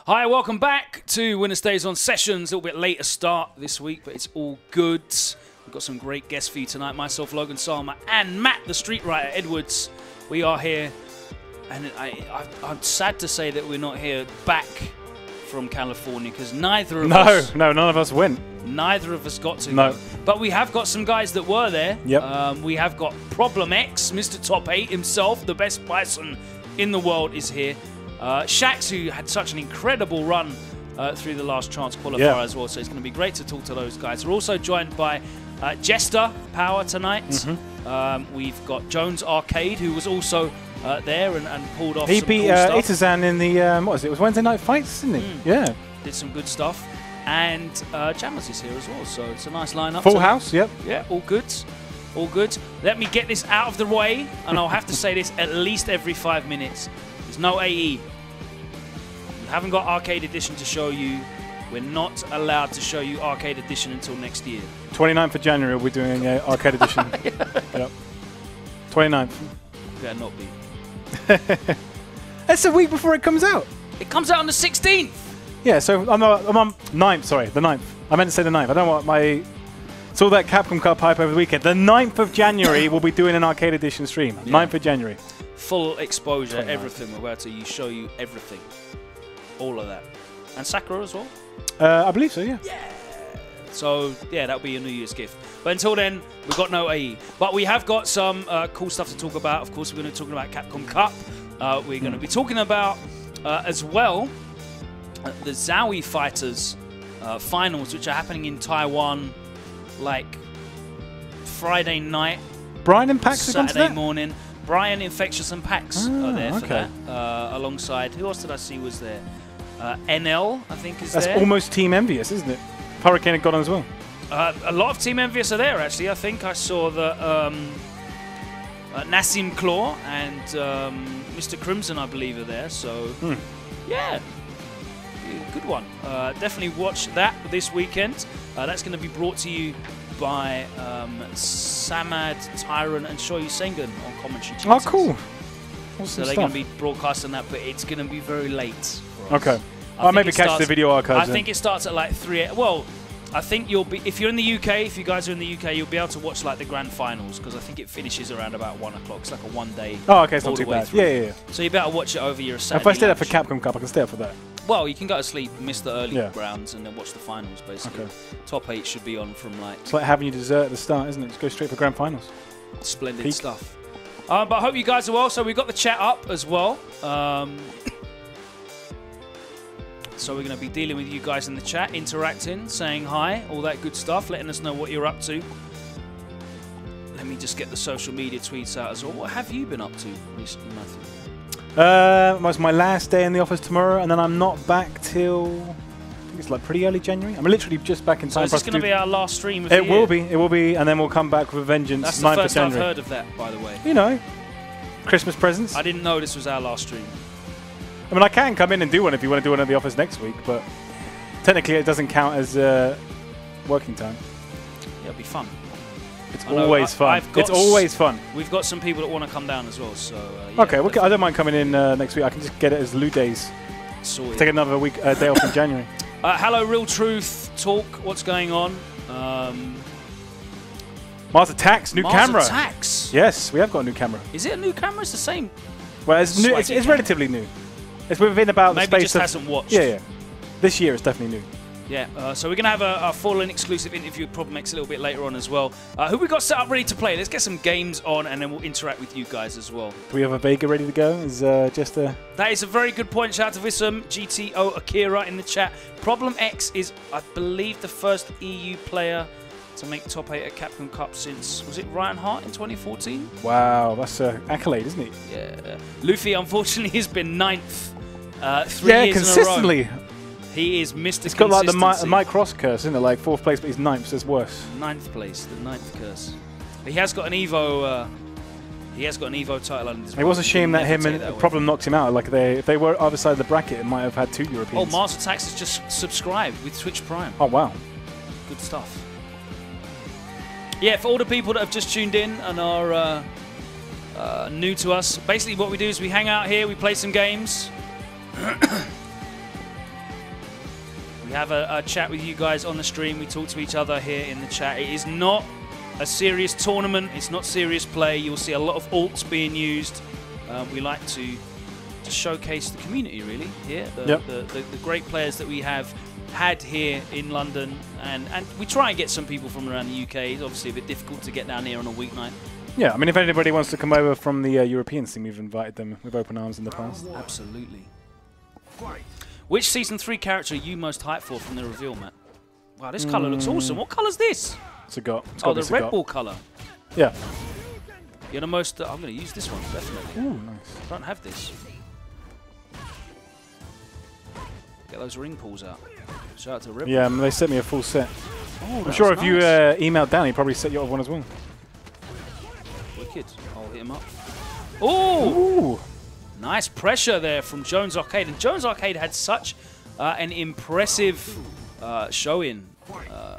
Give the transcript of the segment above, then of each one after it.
Hi, welcome back to WinnerStaysOn Sessions. A little bit later start this week, but it's all good. We've got some great guests for you tonight. Myself, Logan Salma, and Matt, the street writer, Edwards. We are here, and I'm sad to say that we're not here back from California because neither of us... No, none of us went. Neither of us got to No. go. But we have got some guys that were there. Yep. We have got Problem X, Mr. Top 8 himself, the best bison in the world, is here. Shakz, who had such an incredible run through the last chance qualifier as well, so it's going to be great to talk to those guys. We're also joined by Jester Power tonight. We've got Jones Arcade, who was also there and pulled off he some beat cool stuff. Itazan in the, what was it? It was Wednesday Night Fights, didn't he? Yeah. Did some good stuff. And Jammerz is here as well, so it's a nice lineup. Full house, yep. Yeah, all good. All good. Let me get this out of the way, and I'll have to say this at least every 5 minutes. There's no AE. We haven't got Arcade Edition to show you. We're not allowed to show you Arcade Edition until next year. 29th of January, we'll be doing Arcade Edition. Yep. 29th. Better not be. That's a week before it comes out. It comes out on the 16th. Yeah, so I'm on 9th, sorry, the 9th. I meant to say the 9th. I don't want my... It's all that Capcom Cup hype over the weekend. The 9th of January, we'll be doing an Arcade Edition stream. Yeah. 9th of January. Full exposure, 29th. everything. We're about to show you everything. All of that. And Sakura as well? I believe so, yeah. Yeah. So, yeah, that'll be your New Year's gift. But until then, we've got no AE. But we have got some cool stuff to talk about. Of course, we're going to be talking about Capcom Cup. We're going to be talking about, as well, the Zowie Fighters finals, which are happening in Taiwan, like Friday night. Brian and Pax Saturday morning. Brian, Infectious, and Pax are there for okay. that. Alongside, who else did I see was there? NL, I think, is That's there. almost Team Envious, isn't it? Hurricane had gone as well. A lot of Team Envious are there, actually. I think I saw that Nassim Claw and Mr. Crimson, I believe, are there. So, yeah. Good one. Definitely watch that this weekend. That's going to be brought to you by Samad, Tyrant, and Shoyu Sengun on commentary. Oh, cool. Awesome so they're going to be broadcasting that, but it's going to be very late for us. Okay. I'll maybe catch the video archives. I think it starts at like 3. Well, I think you'll be, if you're in the UK, if you guys are in the UK, you'll be able to watch like the grand finals because I think it finishes around about 1 o'clock. It's like a one-day. Oh, okay, it's not too bad. Yeah. So you better watch it over your Saturday. If I stay up for Capcom Cup, I can stay up for that. Well, you can go to sleep, miss the early rounds, and then watch the finals, basically. Okay. Top 8 should be on from like... It's like having your dessert at the start, isn't it? Just go straight for grand finals. Splendid stuff. But I hope you guys are well. So we've got the chat up as well. So we're going to be dealing with you guys in the chat, interacting, saying hi, all that good stuff, letting us know what you're up to. Let me just get the social media tweets out as well. What have you been up to recently, Matthew? It's my last day in the office tomorrow, and then I'm not back till, I think it's like pretty early January. I'm literally just back in time. So is this going to be our last stream of the the year? It will be, and then we'll come back with a vengeance. That's the first I've heard of that, by the way. You know, Christmas presents. I didn't know this was our last stream. I mean, I can come in and do one if you want to do one in the office next week, but technically it doesn't count as working time. Yeah, it'll be fun. It's always fun. It's always fun. We've got some people that want to come down as well, so yeah, okay, I don't mind coming in next week. I can just get it as Lou days. Sorted. Take another week, day off in January. Hello, Real Truth Talk. What's going on? Mars Attacks, new camera. Mars Attacks. Yes, we have got a new camera. Is it a new camera? It's the same. Well, it's new. It's relatively new. It's within about maybe the space just of, hasn't watched. Yeah. This year it's definitely new. Yeah, so we're going to have a full and exclusive interview with Problem X a little bit later on as well. Who we got set up ready to play? Let's get some games on and then we'll interact with you guys as well. Do we have a Vega ready to go? Is Jester? That is a very good point. Shout out to Vissam, GTO Akira in the chat. Problem X is, I believe, the first EU player to make top 8 at Capcom Cup since, was it Ryan Hart in 2014? Wow, that's an accolade, isn't it? Yeah. Luffy, unfortunately, has been 9th 3 years consistently. in a row. He is Mr. He's got like the Mike Cross curse, isn't it? Like 4th place, but he's 9th, so it's worse. 9th place, the 9th curse. He has got an Evo. He has got an Evo title under his belt. It was a shame that him and Problem knocked him out. Like if they were either side of the bracket, it might have had 2 Europeans. Oh, Mars Attacks has just subscribed with Twitch Prime. Oh wow, good stuff. Yeah, for all the people that have just tuned in and are new to us, basically what we do is we hang out here, we play some games. have a chat with you guys on the stream. We talk to each other here in the chat. It is not a serious tournament. It's not serious play. You'll see a lot of alts being used. We like to showcase the community, really, here. The great players that we have had here in London. And we try and get some people from around the UK. It's obviously a bit difficult to get down here on a weeknight. Yeah, I mean, if anybody wants to come over from the European scene, we've invited them with open arms in the past. Absolutely. Which Season 3 character are you most hyped for from the reveal, Matt? Wow, this colour looks awesome. What colour's this? It's a got. Oh, the Red Bull colour. Yeah. You're the most... I'm going to use this one, definitely. Ooh, nice. I don't have this. Get those ring pulls out. Shout out to Red Bull. Yeah, they sent me a full set. Oh, I'm sure if you emailed Dan, he'd probably set you up one as well. Wicked. I'll hit him up. Ooh! Nice pressure there from Jones Arcade. And Jones Arcade had such an impressive showing.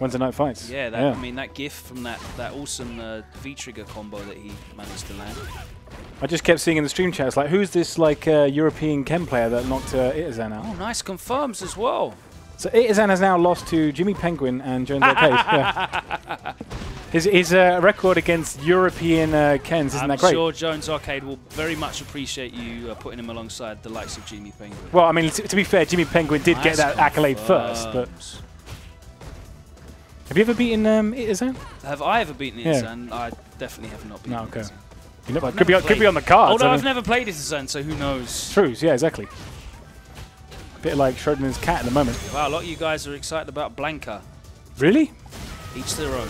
Wednesday night fights. Yeah, I mean, that gif from that awesome V-trigger combo that he managed to land. I just kept seeing in the stream chat, it's like, who's this like European Ken player that knocked Itazan out? Oh, nice confirms as well. So Itazan has now lost to Jimmy Penguin and Jones Arcade. Yeah. His record against European Kens isn't that great? I'm sure Jones Arcade will very much appreciate you putting him alongside the likes of Jimmy Penguin. Well, I mean, to be fair, Jimmy Penguin did get that accolade first, but... Have you ever beaten Itazan? Have I ever beaten Itazan? I definitely have not beaten Itazan. You know, could be on the cards. Although I've never played Itazan, so who knows? True, yeah, exactly. A bit like Schrodinger's cat at the moment. Wow, a lot of you guys are excited about Blanca. Really? Each their own.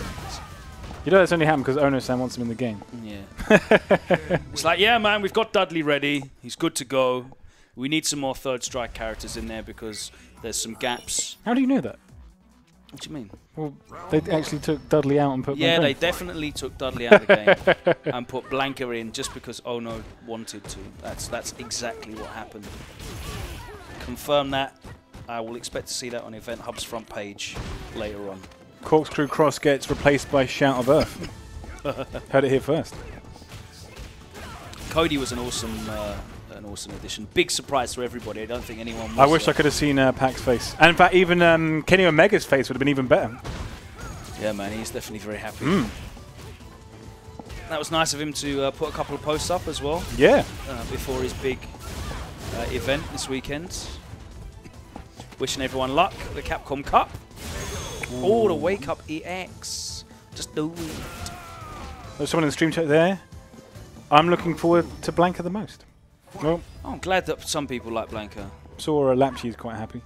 You know that's only happened because Ono-san wants him in the game. Yeah. It's like, yeah, man, we've got Dudley ready. He's good to go. We need some more third strike characters in there because there's some gaps. How do you know that? What do you mean? Well, they actually took Dudley out and put Blanca in. They definitely took Dudley out of the game and put Blanca in just because Ono wanted to. That's exactly what happened. Confirm that. I will expect to see that on Event Hub's front page later on. Corkscrew Cross gets replaced by Shout of Earth. Heard it here first. Cody was an awesome addition. Big surprise for everybody. I don't think anyone was. I wish I could have seen Pac's face. And in fact, even Kenny Omega's face would have been even better. Yeah, man, he's definitely very happy. That was nice of him to put a couple of posts up as well. Yeah. Before his big event this weekend. Wishing everyone luck at the Capcom Cup. Oh, the Wake Up EX. Just do it. There's someone in the stream chat there. I'm looking forward to Blanca the most. Well, I'm glad that some people like Blanca. Saw Lapshi's quite happy.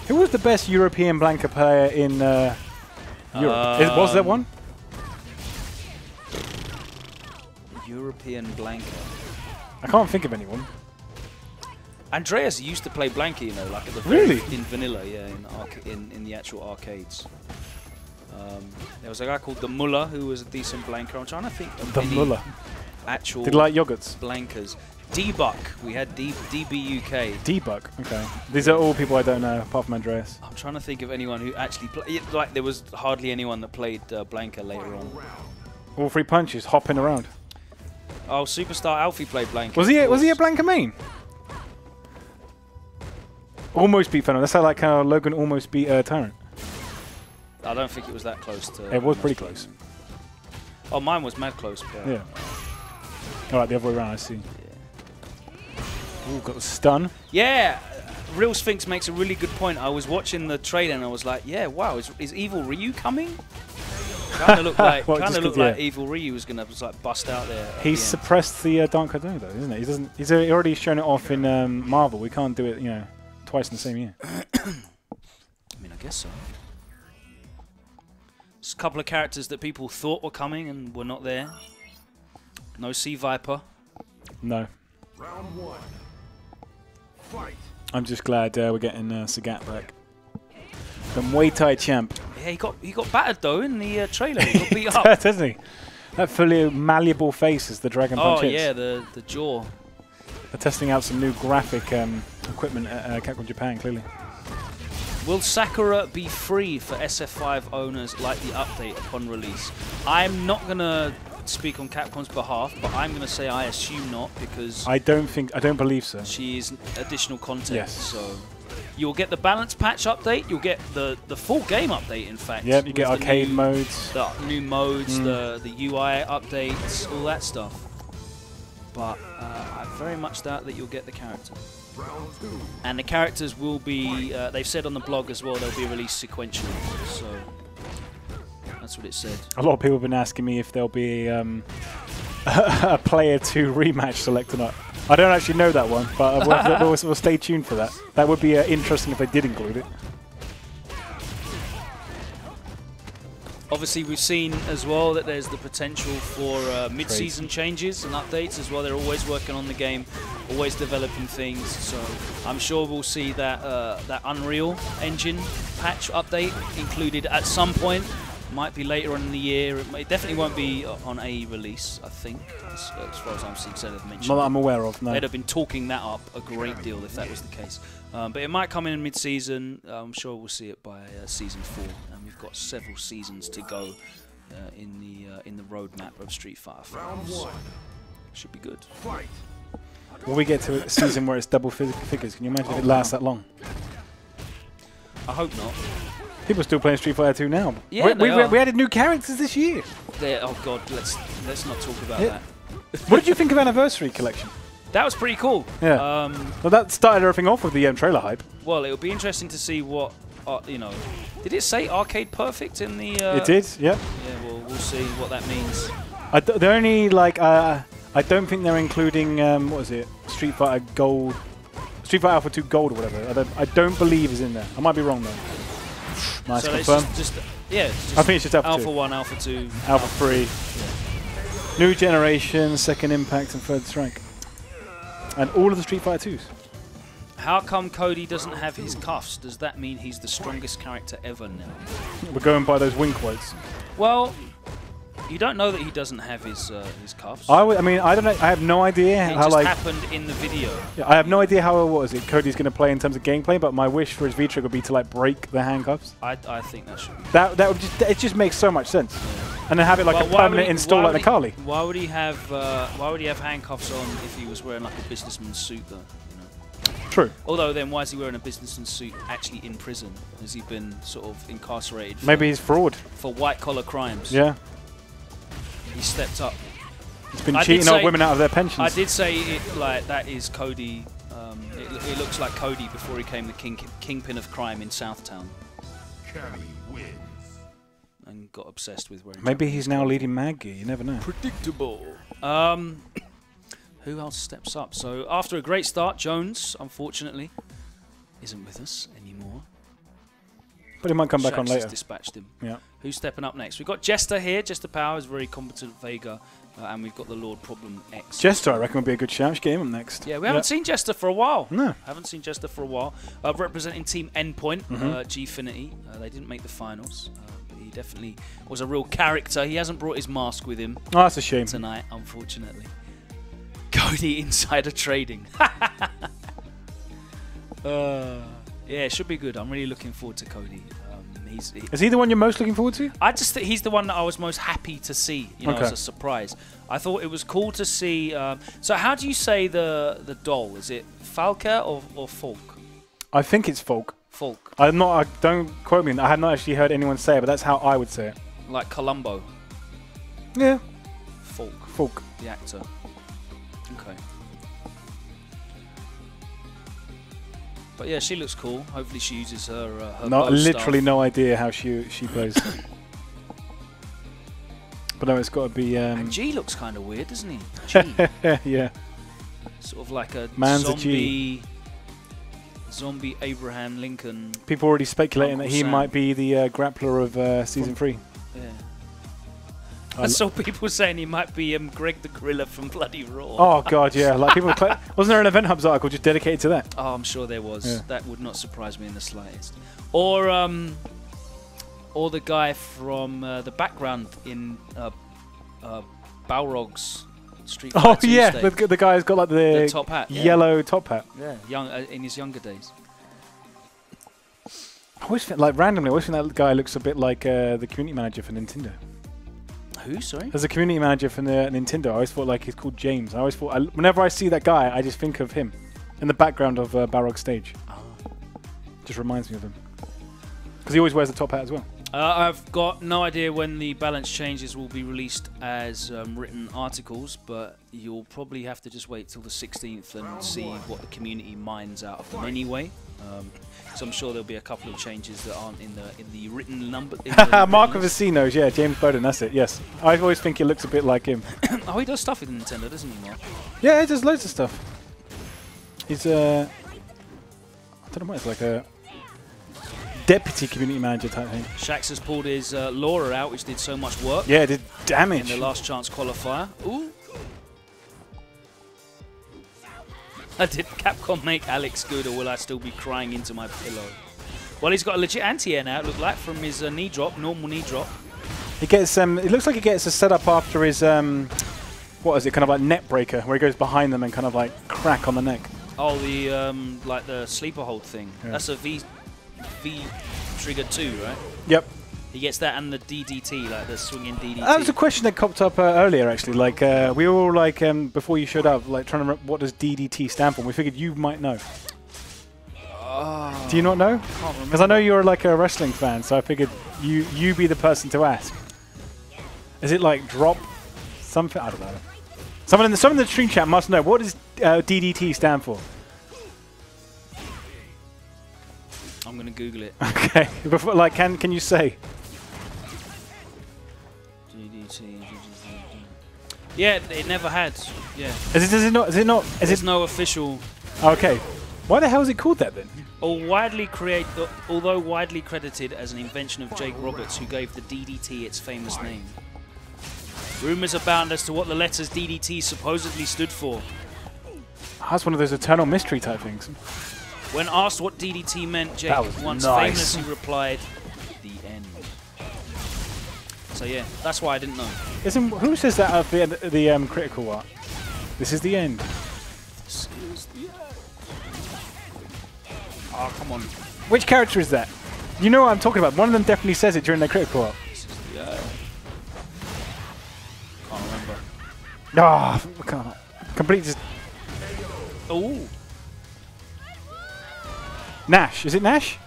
Who was the best European Blanca player in Europe? Was there one? European Blanca. I can't think of anyone. Andreas used to play Blanca, you know, like at the in vanilla, yeah, in the actual arcades. There was a guy called the Muller who was a decent Blanca. I'm trying to think of the Muller. Actual. Did like yogurts? Blancas. D-Buck. We had DB UK. D-Buck. Okay. These are all people I don't know apart from Andreas. I'm trying to think of anyone who actually played. Like there was hardly anyone that played Blanca later on. All three punches hopping around. Oh, Superstar Alfie played Blanca. Was he a Blanca main? Almost beat Fennel. That's like how Logan almost beat Tyrant. I don't think it was that close to... It was pretty close. Oh, mine was mad close. Yeah. Alright, the other way around, I see. Yeah. Ooh, got the stun. Yeah! Real Sphinx makes a really good point. I was watching the trailer and I was like, yeah, wow, is Evil Ryu coming? Kind of looked like like Evil Ryu was gonna just like bust out there. He's suppressed the Dark Code though, isn't he? He's already shown it off in Marvel. We can't do it, you know, twice in the same year. I mean, I guess so. Just a couple of characters that people thought were coming and were not there. No Sea Viper. No. Round one. Fight. I'm just glad we're getting Sagat back. The Muay Thai champ. Yeah, he got battered though in the trailer. He got beat up. Doesn't he? That fully malleable face as the Dragon Punch hits. Yeah, the jaw. They're testing out some new graphic equipment at Capcom Japan, clearly. Will Sakura be free for SF5 owners like the update upon release? I'm not going to speak on Capcom's behalf, but I'm going to say I assume not because I don't believe so. she is additional content. Yes. So you'll get the balance patch update. You'll get the full game update. In fact. Yep. You get arcade modes. The new modes, the UI updates, all that stuff. But I very much doubt that you'll get the character. Round 2. And the characters will be, they've said on the blog as well, they'll be released sequentially. So that's what it said. A lot of people have been asking me if there'll be a player 2 rematch select or not. I don't actually know that one, but we'll stay tuned for that. That would be interesting if they did include it. Obviously, we've seen as well that there's the potential for mid-season changes and updates as well. They're always working on the game, always developing things. So I'm sure we'll see that that Unreal Engine patch update included at some point. Might be later on in the year. It definitely won't be on a release, I think, as far as I'm seeing. Mentioned. Not that I'm aware of, no. They'd have been talking that up a great deal if that was the case. But it might come in mid-season. I'm sure we'll see it by season 4, and we've got several seasons to go in the roadmap of Street Fighter 5. Round 1. Should be good. Fight. Will we get to a season where it's double figures? Can you imagine if it lasts that long? I hope not. People are still playing Street Fighter 2 now. Yeah, we added new characters this year. Oh god, let's not talk about that. What did you think of Anniversary Collection? That was pretty cool. Yeah. Well, that started everything off with the trailer hype. Well, it'll be interesting to see what you know. Did it say Arcade Perfect in the? It did. Yeah. Yeah. Well, we'll see what that means. They're only like I don't think they're including what was it? Street Fighter Gold, Street Fighter Alpha 2 Gold or whatever. I don't believe is in there. I might be wrong though. Nice, so confirm. it's just I think it's just Alpha 2. 1, Alpha 2, Alpha 3. Yeah. New Generation, Second Impact, and Third Strike. And all of the Street Fighter 2s. How come Cody doesn't have his cuffs? Does that mean he's the strongest character ever now? We're going by those win quotes. Well, you don't know that he doesn't have his cuffs. I mean, I don't know. I have no idea it how just like happened in the video. Yeah, I have no idea how Cody's going to play in terms of gameplay. But my wish for his V-Trigger would be to like break the handcuffs. I think that should be. That would just it just makes so much sense. Yeah. And then have it like a permanent install like the Kali. Why would he have handcuffs on if he was wearing like a businessman's suit though? You know? True. Although then why is he wearing a businessman's suit actually in prison? Has he been sort of incarcerated? Maybe he's fraud. For white collar crimes. Yeah. He stepped up. He's been cheating old women out of their pensions. I did say it like that is Cody. It looks like Cody before he became the kingpin of crime in Southtown. Cammy wins. And got obsessed with wearing. Maybe he's now leading Mad Gear. You never know. Predictable. Who else steps up? So after a great start, Jones, unfortunately, isn't with us anymore. But he might come back on Shakz later. has dispatched him. Yeah. Who's stepping up next? We've got Jester here. Jester Power is very competent Vega. And we've got the Lord Problem X. Jester, I reckon, would be a good shout. Get him up next. Yeah, we haven't seen Jester for a while. No. Haven't seen Jester for a while. Representing Team Endpoint, Gfinity. They didn't make the finals. But he definitely was a real character. He hasn't brought his mask with him. Oh, that's a shame. Tonight, unfortunately. Cody Insider Trading. Yeah, it should be good. I'm really looking forward to Cody. Is he the one you're most looking forward to? I just think he's the one that I was most happy to see, you know, as a surprise. I thought it was cool to see. So how do you say the doll? Is it Falca or Folk? I think it's Folk. Folk. I'm not. Don't quote me. I have not actually heard anyone say it, but that's how I would say it. Like Columbo. Yeah. Folk. Folk. The actor. Okay. But yeah, she looks cool. Hopefully she uses her Not literally stuff. no idea how she plays. But no, it's got to be. And G looks kind of weird, doesn't he? G. Yeah. Sort of like a Man's zombie Abraham Lincoln. People already speculating Uncle that he Sam. might be the grappler of season 3. Yeah. I saw people saying he might be Greg the Gorilla from Bloody Raw. Oh god, yeah. Like people, wasn't there an Event Hubs article just dedicated to that? Oh, I'm sure there was. Yeah. That would not surprise me in the slightest. Or the guy from the background in Balrog's Street Fighter 2 yeah, stage. the guy who's got like the top hat, yellow top hat. Yeah, young in his younger days. I always think, like randomly, I always think that guy looks a bit like the community manager for Nintendo. Who? Sorry. There's a community manager from the Nintendo. I always thought like he's called James. I always thought whenever I see that guy, I just think of him in the background of Balrog stage. Just reminds me of him because he always wears the top hat as well. I've got no idea when the balance changes will be released as written articles, but you'll probably have to just wait till the 16th and see what the community mines out of them anyway. So I'm sure there'll be a couple of changes that aren't in the written number. Mark with a C knows, yeah, James Bowden, that's it, yes. I always think he looks a bit like him. Oh, he does stuff with Nintendo, doesn't he, Mark? Yeah, he does loads of stuff. He's I don't know what, it's like a deputy community manager type thing. Shakz has pulled his Laura out, which did so much work. Yeah, it did damage. In the last chance qualifier. Ooh. Did Capcom make Alex good, or will I still be crying into my pillow? Well, he's got a legit anti-air now, it looked like, from his knee drop, normal knee drop. He gets, it looks like he gets a setup after his, what is it, kind of like neck breaker, where he goes behind them and kind of like crack on the neck. Oh, the, like the sleeper hold thing. Yeah. That's a V trigger 2, right? Yep. He gets that and the DDT, like the swinging DDT. That was a question that popped up earlier, actually. Like, we were all like, before you showed up, like trying to remember what does DDT stand for. We figured you might know. Do you not know? Because I know you're like a wrestling fan, so I figured you be the person to ask. Is it like drop something? I don't know. Someone in the stream chat must know. What does DDT stand for? I'm gonna Google it. Okay. Before, like, can you say? DDT. Yeah, it never had. Yeah. Is it not? There's no official. Okay. Why the hell is it called that then? Although widely credited as an invention of Jake Roberts, who gave the DDT its famous name. Rumors abound as to what the letters DDT supposedly stood for. That's one of those eternal mystery type things. When asked what DDT meant, Jake once famously replied, "The end." So yeah, that's why I didn't know. Who says that at the end, the critical art? This is the end. This is the end. Oh, come on. Which character is that? You know what I'm talking about. One of them definitely says it during their critical art. This is the end. Can't remember. Ah, oh, complete just. Ooh. Nash. Is it Nash?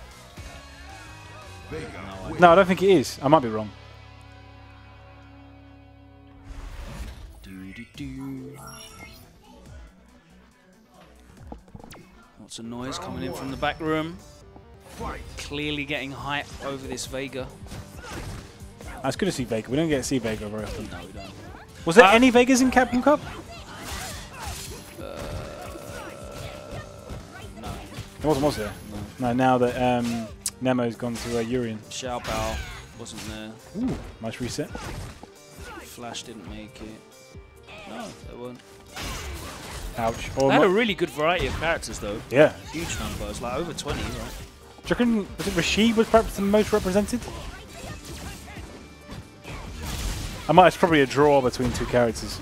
No, I don't think it is. I might be wrong. Lots of noise coming in from the back room. Clearly getting hype over this Vega. It's good to see Vega. We don't get to see Vega very often. No, we don't. Was there any Vegas in Capcom Cup? No. There wasn't, was there? No, now that Nemo's gone to Urian. Xiao Bao wasn't there. Ooh, nice reset. Flash didn't make it. No, they weren't. Ouch. They had a really good variety of characters, though. Yeah. Huge numbers, like over 20, right? Do you reckon Rashid was perhaps the most represented? It's probably a draw between two characters.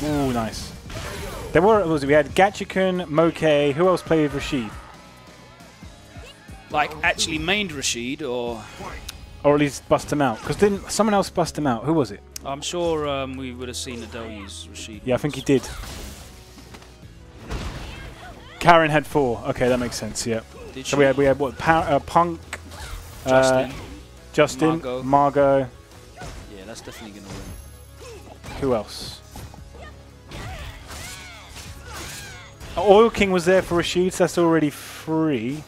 Ooh, nice. We had Gatchikun, Moke, who else played Rashid? Like, actually mained Rashid, or at least bust him out. Because didn't someone else bust him out? Who was it? I'm sure we would have seen Adele use Rashid. Yeah, I think he did. Karen had 4. Okay, that makes sense, yeah. So we had what? Punk, Justin, Margot. Yeah, that's definitely going to win. Who else? Oil King was there for Rashid, so that's already 3.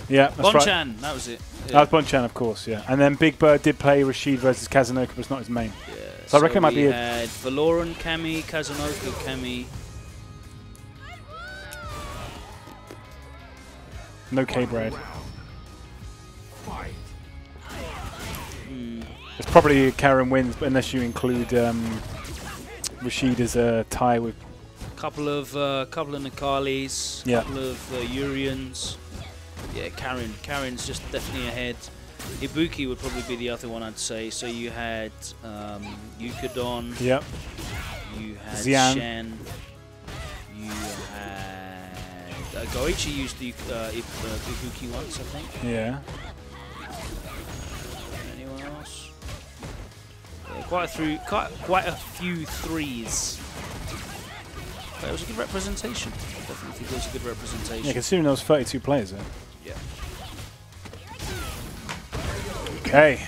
Yeah, that's Bonchan, right. that was it. Yeah. That was Bonchan, of course, yeah. And then Big Bird did play Rashid versus Kazunoko, but it's not his main. Yeah, so I reckon it might be we had Valoran Kami, Kazunoko Kami. No K-Brad. It's probably Karen wins, but unless you include Rashid as a tie with. Couple of Nakalis, yeah. Couple of Urians. Yeah, Karen's just definitely ahead. Ibuki would probably be the other one, I'd say. So you had Yukadon. Yep. You had Xian. Shen. You had Goichi used the Ibuki once, I think. Yeah. Anyone else? Yeah, quite a few threes. But it was a good representation. I definitely think it was a good representation. Yeah, considering there was 32 players there. Yeah. Okay.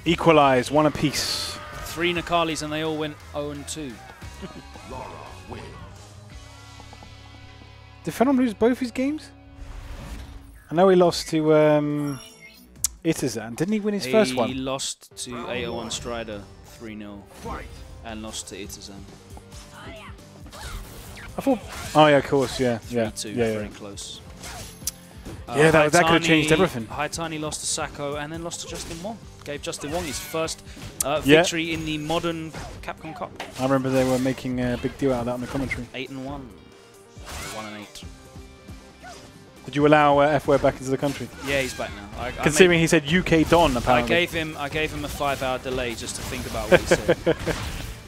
Equalize, one apiece. 3 Nakalis and they all went 0-2. Did Phenom lose both his games? I know he lost to Itazan. Didn't he win his first one? He lost to 801 Strider 3-0 and lost to Itazan. I thought. Oh yeah, of course, yeah, 3-2, yeah, very close. Yeah, that could have changed everything. Haitani lost to Sacco and then lost to Justin Wong. Gave Justin Wong his first victory in the modern Capcom Cup. I remember they were making a big deal out of that on the commentary. 8-1. 1-8. Did you allow F-Ware back into the country? Yeah, he's back now. Considering he said UK Don, apparently. I gave him a 5-hour delay just to think about what he said.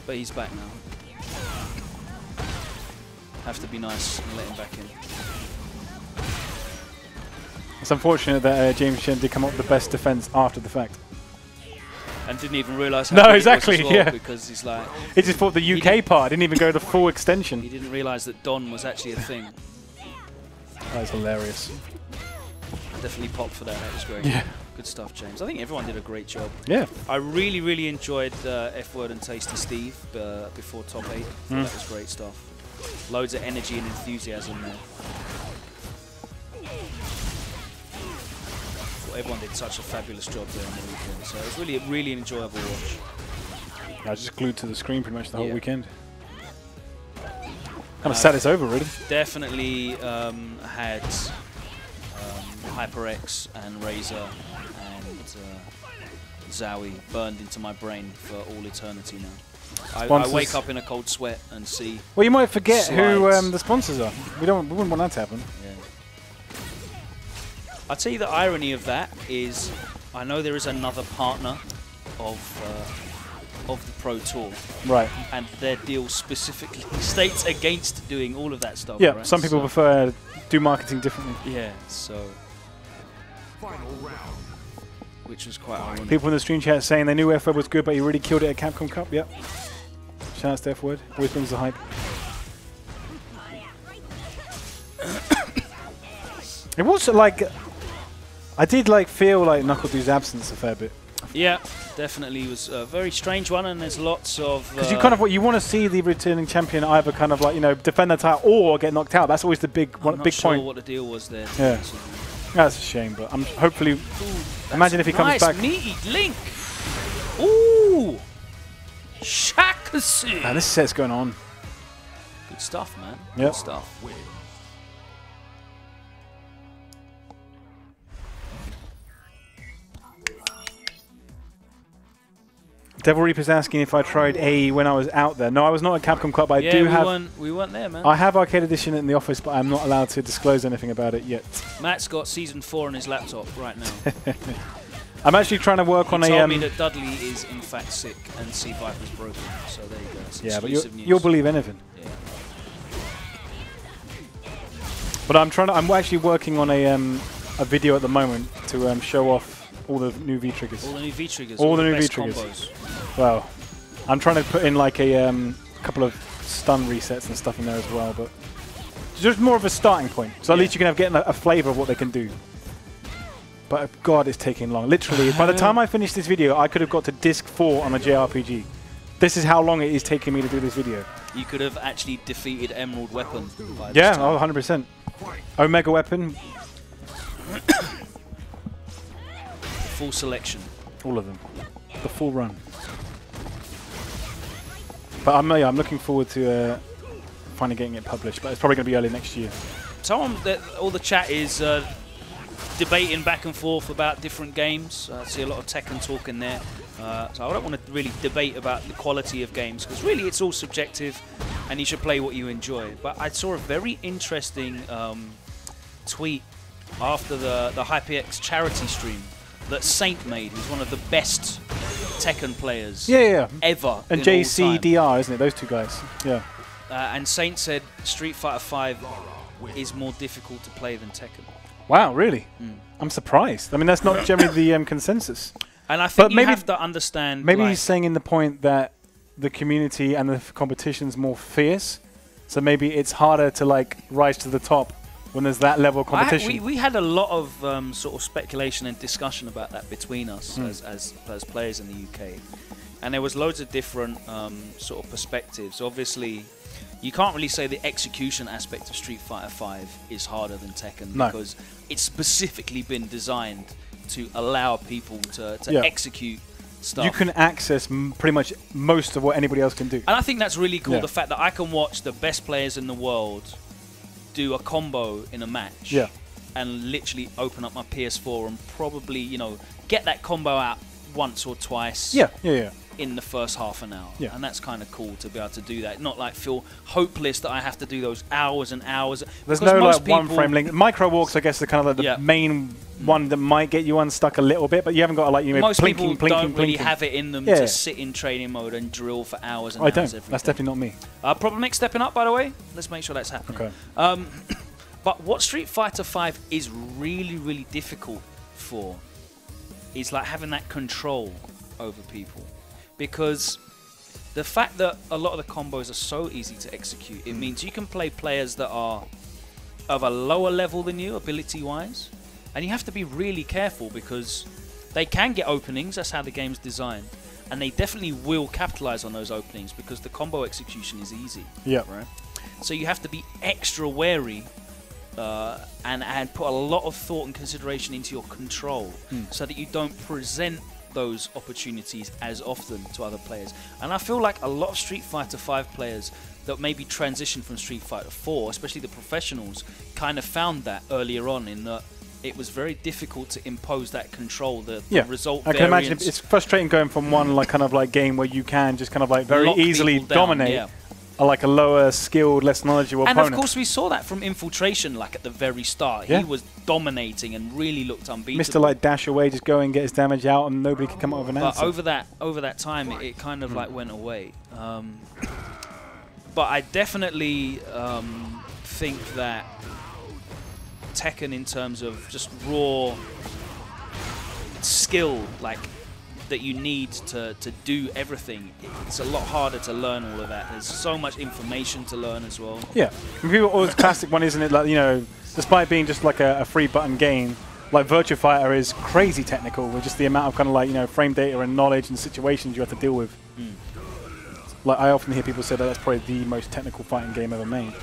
But he's back now. Have to be nice and let him back in. It's unfortunate that James Chen did come up with the best defense after the fact. And didn't even realise how no, big exactly, it was as well, yeah. because he's like... He just thought the UK part didn't even go the full extension. He didn't realise that Don was actually a thing. That was hilarious. I definitely popped for that. That was great. Yeah. Good stuff, James. I think everyone did a great job. Yeah. I really, really enjoyed F-Word and Tasty Steve before top 8. That was great stuff. Loads of energy and enthusiasm there. Everyone did such a fabulous job there on the weekend. So it was really, really enjoyable watch. I was just glued to the screen pretty much the whole weekend. Kind of sad it's over, really. Definitely had HyperX and Razor and Zowie burned into my brain for all eternity now. I wake up in a cold sweat and see. Well, you might forget slides. who the sponsors are. We wouldn't want that to happen. Yeah. I'll tell you the irony of that is I know there is another partner of the Pro Tour. Right. And their deal specifically states against doing all of that stuff. Yeah, right? some people prefer to do marketing differently. Yeah, so... Final round. Which was quite ironic. People in the stream chat saying they knew F-Word was good, but he really killed it at Capcom Cup. Yep. Shout out to F-Word. Always brings the hype. It was like... I did feel like NuckleDu's absence a fair bit. Yeah, definitely was a very strange one, and there's lots of... Because you want to see the returning champion either defend the title or get knocked out. That's always the big I'm not big sure point. what the deal was there. Yeah. That's a shame, but I'm hopefully... imagine if he comes back... Nice meaty link! Ooh! Shakz! Man, this set's going on. Good stuff, man. Yep. Good stuff. Devil Reaper's asking if I tried AE when I was out there. No, I was not at Capcom Cup, but I do have... we weren't there, man. I have Arcade Edition in the office, but I'm not allowed to disclose anything about it yet. Matt's got Season 4 on his laptop right now. I'm actually trying to work on he a... told me that Dudley is in fact sick and C Viper's broken, so there you go. It's yeah, but exclusive news. you'll believe anything. Yeah. But I'm actually working on a video at the moment to show off all the new V triggers. All the new V triggers. All the new V best triggers. combos. Well, I'm trying to put in a couple of stun resets and stuff in there as well, but just more of a starting point. So at least you can get a flavour of what they can do. But God, it's taking long. Literally, by the time I finish this video, I could have got to disc 4 on a JRPG. This is how long it is taking me to do this video. You could have actually defeated Emerald Weapon by this Yeah, time. 100%. Omega Weapon. Full selection. All of them. The full run. But I'm looking forward to finally getting it published, but it's probably going to be early next year. All the chat is debating back and forth about different games. I see a lot of Tekken talk in there. So I don't want to really debate about the quality of games, because really it's all subjective and you should play what you enjoy. But I saw a very interesting tweet after the HyperX charity stream that Saint made, who's one of the best Tekken players ever. And JCDR, isn't it? Those two guys. Yeah. And Saint said Street Fighter V is more difficult to play than Tekken. Wow, really? I'm surprised. I mean, that's not generally the consensus. And I think you have to understand. Maybe like, he's saying in the point that the community and the competition's more fierce, so maybe it's harder to like rise to the top when there's that level of competition. We had a lot of sort of speculation and discussion about that between us as players in the UK, and there was loads of different sort of perspectives. Obviously, you can't really say the execution aspect of Street Fighter V is harder than Tekken because it's specifically been designed to allow people to execute stuff. You can access pretty much most of what anybody else can do. And I think that's really cool, the fact that I can watch the best players in the world do a combo in a match and literally open up my PS4 and probably, you know, get that combo out once or twice in the first half an hour. And that's kind of cool to be able to do that. Not like feel hopeless that I have to do those hours and hours. There's no like one frame link. Micro walks, I guess, are kind of like the main one that might get you unstuck a little bit, but you haven't got to like, you know, most plinking, people plinking, don't plinking. really have it in them to sit in training mode and drill for hours and hours. I don't. Every That's day. definitely not me. Problem X stepping up, by the way. Let's make sure that's happening. Okay. But what Street Fighter V is really, really difficult for is like having that control over people, because the fact that a lot of the combos are so easy to execute, it means you can play players that are of a lower level than you, ability-wise, and you have to be really careful because they can get openings. That's how the game's designed, and they definitely will capitalize on those openings because the combo execution is easy. Right. So you have to be extra wary and put a lot of thought and consideration into your control so that you don't present those opportunities as often to other players. And I feel like a lot of Street Fighter V players that maybe transitioned from Street Fighter 4, especially the professionals, kind of found that earlier on in that it was very difficult to impose that control, the result I can imagine it's frustrating going from one like kind of like game where you can just kind of like very easily dominate like a lower skilled, less knowledgeable opponent. And of course we saw that from Infiltration, like at the very start. He was dominating and really looked unbeatable. Mr. like dash away, just go and get his damage out and nobody can come up with an answer. But over that time it kind of like went away. But I definitely think that Tekken, in terms of just raw skill, like that you need to do everything, it's a lot harder to learn all of that. There's so much information to learn as well. Yeah, and people always classic one, isn't it? Like, you know, despite being just like a free button game, like Virtua Fighter is crazy technical with just the amount of kind of like, you know, frame data and knowledge and situations you have to deal with. Like I often hear people say that that's probably the most technical fighting game ever made.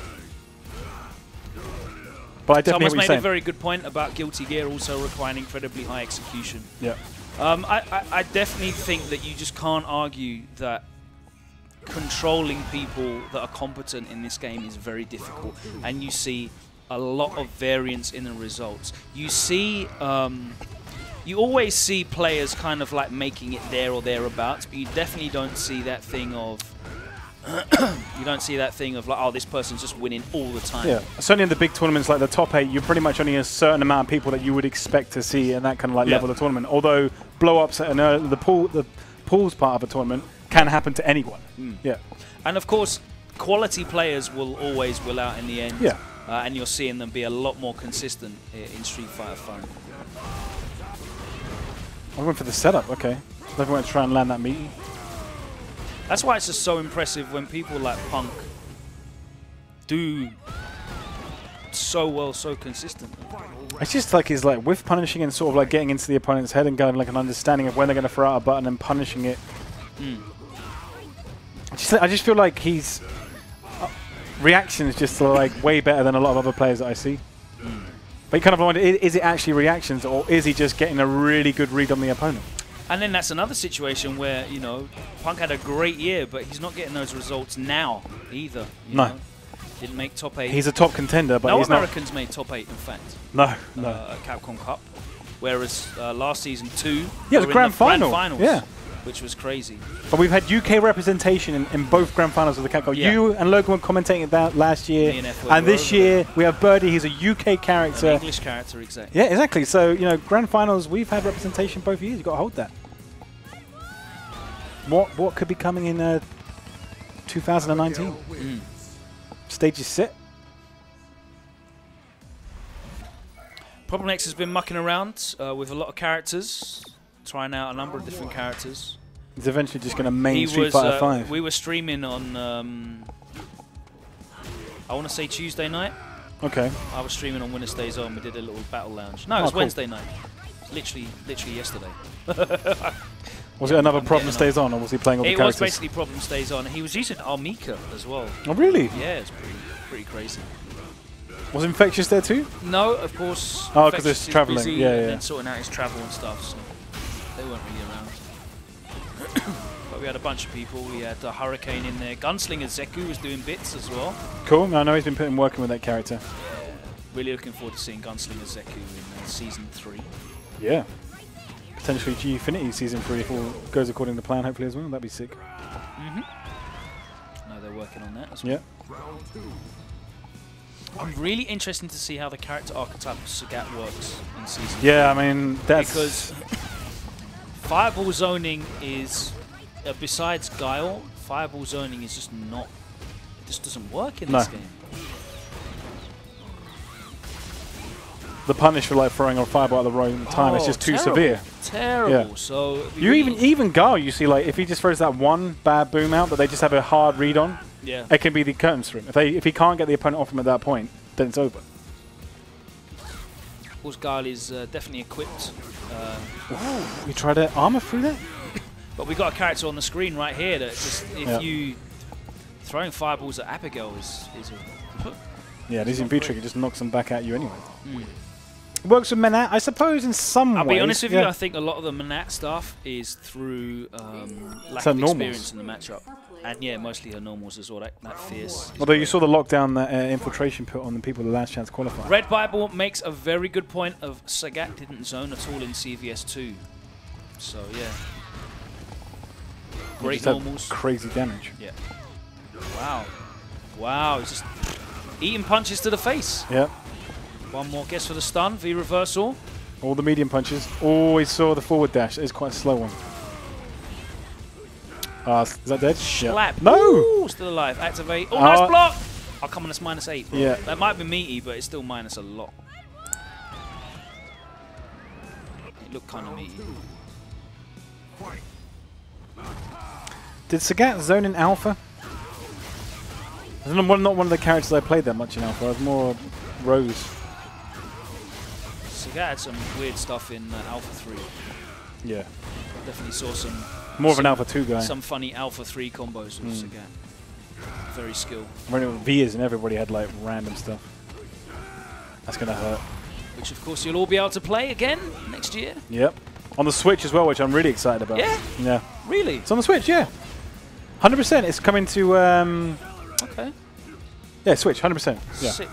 But I definitely Someone's made a very good point about Guilty Gear also requiring incredibly high execution. Yeah. I definitely think that you just can't argue that controlling people that are competent in this game is very difficult, and you see a lot of variance in the results. You see, you always see players kind of like making it there or thereabouts, but you definitely don't see that thing of like, oh, this person's just winning all the time. Yeah, certainly in the big tournaments like the top 8, you're pretty much only a certain amount of people that you would expect to see in that kind of like level of tournament. Although blow-ups at the pools part of a tournament can happen to anyone. Yeah, and of course, quality players will always will out in the end. Yeah, and you're seeing them be a lot more consistent in Street Fighter V. I went for the setup. Okay, I went to try and land that meaty. That's why it's just so impressive when people like Punk do so well, so consistently. It's just like he's like whiff punishing and sort of like getting into the opponent's head and getting like an understanding of when they're going to throw out a button and punishing it. I just feel like he's reactions just like way better than a lot of other players that I see. But you kind of wonder, is it actually reactions or is he just getting a really good read on the opponent? And then that's another situation where, you know, Punk had a great year, but he's not getting those results now either. You know? Didn't make top 8. He's a top contender, but he's Americans made top 8, in fact. No. At Capcom Cup. Whereas last season 2, yeah, the grand finals. Yeah. Which was crazy. But we've had UK representation in both grand finals of the Capcom. Yeah. You and Logan were commentating that last year. And this year we have Birdie, he's a UK character. An English character, exactly. Yeah, exactly. So, you know, grand finals, we've had representation both years. You've got to hold that. What could be coming in 2019? Stages set. Problem X has been mucking around with a lot of characters, trying out a number of different characters. He's eventually just going to main Street Fighter 5. We were streaming on, I want to say Tuesday night. Okay. I was streaming on WinnerStaysOn. We did a little battle lounge. No, it was cool. Wednesday night. It was literally yesterday. Was it another Problem Stays On, or was he playing all the characters? It was basically Problem Stays On. He was using Armika as well. Oh, really? Yeah, it's pretty crazy. Was Infectious there too? No, of course. Oh, because it's travelling. Busy Yeah, and yeah. then sorting out his travel and stuff, so they weren't really around. But we had a bunch of people. We had Hurricane in there. Gunslinger Zeku was doing bits as well. Cool. I know he's been working with that character. Really looking forward to seeing Gunslinger Zeku in Season 3. Yeah. Potentially G-Infinity Season 3 if all goes according to plan, hopefully as well. That'd be sick. No, they're working on that as well. Yeah. I'm really interested to see how the character archetype of Sagat works in Season 3. Yeah, I mean, that's... Because Fireball zoning is, besides Guile, Fireball zoning is just not... It just doesn't work in this game. The punish for like throwing a fireball at the wrong time is just too severe. Terrible. Yeah. So you even Guile, you see, like if he just throws that one bad boom out that they just have a hard read on, it can be the curtains for him. If he can't get the opponent off him at that point, then it's over. Of course, Guile is definitely equipped. We tried to armor through that, but we got a character on the screen right here that just you throwing fireballs at Abigail is a yeah, this in V-Trick, it just knocks them back at you anyway. It works with Menat, I suppose, in some ways. I'll be honest with you, I think a lot of the Menat stuff is through lack of experience in the matchup. And yeah, mostly her normals as well, that fierce. Although you saw the lockdown that infiltration put on the people the last chance qualify. Red Bible makes a very good point of Sagat didn't zone at all in CVS 2. So yeah. Great normals. Crazy damage. Yeah. Wow. Wow, he's just eating punches to the face. Yep. One more guess for the stun, V reversal. All the medium punches. Always saw the forward dash. It's quite a slow one. Is that dead? Slap. No! Ooh, still alive. Activate. Oh, nice block! Oh, come on, it's -8. Bro. Yeah. That might be meaty, but it's still minus a lot. It looked kind of meaty. Did Sagat zone in Alpha? Not one of the characters I played that much in Alpha. I was more Rose. Sagat had some weird stuff in Alpha 3. Yeah. Definitely saw some... More of an Alpha 2 guy. Some funny Alpha 3 combos with Sagat. Very skilled. Running with Vias and everybody had like random stuff. That's going to hurt. Which of course you'll all be able to play again next year. Yep. On the Switch as well, which I'm really excited about. Yeah? Yeah. Really? It's on the Switch, yeah. 100%. It's coming to... okay. Yeah, Switch, 100%. Yeah. Sick.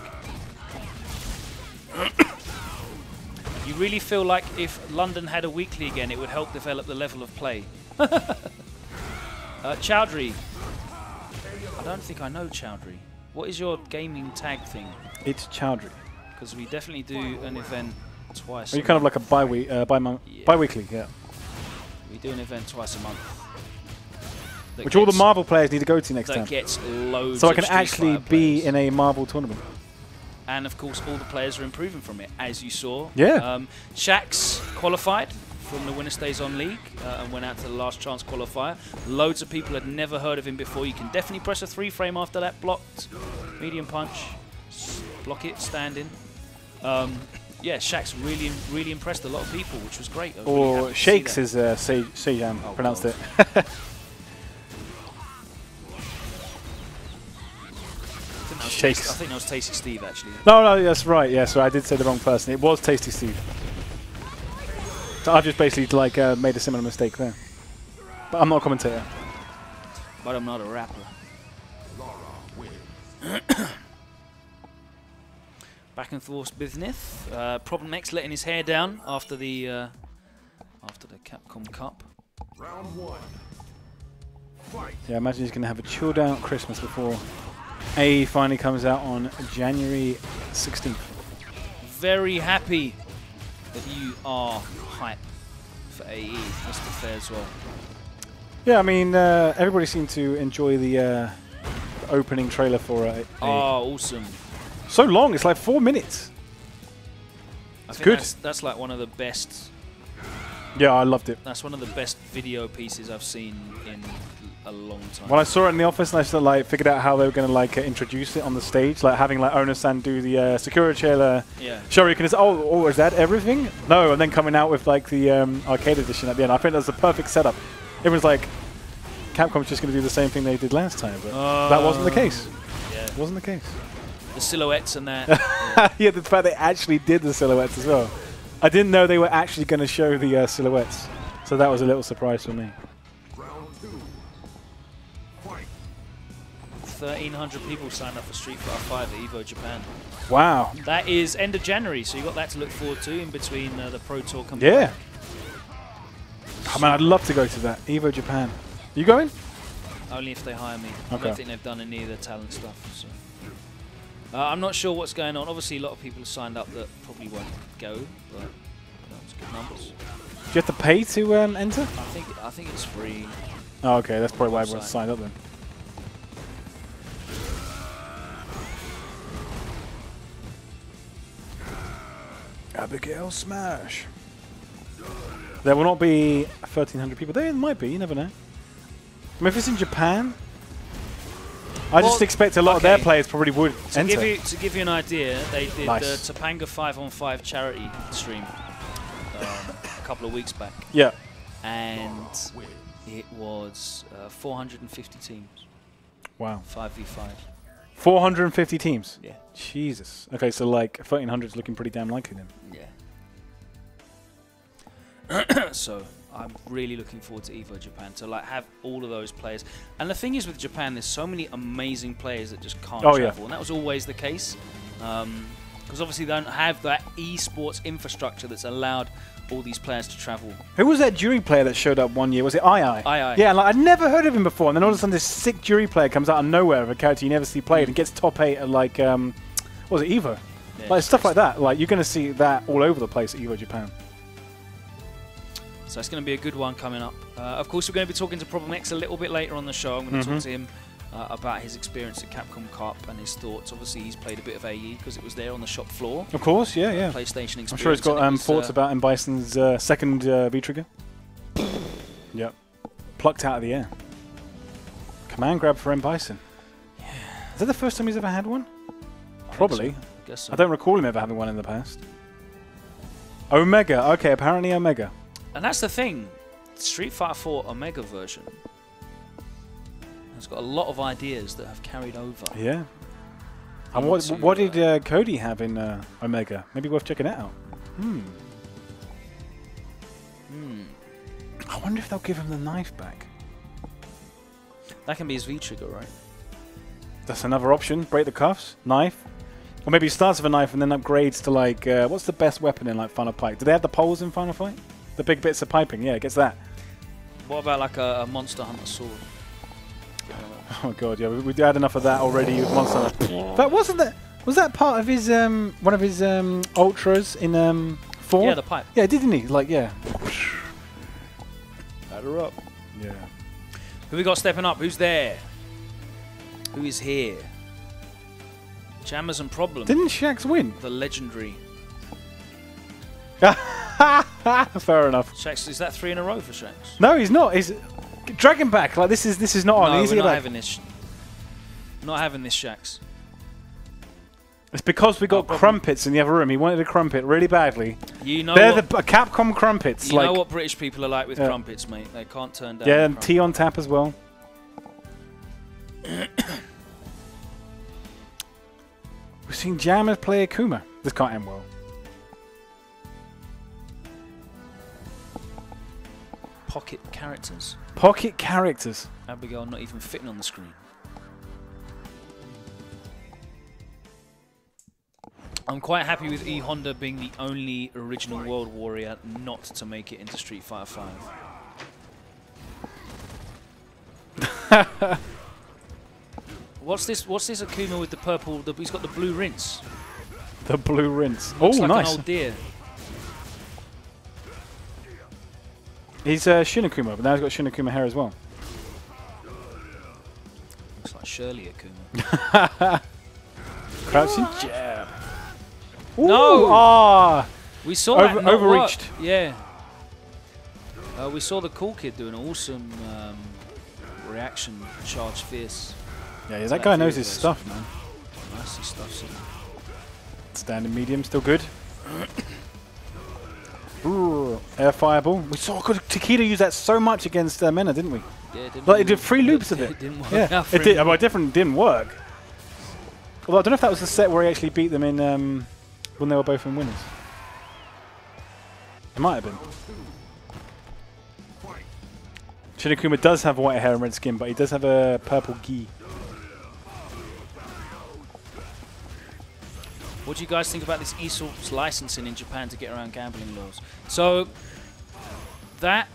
You really feel like if London had a weekly again, it would help develop the level of play. Chowdhury. I don't think I know Chowdhury. What is your gaming tag thing? It's Chowdhury. Because we definitely do an event twice. Are you kind of like a bi-weekly? Yeah. We do an event twice a month. Which all the Marvel players need to go to next time. That gets loads so of I can actually be in a Marvel tournament. And of course, all the players are improving from it, as you saw. Yeah. Shakz qualified from the WinnerStaysOn League and went out to the last chance qualifier. Loads of people had never heard of him before. You can definitely press a 3-frame after that blocked. Medium punch. Block it, stand in. Yeah, Shakz really impressed a lot of people, which was great. Or Shakz is Sejam, pronounced it. Shakz. I think that was Tasty Steve, actually. No, that's right. Yeah, so I did say the wrong person. It was Tasty Steve. So I've just basically like made a similar mistake there. But I'm not a commentator. But I'm not a rapper. Back and forth business. Problem X letting his hair down after the Capcom Cup. Round 1. Fight. Yeah, I imagine he's going to have a chilled out Christmas before A finally comes out on January 16th. Very happy that you are hype for AE, Mr. Fair as well. Yeah, I mean, everybody seemed to enjoy the opening trailer for AE. Oh, awesome. So long, it's like 4 minutes. I think good. That's like one of the best. Yeah, I loved it. That's one of the best video pieces I've seen in a long time. When I saw it in the office, and I sort of like figured out how they were going to like introduce it on the stage, like having like Ono-san do the Sakura Chair Shoryuken. Is oh, is that everything? No, and then coming out with like the arcade edition at the end. I think that's the perfect setup. It was like Capcom's just going to do the same thing they did last time, but that wasn't the case. Yeah, it wasn't the case. The silhouettes and that. Yeah, the fact they actually did the silhouettes as well. I didn't know they were actually going to show the silhouettes, so that was a little surprise for me. Round 2. Fight. 1,300 people signed up for Street Fighter 5 at EVO Japan. Wow. That is end of January, so you got that to look forward to in between the Pro Tour coming. Yeah. Oh man, I'd love to go to that EVO Japan. You going? Only if they hire me. Okay. I don't think they've done any of the talent stuff. So. I'm not sure what's going on. Obviously, a lot of people have signed up that probably won't go, but it's good numbers. Do you have to pay to enter? I think it's free. Oh, okay, that's probably why everyone signed up then. Abigail Smash. There will not be 1,300 people. There might be. You never know. I mean, if it's in Japan, I just expect a lot of their players probably would enter. To give you an idea, they did the Topanga 5-on-5 charity stream a couple of weeks back. Yeah. And it was 450 teams. Wow. 5v5. 450 teams? Yeah. Jesus. Okay, so like 1,300 is looking pretty damn likely then. Yeah. So I'm really looking forward to EVO Japan to like have all of those players. And the thing is with Japan, there's so many amazing players that just can't travel, and that was always the case. Because obviously they don't have that esports infrastructure that's allowed all these players to travel. Who was that jury player that showed up one year? Was it II? II. Yeah, like, I'd never heard of him before, and then all of a sudden this sick jury player comes out of nowhere of a character you never see played and gets top 8 at like, what was it, EVO? Yeah, like stuff like that. Like you're going to see that all over the place at EVO Japan. So it's going to be a good one coming up. Of course, we're going to be talking to Problem X a little bit later on the show. I'm going to talk to him about his experience at Capcom Cup and his thoughts. Obviously, he's played a bit of AE because it was there on the shop floor. Of course, yeah, yeah. PlayStation experience. I'm sure he's got thoughts about M. Bison's second V-Trigger. Yep. Plucked out of the air. Command grab for M. Bison. Yeah. Is that the first time he's ever had one? Probably. I guess so. I don't recall him ever having one in the past. Omega. Okay, apparently Omega. And that's the thing. Street Fighter 4 Omega version has got a lot of ideas that have carried over. Yeah. And what did Cody have in Omega? Maybe worth checking it out. I wonder if they'll give him the knife back. That can be his V-Trigger, right? That's another option. Break the cuffs, knife. Or maybe he starts with a knife and then upgrades to like, what's the best weapon in like Final Fight? Do they have the poles in Final Fight? The big bits of piping, yeah, it gets that. What about like a Monster Hunter sword? Oh god, yeah, we had enough of that already with Monster Hunter. But was that part of his one of his ultras in 4? Yeah, the pipe. Yeah, didn't he? Like, yeah. Batter up. Yeah. Who we got stepping up? Who's there? Who is here? Jammerz and Problem. Didn't Shakz win? The legendary. Fair enough. Shakz, is that 3 in a row for Shakz? No, he's not. He's Dragon back. Like this is not on. Easy. We're not having this. Not having this, Shakz. It's because we got crumpets in the other room. He wanted a crumpet really badly. You know, they're the Capcom crumpets. You know what British people are like with crumpets, mate. They can't turn down. Yeah, and tea on tap as well. We've seen Jammerz play Akuma. This can't end well. Pocket characters. Pocket characters. Abigail not even fitting on the screen. I'm quite happy with E Honda being the only original World Warrior not to make it into Street Fighter 5. What's this Akuma with the purple? He's got the blue rinse. The blue rinse. Looks Oh, like nice. an old deer. He's Shinakuma, but now he's got Shinakuma hair as well. Looks like Shirley Akuma. Crouching jab. No! Ah! We saw that not overreached. Work. Yeah. We saw the cool kid do an awesome reaction, charge fierce. Yeah, that guy knows his stuff, man. Nice, his stuff's in. Standing medium, still good. Ooh, air fireball. We saw Takeda use that so much against Mena, didn't we? Yeah, it didn't. Like, it did 3 loops of it. It didn't work. Yeah, it did. Well, it didn't work. Although I don't know if that was the set where he actually beat them in when they were both in winners. It might have been. Shinakuma does have white hair and red skin, but he does have a purple gi. What do you guys think about this esports licensing in Japan to get around gambling laws? So that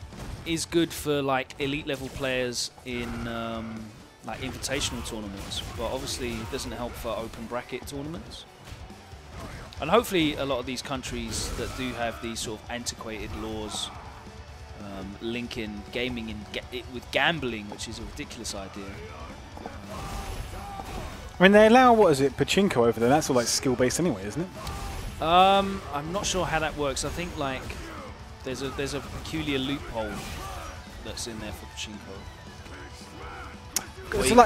is good for like elite level players in like invitational tournaments, but obviously it doesn't help for open bracket tournaments. And hopefully a lot of these countries that do have these sort of antiquated laws linking gaming with gambling, which is a ridiculous idea. I mean, they allow, what is it, pachinko over there. That's all like skill-based anyway, isn't it? I'm not sure how that works. I think like there's a peculiar loophole that's in there for pachinko.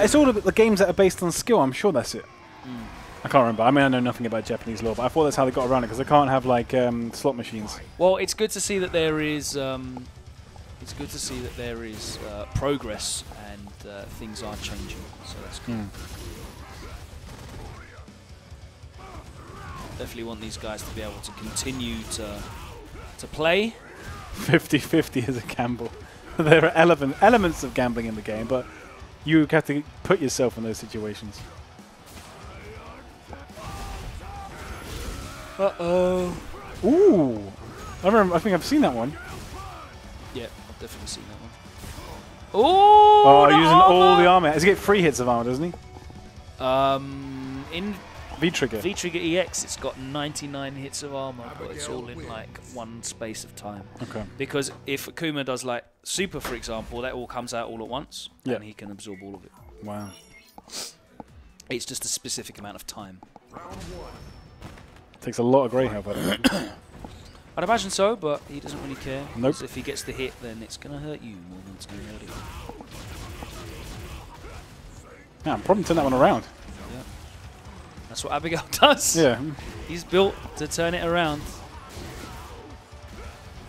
It's all the games that are based on skill. I'm sure that's it. I can't remember. I mean, I know nothing about Japanese law, but I thought that's how they got around it because they can't have like slot machines. Well, it's good to see that there is. Progress and things are changing. So that's cool. Definitely want these guys to be able to continue to play. 50-50 is a gamble. There are elements of gambling in the game, but you have to put yourself in those situations. Uh-oh. Ooh. I think I've seen that one. Yeah, I've definitely seen that one. Ooh, oh, using all the armor. Does he get 3 hits of armor, doesn't he? In V-Trigger. V-Trigger EX, it's got 99 hits of armor, but it's all in like one space of time. Okay. Because if Akuma does like Super, for example, that all comes out all at once, and he can absorb all of it. Wow. It's just a specific amount of time. Takes a lot of grey health out of it. I'd imagine so, but he doesn't really care. Nope. If he gets the hit, then it's going to hurt you more than it's going to hurt him. Yeah, probably turn that one around. Yeah. That's what Abigail does. Yeah. He's built to turn it around.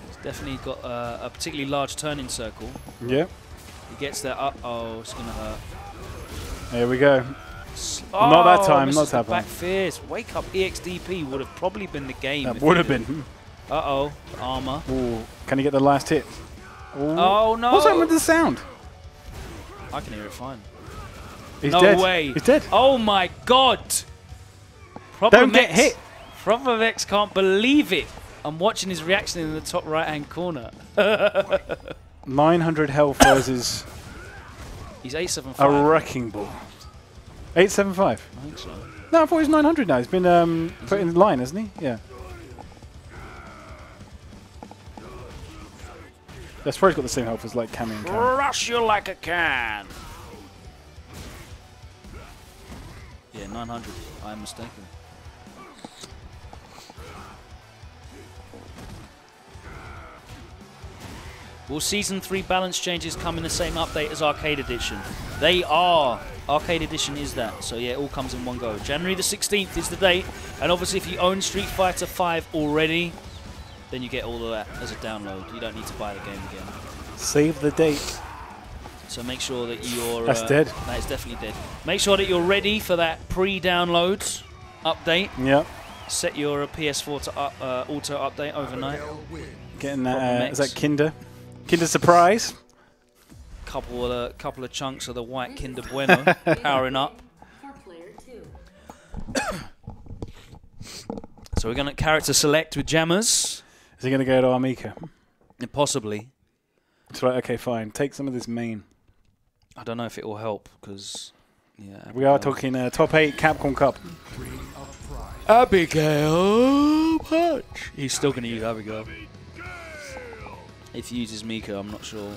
He's definitely got a particularly large turning circle. Yeah. He gets there. Uh-oh, it's going to hurt. There we go. Oh, not that time, not that back fierce. Wake up EXDP would have probably been the game. That would have been. Uh-oh, armor. Ooh, can he get the last hit? Ooh. Oh, no. What's happened with the sound? I can hear it fine. He's no dead. way. He's dead. Oh, my God. Don't get hit. Proper X can't believe it. I'm watching his reaction in the top right-hand corner. 900 health versus... He's 875. a wrecking ball. 875? I think so. No, I thought he was 900 now. He's been put in line, hasn't he? Yeah. That's probably got the same health as like Cammy and Cam. Rush you like a can. Yeah, 900. I'm mistaken. Will Season 3 balance changes come in the same update as Arcade Edition? They are. Arcade Edition is that. So yeah, it all comes in one go. January the 16th is the date. And obviously if you own Street Fighter 5 already, then you get all of that as a download. You don't need to buy the game again. Save the date. So make sure that you're... That's dead. That is definitely dead. Make sure that you're ready for that pre-download update. Yep. Set your PS4 to auto-update overnight. Getting that... is that Kinder? Kinder Surprise? Couple of chunks of the white Kinder Bueno powering up. So we're going to character select with Jammerz. Is he going to go to Armika? Possibly. It's right, okay, fine. Take some of this main. I don't know if it will help, because... yeah. We are talking top 8 Capcom Cup. Abigail Punch. He's still going to use Abigail. If he uses Mika, I'm not sure.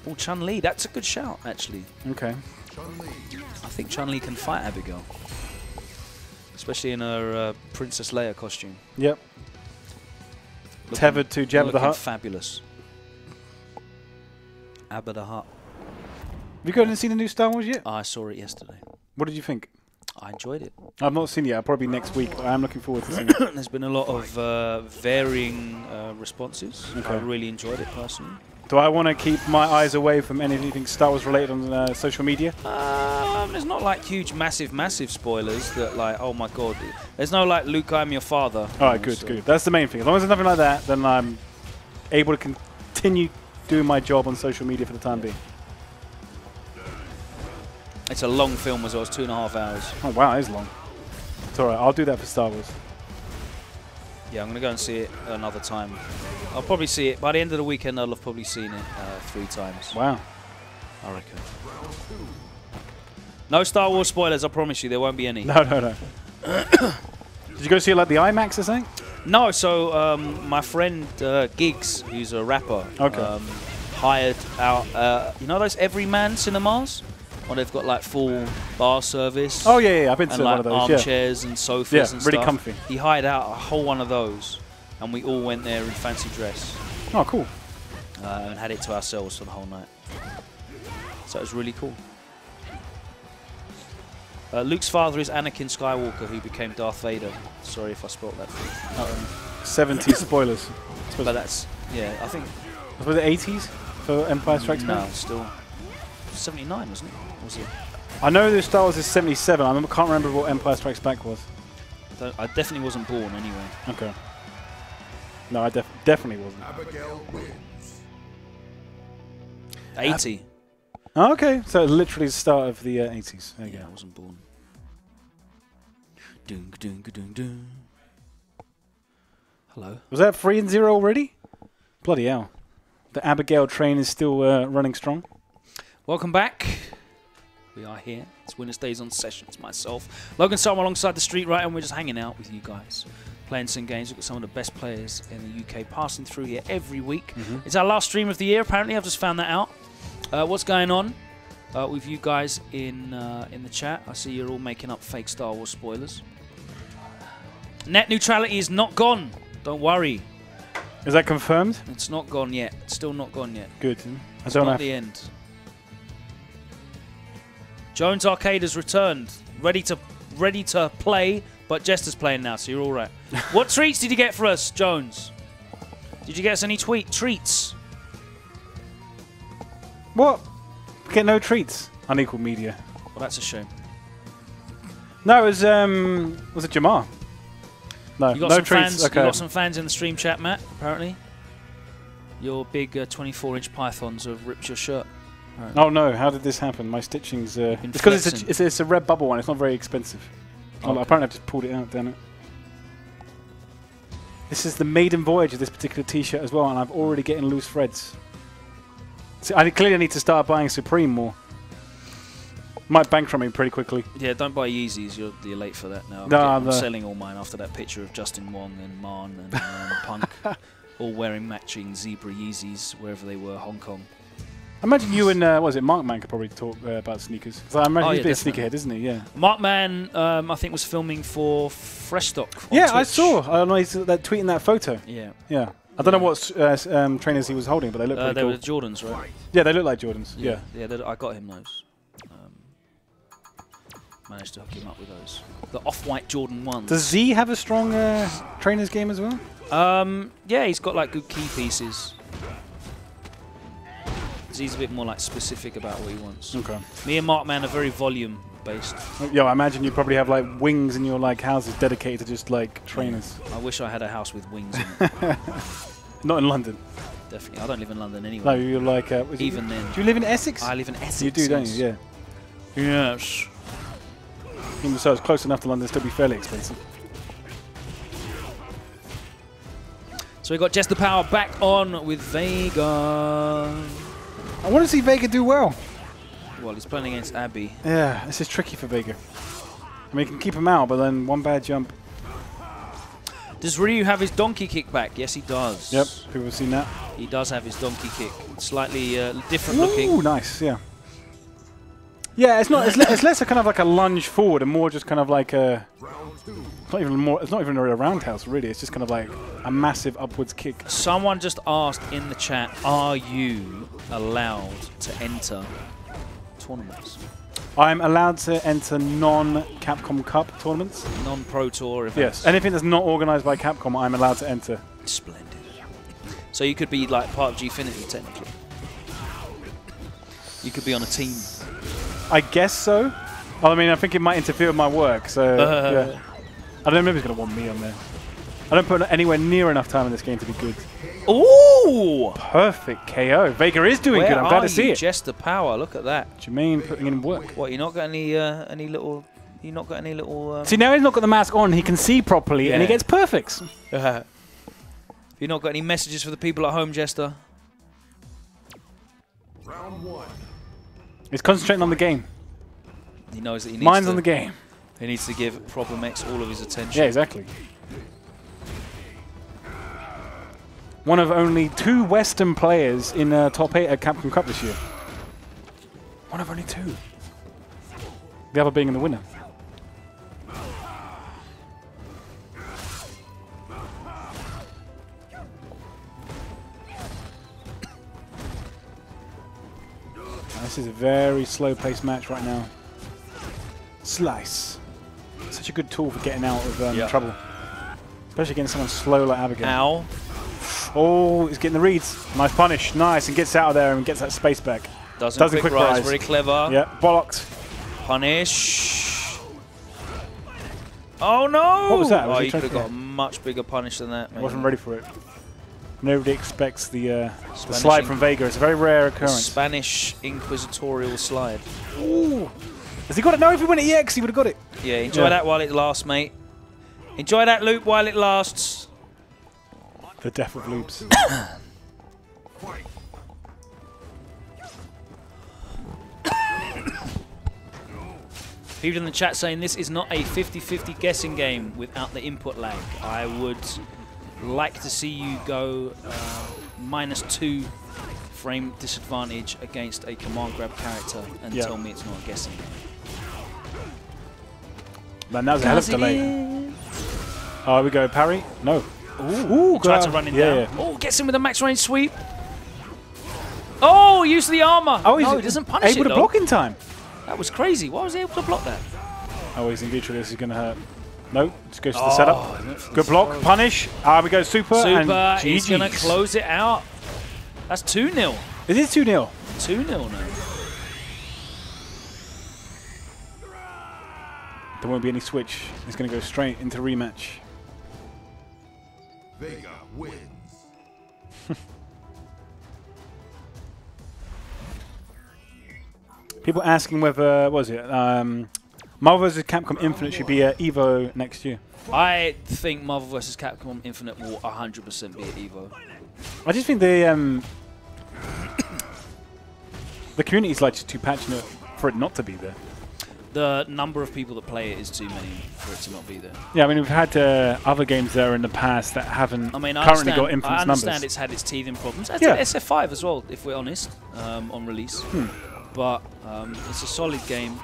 Oh, Chun-Li. That's a good shout, actually. Okay. I think Chun-Li can fight Abigail. Especially in her Princess Leia costume. Yep. Tethered to Jabba the Hutt. Fabulous. Abba the Hutt. Have you gone and seen the new Star Wars yet? I saw it yesterday. What did you think? I enjoyed it. I've not seen it yet. Probably next week, but I am looking forward to seeing it. There's been a lot of varying responses. Okay. I really enjoyed it personally. Do I want to keep my eyes away from anything Star Wars related on social media? There's not like huge, massive spoilers that like, oh my god. There's no like, Luke, I'm your father. Alright, good, good. That's the main thing. As long as there's nothing like that, then I'm able to continue doing my job on social media for the time being. It's a long film as well. It's 2.5 hours. Oh wow, it is long. It's alright, I'll do that for Star Wars. Yeah, I'm going to go and see it another time. I'll probably see it. By the end of the weekend, I'll have probably seen it 3 times. Wow. I reckon. No Star Wars spoilers, I promise you. There won't be any. No, no, no. Did you go see it like the IMAX or something? No, so my friend Giggs, who's a rapper, hired out, you know those Everyman cinemas? Well, they've got like full bar service. Oh yeah, yeah, I've been to and one like of those. armchairs and sofas and really stuff. comfy. He hired out a whole one of those, and we all went there in fancy dress. Oh, cool. And had it to ourselves for the whole night. So it was really cool. Luke's father is Anakin Skywalker, who became Darth Vader. Sorry if I spoiled that for you. 70s spoilers. But that's, yeah, I think... Was it 80s for Empire Strikes Back? No, still 79, wasn't it? Or was it? I know the Star Wars is 77. I can't remember what Empire Strikes Back was. I definitely wasn't born anyway. Okay. No, I definitely wasn't. Abigail wins. 80. Oh, okay, so literally the start of the 80s. There you Yeah, go. I wasn't born. Doom, doom, doom, doom. Hello. Was that 3 and 0 already? Bloody hell. The Abigail train is still running strong. Welcome back. We are here. It's WinnerStaysOn Sessions. Myself, Logan Salm alongside the Street Right, and we're just hanging out with you guys, playing some games. We've got some of the best players in the UK passing through here every week. It's our last stream of the year. Apparently, I've just found that out. What's going on with you guys in the chat? I see you're all making up fake Star Wars spoilers. Net neutrality is not gone. Don't worry. Is that confirmed? It's not gone yet. It's still not gone yet. Good. It's not the end. Jones Arcade has returned, ready to play, but Jester's playing now, so you're all right. What treats did you get for us, Jones? Did you get us any treats? What? We get no treats. Unequal media. Well, that's a shame. No, it was it Jamar? No, You got no some treats. fans. Okay. You got some fans in the stream chat, Matt. Apparently, your big 24-inch pythons have ripped your shirt. Oh no! How did this happen? My stitching's it's because it's a red bubble one. It's not very expensive. Okay. Apparently, I've just pulled it out. Damn it! This is the maiden voyage of this particular T-shirt as well, and I'm already getting loose threads. So I clearly need to start buying Supreme more. Might bankrupt me pretty quickly. Yeah, don't buy Yeezys. You're late for that now. I'm selling all mine after that picture of Justin Wong and Marn and Punk all wearing matching zebra Yeezys wherever they were, Hong Kong. I imagine you and Mark Man could probably talk about sneakers. I imagine he's a bit of a sneakerhead, isn't he? Yeah. Mark Man, I think, was filming for Fresh Stock. Yeah, Twitch. I saw. I don't know. He's tweeting that photo. Yeah. Yeah. I don't know what trainers he was holding, but they look pretty they cool. were Jordans, right? Yeah, they look like Jordans. Yeah. I got him those. Managed to hook him up with those. The off-white Jordan 1s. Does Z have a strong trainers game as well? Yeah, he's got like good key pieces. Z's a bit more like specific about what he wants. Okay. Me and Mark Man are very volume based. Yo, I imagine you probably have like wings in your like houses dedicated to just like trainers. I wish I had a house with wings in it. Not in London. Definitely. I don't live in London anyway. No, you're like even then. Do you live in Essex? I live in Essex. You do, don't you? Yeah. Yes. Even so, it's close enough to London, still be fairly expensive. So we got Jester Power back on with Vega. I want to see Vega do well. Well, he's playing against Abby. Yeah, this is tricky for Vega. I mean, you can keep him out, but then one bad jump. Does Ryu have his donkey kick back? Yes, he does. Yep, people have seen that. He does have his donkey kick. Slightly different Ooh, looking. nice, yeah. Yeah, it's not. It's less a kind of like a lunge forward and more just kind of like a. It's not even more. It's not even a roundhouse really. It's just kind of like a massive upwards kick. Someone just asked in the chat, "Are you allowed to enter tournaments?" I'm allowed to enter non-Capcom Cup tournaments. Non-Pro Tour events. Yes, anything that's not organised by Capcom, I'm allowed to enter. Splendid. So you could be like part of Gfinity technically. You could be on a team. I guess so. Well, I mean, I think it might interfere with my work, so yeah. I don't know, maybe he's going to want me on there. I don't put anywhere near enough time in this game to be good. Ooh! Perfect KO. Vega is doing good. I'm glad to see it. Jester power. Look at that. Jermaine putting in work. What? You not got any little? You not got any little? See, now he's not got the mask on. He can see properly, and he gets perfects. You not got any messages for the people at home, Jester? Round 1. He's concentrating on the game. He knows that he needs Mind's to, on the game. He needs to give Problem X all of his attention. Yeah, exactly. One of only 2 Western players in top 8 at Capcom Cup this year. One of only 2. The other being in the winner. This is a very slow-paced match right now. Slice. Such a good tool for getting out of trouble. Especially against someone slow like Abigail. Ow. Oh, he's getting the reads. Nice punish. Nice. And gets out of there and gets that space back. Doesn't quick rise. Very clever. Yeah, bollocked. Punish. Oh, no. What was that? Was you could have got a much bigger punish than that. I wasn't ready for it. Nobody expects the slide from Vega. It's a very rare occurrence. Spanish inquisitorial slide. Ooh. Has he got it? No, if he went at EX, he would have got it. Yeah, enjoy that while it lasts, mate. Enjoy that loop while it lasts. The death of loops. People in the chat saying this is not a 50-50 guessing game without the input lag. I would like to see you go -2 frame disadvantage against a command grab character and tell me it's not a guessing game. Man, that was a hell of a delay. Oh, here we go. Parry? No. Ooh, tried to run him down. Oh, gets him with a max range sweep. Oh, use the armor. Oh, no, he doesn't punish able it, to block in time. That was crazy. Why was he able to block that? Oh, he's in vitro. This is going to hurt. No, just goes to the setup. Good block. Punish. We go super. Super. And He's going to close it out. That's 2-0. It is 2-0. 2-0 now. There won't be any switch. He's going to go straight into rematch. Vega wins. People asking whether, what was it, Marvel vs. Capcom Infinite should be at EVO next year. I think Marvel vs. Capcom Infinite will 100% be at EVO. I just think the community is like just too passionate for it not to be there. The number of people that play it is too many for it to not be there. Yeah, I mean, we've had other games there in the past that haven't currently got infinite numbers. I understand it's had its teething problems. As did SF5 as well, if we're honest, on release. But it's a solid game.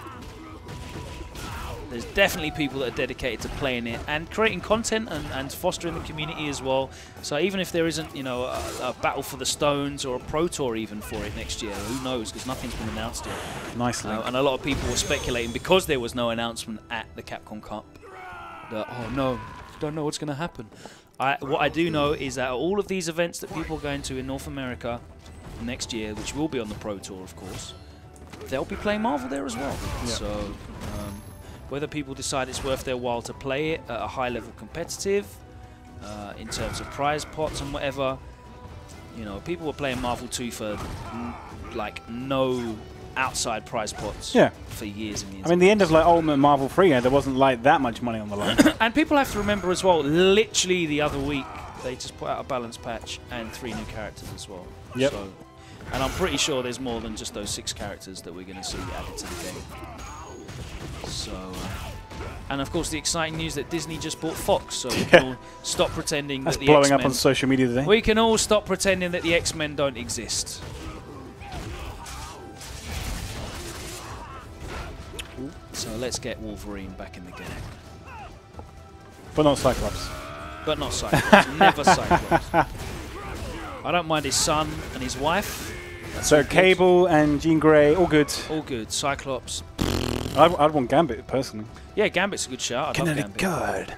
There's definitely people that are dedicated to playing it and creating content and fostering the community as well. So even if there isn't, you know, a battle for the stones or a pro tour even for it next year, who knows? Because nothing's been announced yet. Nicely. And a lot of people were speculating because there was no announcement at the Capcom Cup that, oh no, don't know what's going to happen. What I do know is that all of these events that people are going to in North America next year, which will be on the pro tour, of course, they'll be playing Marvel there as well. Yeah. So whether people decide it's worth their while to play it at a high level competitive, in terms of prize pots and whatever, you know, people were playing Marvel 2 for like no outside prize pots for years and years. I mean, the end of like Ultimate Marvel 3, there wasn't like that much money on the line. And people have to remember as well, literally the other week, they just put out a balance patch and 3 new characters as well. Yep. So, and I'm pretty sure there's more than just those 6 characters that we're going to see added to the game. So, and of course the exciting news that Disney just bought Fox, so we can all stop pretending that the X-Men... That's blowing up on social media today. We can all stop pretending that the X-Men don't exist. So let's get Wolverine back in the game. But not Cyclops. But not Cyclops. Never Cyclops. I don't mind his son and his wife. That's So Cable and Jean Grey, all good. all good. Cyclops. I'd want Gambit, personally. Yeah, Gambit's a good shout. I love Gambit. Good.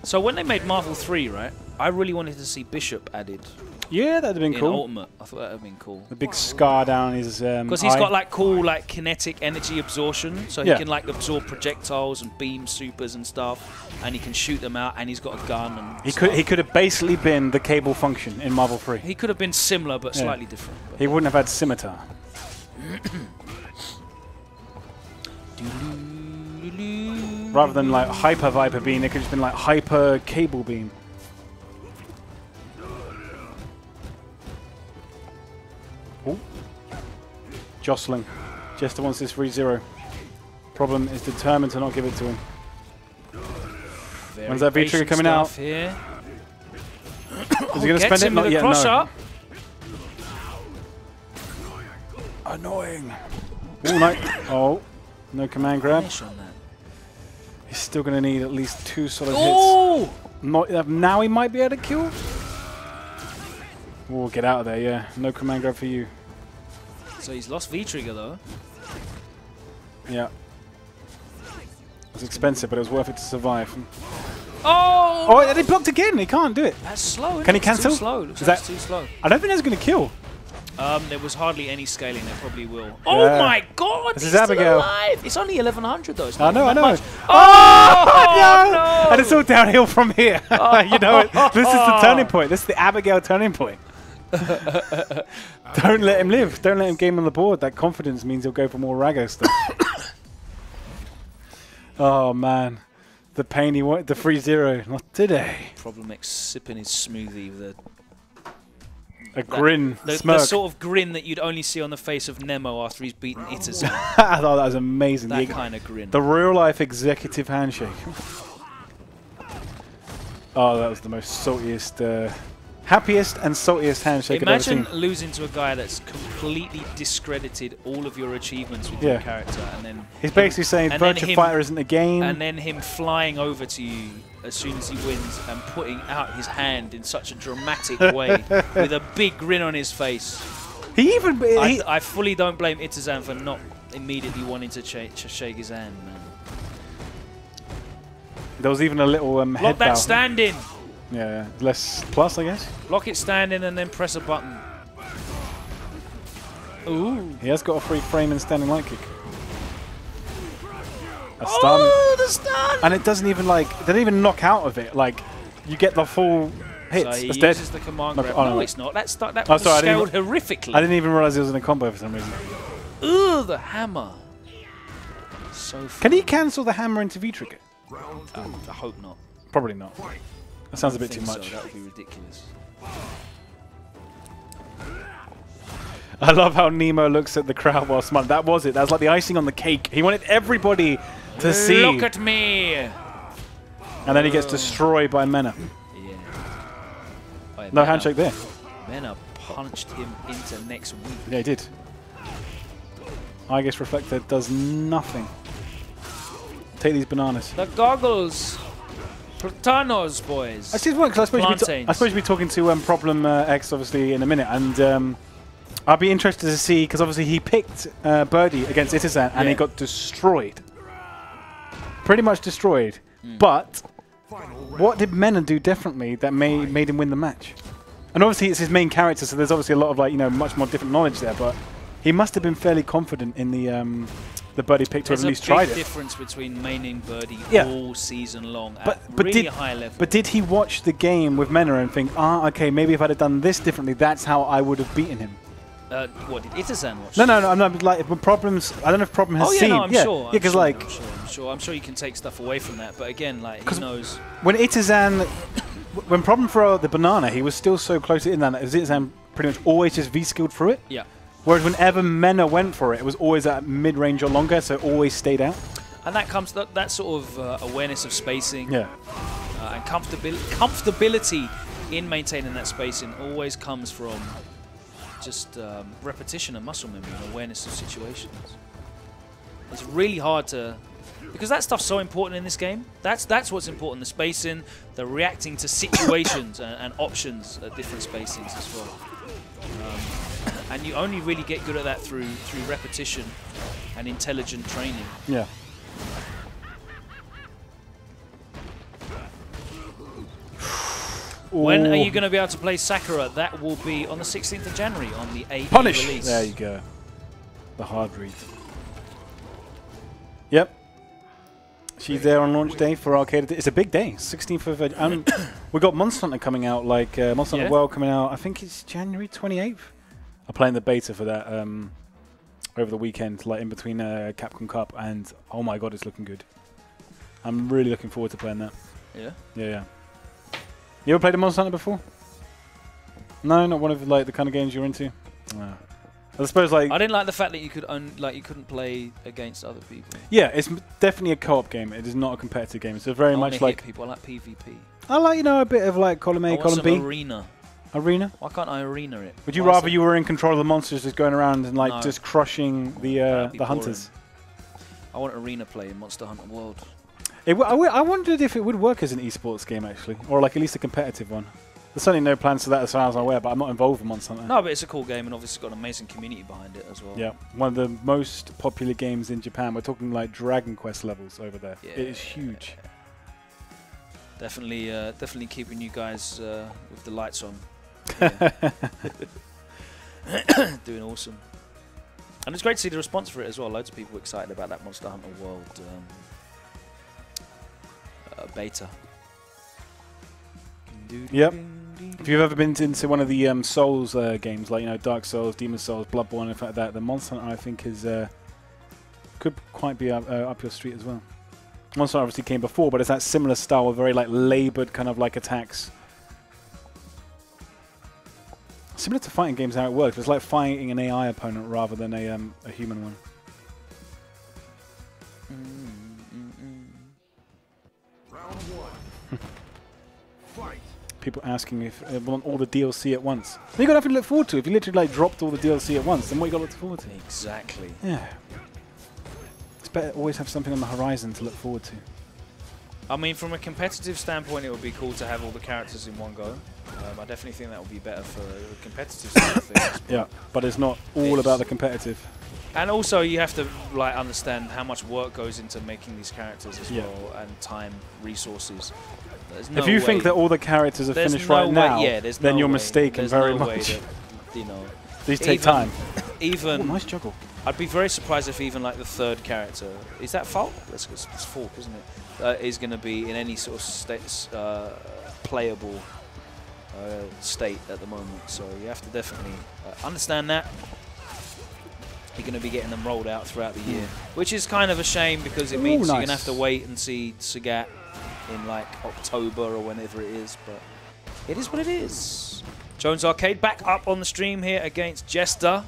So when they made Marvel 3, right, I really wanted to see Bishop added Yeah, that'd have been in cool. Ultimate. I thought that would have been cool. The big scar down his Because he's got like cool like kinetic energy absorption, so he Yeah. can like absorb projectiles and beam supers and stuff, and he can shoot them out, and he's got a gun. And He stuff. could have basically been the Cable function in Marvel 3. He could have been similar but Yeah. slightly different. But He wouldn't have had Scimitar. Rather than like Hyper Viper Beam, it could have been like Hyper Cable Beam. Ooh. Jostling. Jester wants this 3-0. Problem is determined to not give it to him. very When's that V-trigger patient coming out? stuff Here. Is he going to spend it? Him Not with a yet, crusher. no. Annoying. Ooh, no. Oh, no command grab. Finish on that. He's still going to need at least 2 solid hits. Oh! Not, now he might be able to kill. Oh, get out of there, yeah. No command grab for you. So he's lost V-trigger though. Yeah. It was expensive, but it was worth it to survive. Oh! Oh, they blocked again. He can't do it. That's slow. Isn't Can he it? It's cancel? Too slow. Looks Is like that- it's too slow. I don't think that's going to kill. There was hardly any scaling. There probably will. Oh Yeah. my God! This He's is still Abigail. alive. It's only 1100 though. It's I not know, I even know. that much. Oh, no! And it's all downhill from here. You know it. This is the turning point. This is the Abigail turning point. Don't let him live. Don't let him game on the board. That confidence means he'll go for more Rago stuff. Oh, man. The pain he wanted. The 3-0. Not today. Problem X sipping his smoothie with A grin. the Smirk. sort of grin that you'd only see on the face of Nemo after he's beaten Itazan. I thought that was amazing. That kind of grin. The real-life executive handshake. Oh, that was the most saltiest, happiest and saltiest handshake I've ever Imagine seen. losing to a guy that's completely discredited all of your achievements with Yeah. your character, and then He's basically saying and then Virtua him- Fighter isn't a game. and then him flying over to you as soon as he wins and putting out his hand in such a dramatic way with a big grin on his face. He even I fully don't blame Itazan for not immediately wanting to shake his hand, man. there was even a little Lock head that bow. standing. Yeah, less plus, I guess. Lock it standing and then press a button. Ooh. He has got a free frame and standing light kick. A stun. Oh, the stun! And it doesn't even like, they don't even knock out of it. Like, you get the full hits. So he It's dead. uses the command Knock- grab. oh, No, no. it's not. That Oh, was sorry, I didn't scaled horrifically. I didn't even realize it was in a combo for some reason. Ooh, the hammer. So Can he cancel the hammer into V-trigger? I hope not. Probably not. That sounds a bit too Think so, much. that would be ridiculous. I love how Nemo looks at the crowd while smiling. That was it. That was like the icing on the cake. He wanted everybody to see. Look at me! And then he gets destroyed by Mena. Yeah. Oh, yeah, No Mena- handshake there. Mena punched him into next week. Yeah, he did. I guess Reflector does nothing. Take these bananas. The goggles! Platanos, boys! I suppose because I suppose Plantains. you'll be talking to Problem X obviously in a minute, and I'll be interested to see because obviously he picked Birdie against Itazan and he Yeah. got destroyed, pretty much destroyed. But what did Mena do differently that made him win the match? And obviously it's his main character, so there's obviously a lot of much more different knowledge there. But he must have been fairly confident in the Birdie pick to have There's at a least tried big it. difference between maining Birdie Yeah. all season long But at really did high level. But did he watch the game with Mena and think, okay, maybe if I'd have done this differently, that's how I would have beaten him? What did Itazan watch? No, I'm not like Problems. I don't know if Problem has Oh yeah, seen. no, I'm sure. Yeah, because like I'm sure you can take stuff away from that. But again, like he knows. when Itazan, when Problem threw out the banana, he was still so close to Itazan that Itazan pretty much always just V-skilled through it. Yeah. Whereas whenever Mena went for it, it was always at mid-range or longer, so it always stayed out. And that comes that sort of awareness of spacing Yeah. and comfortability in maintaining that spacing always comes from just repetition and muscle memory and awareness of situations. It's really hard to, because that stuff's so important in this game. That's what's important, the spacing, the reacting to situations and options at different spacings as well. And you only really get good at that through repetition and intelligent training. Yeah. When are you going to be able to play Sakura? That will be on the 16th of January on the AE Punish! release. There you go. The hard read. Yep. She's there on launch day for Arcade. It's a big day, 16th of... we got Monster Hunter coming out, like Monster Hunter World coming out, I think it's January 28th. I'm playing the beta for that over the weekend, like in between Capcom Cup, and oh my god, it's looking good. I'm really looking forward to playing that. Yeah? Yeah, yeah. You ever played a Monster Hunter before? No, not one of like the kind of games you're into. No. I suppose like I didn't like the fact that you could you couldn't play against other people. Yeah, it's definitely a co-op game. It is not a competitive game. It's very much like people. I like PvP. I like, you know, a bit of like column A, column B. Arena. Arena? Why can't I arena it? Would you rather you were in control of the monsters, just going around and like just crushing the hunters? I want arena play in Monster Hunter World. I wondered if it would work as an esports game actually, or like at least a competitive one. There's certainly no plans for that as far as I'm aware, but I'm not involved in Monster Hunter. No, but it's a cool game, and obviously it's got an amazing community behind it as well. Yeah, one of the most popular games in Japan. We're talking like Dragon Quest levels over there. Yeah. It is huge. Definitely, definitely keeping you guys with the lights on. Doing awesome. And it's great to see the response for it as well. Loads of people excited about that Monster Hunter World beta. Yep. If you've ever been into one of the Souls games, like, you know, Dark Souls, Demon Souls, Bloodborne, and like that, the Monster Hunter I think is could quite be up your street as well. Monster Hunter obviously came before, but it's that similar style of very like laboured kind of like attacks. Similar to fighting games, how it works. It's like fighting an AI opponent rather than a human one. Round one. Fight. People asking if they want all the DLC at once. Then you got nothing to look forward to. If you literally like dropped all the DLC at once, then what you got to look forward to? Exactly. Yeah. It's better to always have something on the horizon to look forward to. I mean, from a competitive standpoint, it would be cool to have all the characters in one go. I definitely think that would be better for the competitive side of things. Yeah, but it's not all about the competitive. And also, you have to like understand how much work goes into making these characters as well, and time, resources. No if you think that all the characters are finished right now, then you're mistaken very much. That, you know, these take time. Even nice juggle. I'd be very surprised if even like the third character, is that Falk? It's Falk, isn't it? Is going to be in any sort of playable state at the moment. So you have to definitely understand that. You're going to be getting them rolled out throughout the year, which is kind of a shame because it means you're going to have to wait and see Sagat in like October or whenever it is, but it is what it is. Jones Arcade back up on the stream here against Jester.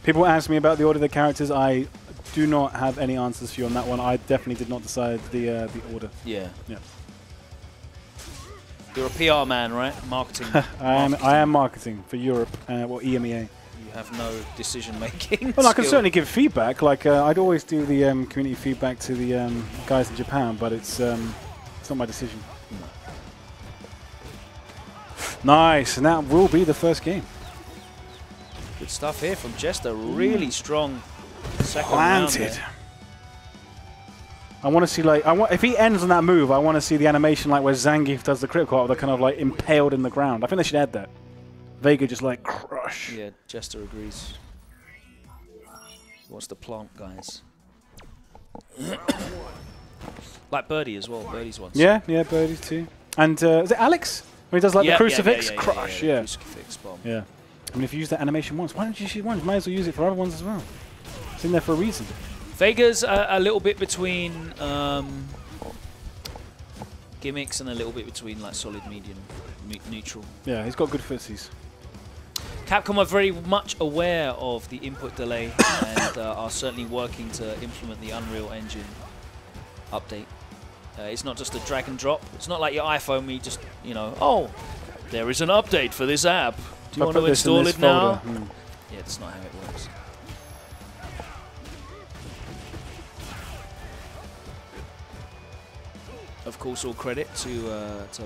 People ask me about the order of the characters. I do not have any answers for you on that one. I definitely did not decide the order. Yeah. Yeah. You're a PR man, right? Marketing. I am marketing for Europe, or EMEA. You have no decision-making. Well, I can certainly give feedback. Like I'd always do the community feedback to the guys in Japan, but it's not my decision. Nice, and that will be the first game. Good stuff here from Jester. Really strong second planted. round there. I want to see like if he ends on that move, I want to see the animation like where Zangief does the critical art, they're kind of like impaled in the ground. I think they should add that. Vega just like crush. Yeah, Jester agrees. He wants to plant guys. Like Birdie as well. Birdie's once. Yeah, yeah, Birdie too. And is it Alex? When he does like the crucifix crush, yeah. Crucifix bomb. Yeah. I mean, if you use that animation once, why don't you use it once? Might as well use it for other ones as well. It's in there for a reason. Vega's a little bit between gimmicks and a little bit between like solid, medium, neutral. Yeah, he's got good footsies. Capcom are very much aware of the input delay and are certainly working to implement the Unreal Engine update. It's not just a drag and drop. It's not like your iPhone where you just, you know, oh, there is an update for this app. Do you want to install it now? Yeah, that's not how it works. Of course, all credit to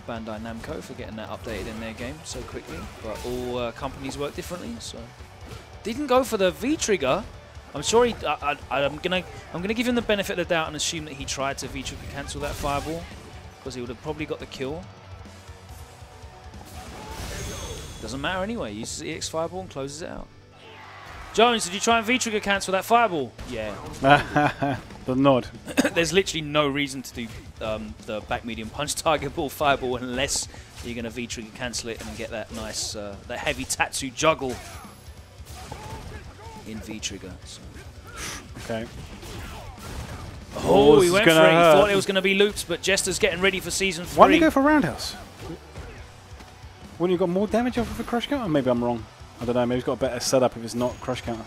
Bandai Namco for getting that updated in their game so quickly. But all companies work differently, so didn't go for the V trigger. I'm sure he. I'm gonna give him the benefit of the doubt and assume that he tried to V trigger cancel that fireball because he would have probably got the kill. Doesn't matter anyway. He uses the EX fireball and closes it out. Jones, did you try and V trigger cancel that fireball? Yeah. The nod. There's literally no reason to do the back medium punch target ball fireball unless you're going to V-trigger cancel it and get that nice, that heavy Tatsu juggle in V-trigger. So. Okay. Oh, he went for it. He thought it was going to be loops, but Jester's getting ready for Season 3. Why didn't he go for Roundhouse? Wouldn't you got more damage off of a crush counter? Maybe I'm wrong. I don't know. Maybe he's got a better setup if it's not crush counter.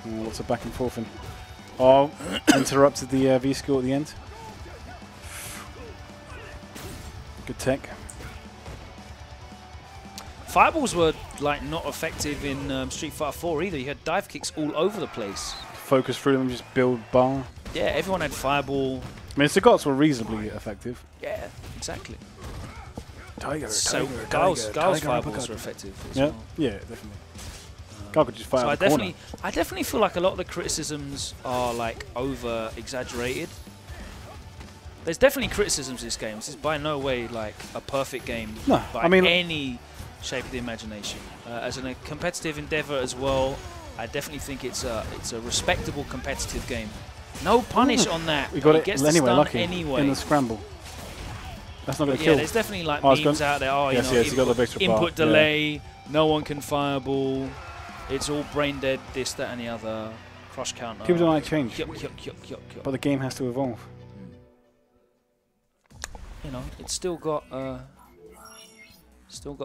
Oh, lots of back and forth. Oh, interrupted the V-skill at the end. Good tech. Fireballs were like not effective in Street Fighter 4 either. You had dive kicks all over the place. Focus through them and just build bar. Yeah, everyone had fireball. I mean, Sagots were reasonably effective. Yeah, exactly. Tiger, so Guile's fireballs were effective as well. Yeah, definitely. Guile could just fight so out the corner. I definitely feel like a lot of the criticisms are like over exaggerated. There's definitely criticisms of this game. This is by no way like a perfect game by any shape of the imagination. As a competitive endeavor as well, I definitely think it's a respectable competitive game. No punish on that. We got he it gets anyway, lucky in the scramble. That's not going to kill. Yeah, there's definitely like memes out there. Oh, yes, you know, yes, got the input delay. No one can fireball. It's all brain dead. This, that, and the other. Crush counter. People don't like change. Yuck. But the game has to evolve. You know, it's still got a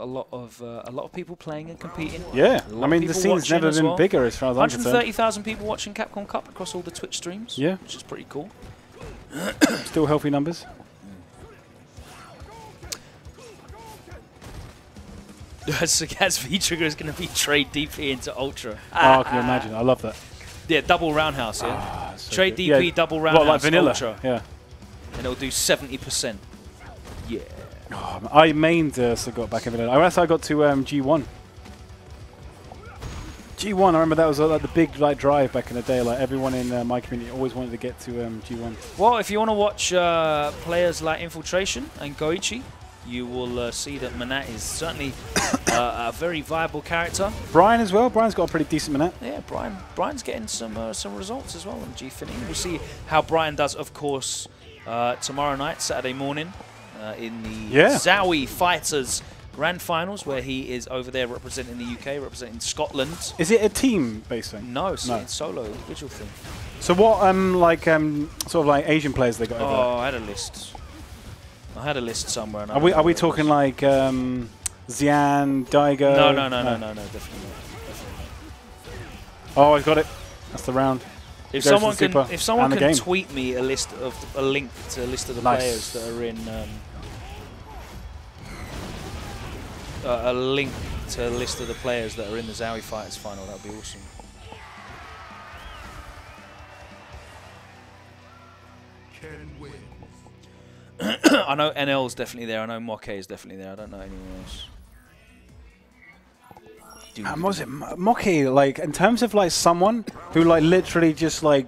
lot of people playing and competing. Yeah, I mean the scene's never been bigger as far as I'm concerned. 130,000 people watching Capcom Cup across all the Twitch streams. Yeah, which is pretty cool. Still healthy numbers. Shakz V-trigger is going to be trade DP into Ultra. Oh, can you imagine? I love that. Yeah, double roundhouse. Yeah, so trade good. DP, double roundhouse. What, like vanilla? Ultra. Yeah, and it'll do 70%. Yeah. Oh, I mained Sagot back in the day. I got to G1. G1, I remember that was like the big drive back in the day. Like everyone in my community always wanted to get to G1. Well, if you want to watch players like Infiltration and Goichi, you will see that Manat is certainly a very viable character. Brian as well. Brian's got a pretty decent Manat. Yeah, Brian's getting some results as well on G-Finning. We'll see how Brian does, of course, tomorrow night, Saturday morning, in the Zowie Fighters Grand Finals, where he is over there representing the UK, representing Scotland. Is it a team-based thing? No, it's solo, individual thing. So what, sort of like Asian players they got over there? Oh, I had a list. I had a list somewhere. And are we talking like Xian, Daigo? No, definitely not. Definitely not. Oh, I've got it. That's the round. If someone can tweet me a link to a list of the players that are in a link to a list of the players that are in the Zowie Fighters final, that would be awesome. I know NL's definitely there. I know Moke is definitely there. I don't know anyone else. Was it Moke? Like in terms of like someone who like literally just like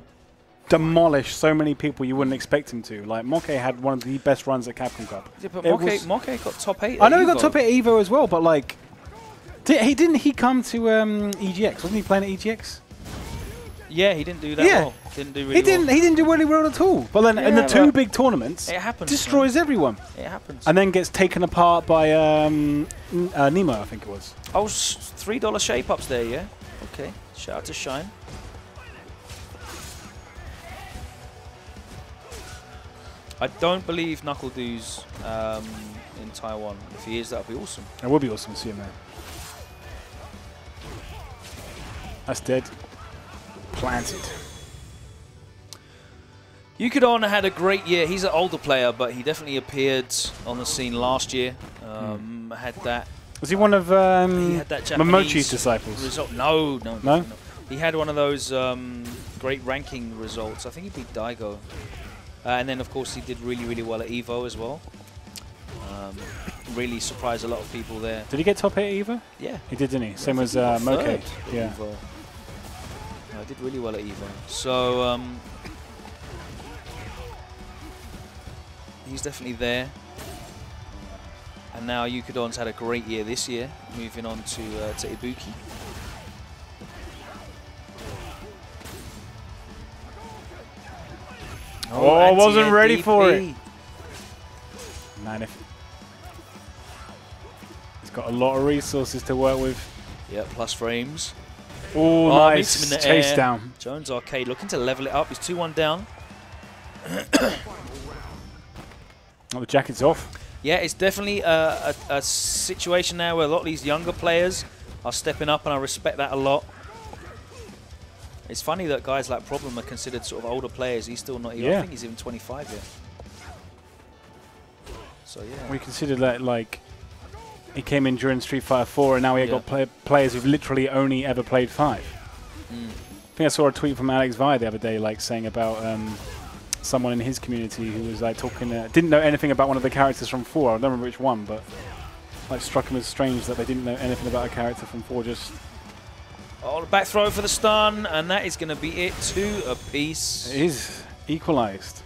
demolished so many people you wouldn't expect him to. Like Moke had one of the best runs at Capcom Cup. Yeah, but Moke got top 8. I know he got top 8 at Evo as well, but like, didn't he come to EGX? Wasn't he playing at EGX? Yeah, he didn't do that well. Didn't do really well. He didn't do really well at all. But then in the two big tournaments, it happens, destroys everyone. It happens. And then gets taken apart by Nemo, I think it was. Oh, $3 shape ups there, yeah. Okay, shout out to Shine. I don't believe NuckleDo's in Taiwan. If he is, that would be awesome. It would be awesome to see him there. That's dead. Planted. Yukidon had a great year. He's an older player, but he definitely appeared on the scene last year. Had that. Was he one of He had that Japanese Momochi's disciples? No. No? He had one of those great ranking results. I think he beat Daigo. And then, of course, he did really, really well at EVO as well. Really surprised a lot of people there. Did he get top 8 at EVO? Yeah. He did, didn't he? Same as Moke. Yeah. EVO. I did really well at EVO. So, he's definitely there. And now Yukidon's had a great year this year, moving on to Ibuki. Oh, I wasn't ready for it. Man, he's got a lot of resources to work with. Yeah, plus frames. Oh, Meets him nice. in the Chase air. down. Jones Arcade looking to level it up. He's 2-1 down. Oh, the jacket's off. Yeah, it's definitely a situation now where a lot of these younger players are stepping up, and I respect that a lot. It's funny that guys like Problem are considered sort of older players. He's still not even. Yeah. I think he's even 25 yet. So yeah. We consider that like he came in during Street Fighter 4, and now we got players who've literally only ever played 5. I think I saw a tweet from Alex Vi the other day, like saying about someone in his community who was like talking, didn't know anything about one of the characters from 4. I don't remember which one, but like struck him as strange that they didn't know anything about a character from 4. Just Oh, the back throw for the stun, and that is going to be it. 2 apiece. it is equalized.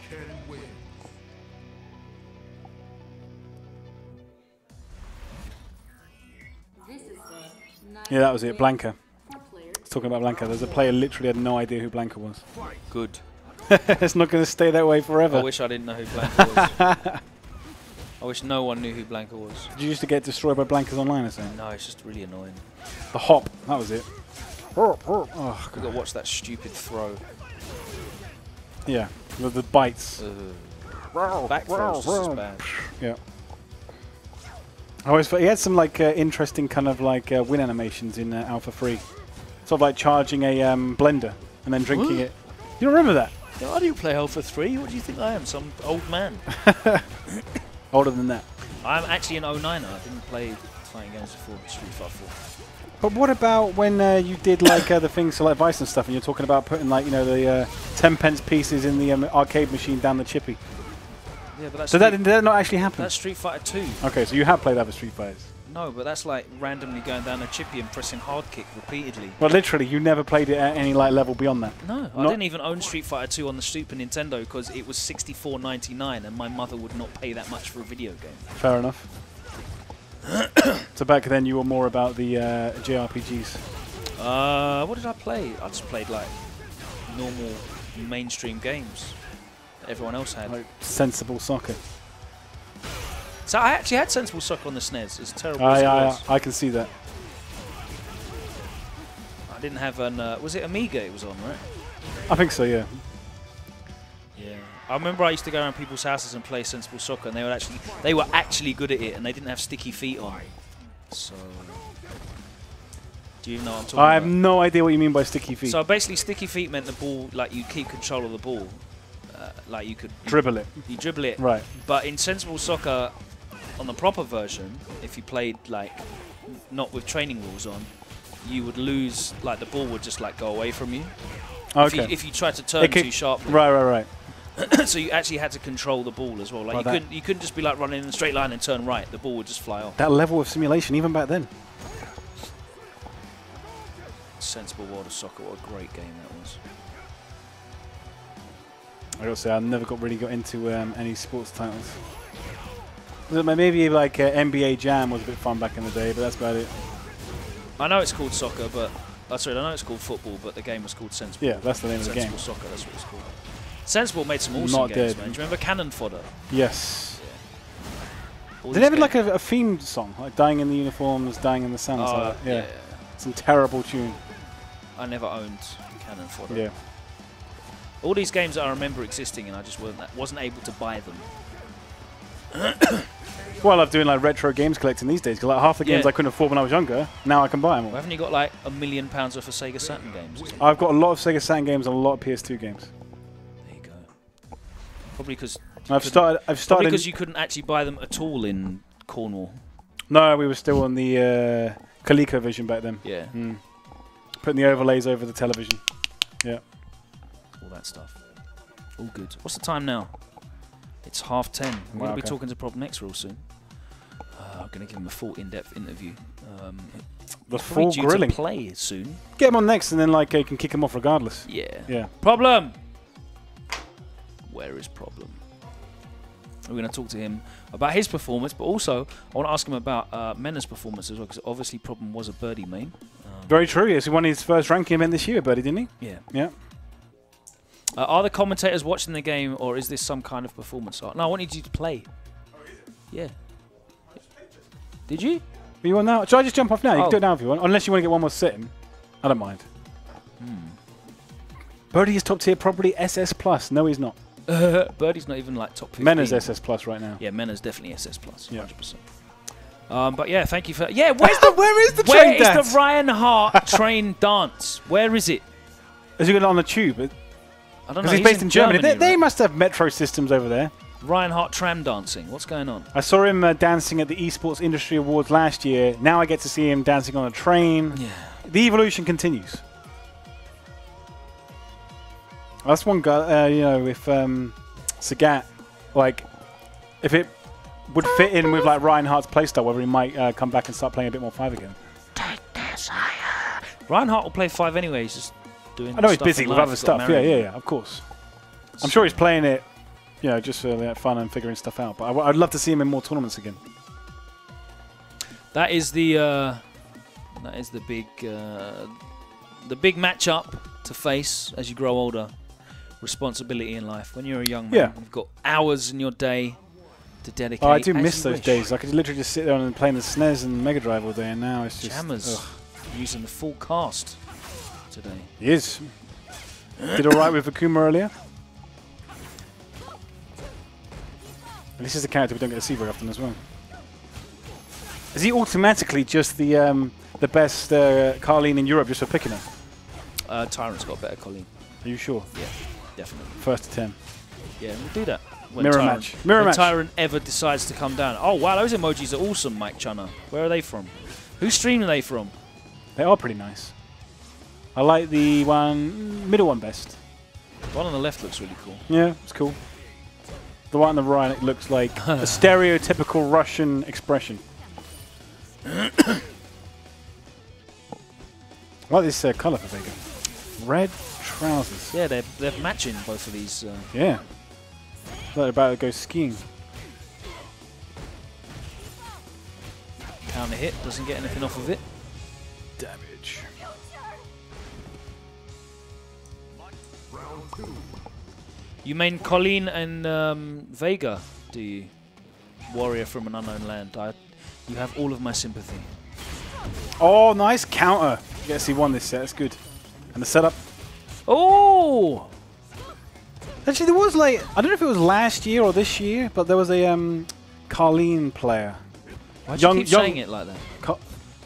Ken wins. Yeah, that was it. Blanca. I was talking about Blanca. There's a player literally had no idea who Blanca was. Good. It's not going to stay that way forever. I wish I didn't know who Blanca was. I wish no one knew who Blanca was. Did you used to get destroyed by Blancas online or something? No, it's just really annoying. The hop, that was it. Oh, We've got to watch that stupid throw. yeah, the bites. Back throws just as bad. Yeah. I always thought he had some like interesting kind of like win animations in Alpha 3. Sort of like charging a blender and then drinking it. You don't remember that? Yeah, I do play Alpha 3. What do you think I am? Some old man? Older than that. I'm actually an 09er. I didn't play fighting games before Street Fighter 4. But what about when you did like the things to like Vice and stuff, and you're talking about putting like, you know, the 10-pence pieces in the arcade machine down the chippy? Yeah, but that's So that did that not actually happen? That's Street Fighter 2. Okay, so you have played other Street Fighters. No, but that's like randomly going down a chippy and pressing hard kick repeatedly. Well, literally, you never played it at any like level beyond that. No, I didn't even own Street Fighter 2 on the Super Nintendo because it was $64.99 and my mother would not pay that much for a video game. Fair enough. So back then, you were more about the JRPGs. What did I play? I just played like normal mainstream games that everyone else had. Like Sensible Soccer. So I actually had Sensible Soccer on the SNES, as terrible as it was. I can see that. I didn't have an... was it Amiga it was on, right? I think so, yeah. Yeah. I remember I used to go around people's houses and play Sensible Soccer, and they were actually good at it, and they didn't have sticky feet on. So... Do you know what I'm talking about? I have no idea what you mean by sticky feet. So basically, sticky feet meant the ball, like you keep control of the ball. Like you could... Dribble it. You dribble it. Right. But in Sensible Soccer... On the proper version, if you played like not with training rules on, you would lose. Like the ball would just like go away from you. Okay. If you tried to turn too sharply. Right. So you actually had to control the ball as well. Like you couldn't just be like running in a straight line and turn right. The ball would just fly off. That level of simulation, even back then. Sensible World of Soccer. What a great game that was. I gotta say, I never really got into any sports titles. Maybe like NBA Jam was a bit fun back in the day, but that's about it. I know it's called soccer, but sorry, I know it's called football, but the game was called Sensible. Yeah, that's the name of the game. Sensible Soccer, that's what it's called. Sensible made some awesome games, man. Do you remember Cannon Fodder? Yes. Yeah. Did they have like a theme song, like "Dying in the Uniforms, Dying in the Sun"? Yeah. Some terrible tune. I never owned Cannon Fodder. Yeah. All these games that I remember existing, and I just wasn't able to buy them. Well, I love doing like retro games collecting these days. Because like half the games I couldn't afford when I was younger, now I can buy them all. Well, haven't you got like £1 million worth of Sega Saturn games? I've got a lot of Sega Saturn games and a lot of PS2 games. There you go. Probably because I've started because you couldn't actually buy them at all in Cornwall. No, we were still on the ColecoVision back then. Yeah. Putting the overlays over the television. Yeah. All that stuff. All good. What's the time now? It's 10:30. We're going to be talking to Prob next real soon. I'm going to give him a full in-depth interview. The full grilling. To play soon. Get him on next, and then like you can kick him off regardless. Yeah. Yeah. Problem. Where is Problem? We're going to talk to him about his performance, but also I want to ask him about Mena's performance as well, because obviously Problem was a birdie main. Very true. Yes, he won his first ranking event this year, birdie, didn't he? Yeah. Yeah. Are the commentators watching the game, or is this some kind of performance art? No, I wanted you to play. Yeah. Did you? Are you on now? Should I just jump off now? You can do it now if you want. Unless you want to get one more sitting. I don't mind. Birdie is top tier, probably SS+. No, he's not. Birdie's not even like top 15. Mena's SS+ right now. Yeah, Mena's definitely SS+. Yeah. 100%. But yeah, thank you for... Yeah, where is the train dance? the Ryan Hart train dance? Where is it? Is he going on the tube? I don't know. Because he's based in Germany. They right? must have metro systems over there. Ryan Hart tram dancing. What's going on? I saw him dancing at the Esports Industry Awards last year. Now I get to see him dancing on a train. Yeah. The evolution continues. That's one guy, you know, if Sagat, like, if it would fit in with like Ryan Hart's playstyle, whether he might come back and start playing a bit more 5 again. Take this higher. Ryan Hart will play 5 anyway. He's just doing. I know he's stuff busy in with life. other He's got stuff. married. Yeah, of course. I'm sure he's playing it, you know, just for like, fun and figuring stuff out. But I'd love to see him in more tournaments again. That is the big matchup to face as you grow older. Responsibility in life. When you're a young man, you've got hours in your day to dedicate. Oh, I do miss those days. I could literally just sit there and play the SNES and Mega Drive all day, and now it's just Jammerz using the full cast today. He is. Did all right with Akuma earlier. And this is a character we don't get to see very often as well. Is he automatically just the best Carleen in Europe just for picking him? Tyrant's got a better Colleen. Are you sure? Yeah, definitely. First to 10. Yeah, we'll do that. Mirror match. Mirror match. Tyrant ever decides to come down. Oh, wow, those emojis are awesome, Mike Chunner. Where are they from? Whose stream are they from? They are pretty nice. I like the middle one best. The one on the left looks really cool. Yeah, it's cool. The one on the right, it looks like a stereotypical Russian expression. I like this colour for Vega. Red trousers. Yeah, they're matching both of these. Yeah. They're about to go skiing. Counter hit, doesn't get anything off of it. Damage. Round 2. You main Colleen and Vega, do you? Warrior from an unknown land. You have all of my sympathy. Oh, nice counter. You get to see one this set. That's good. And the setup. Oh! Actually, there was like, I don't know if it was last year or this year, but there was a Carleen player. Why do you keep saying it like that?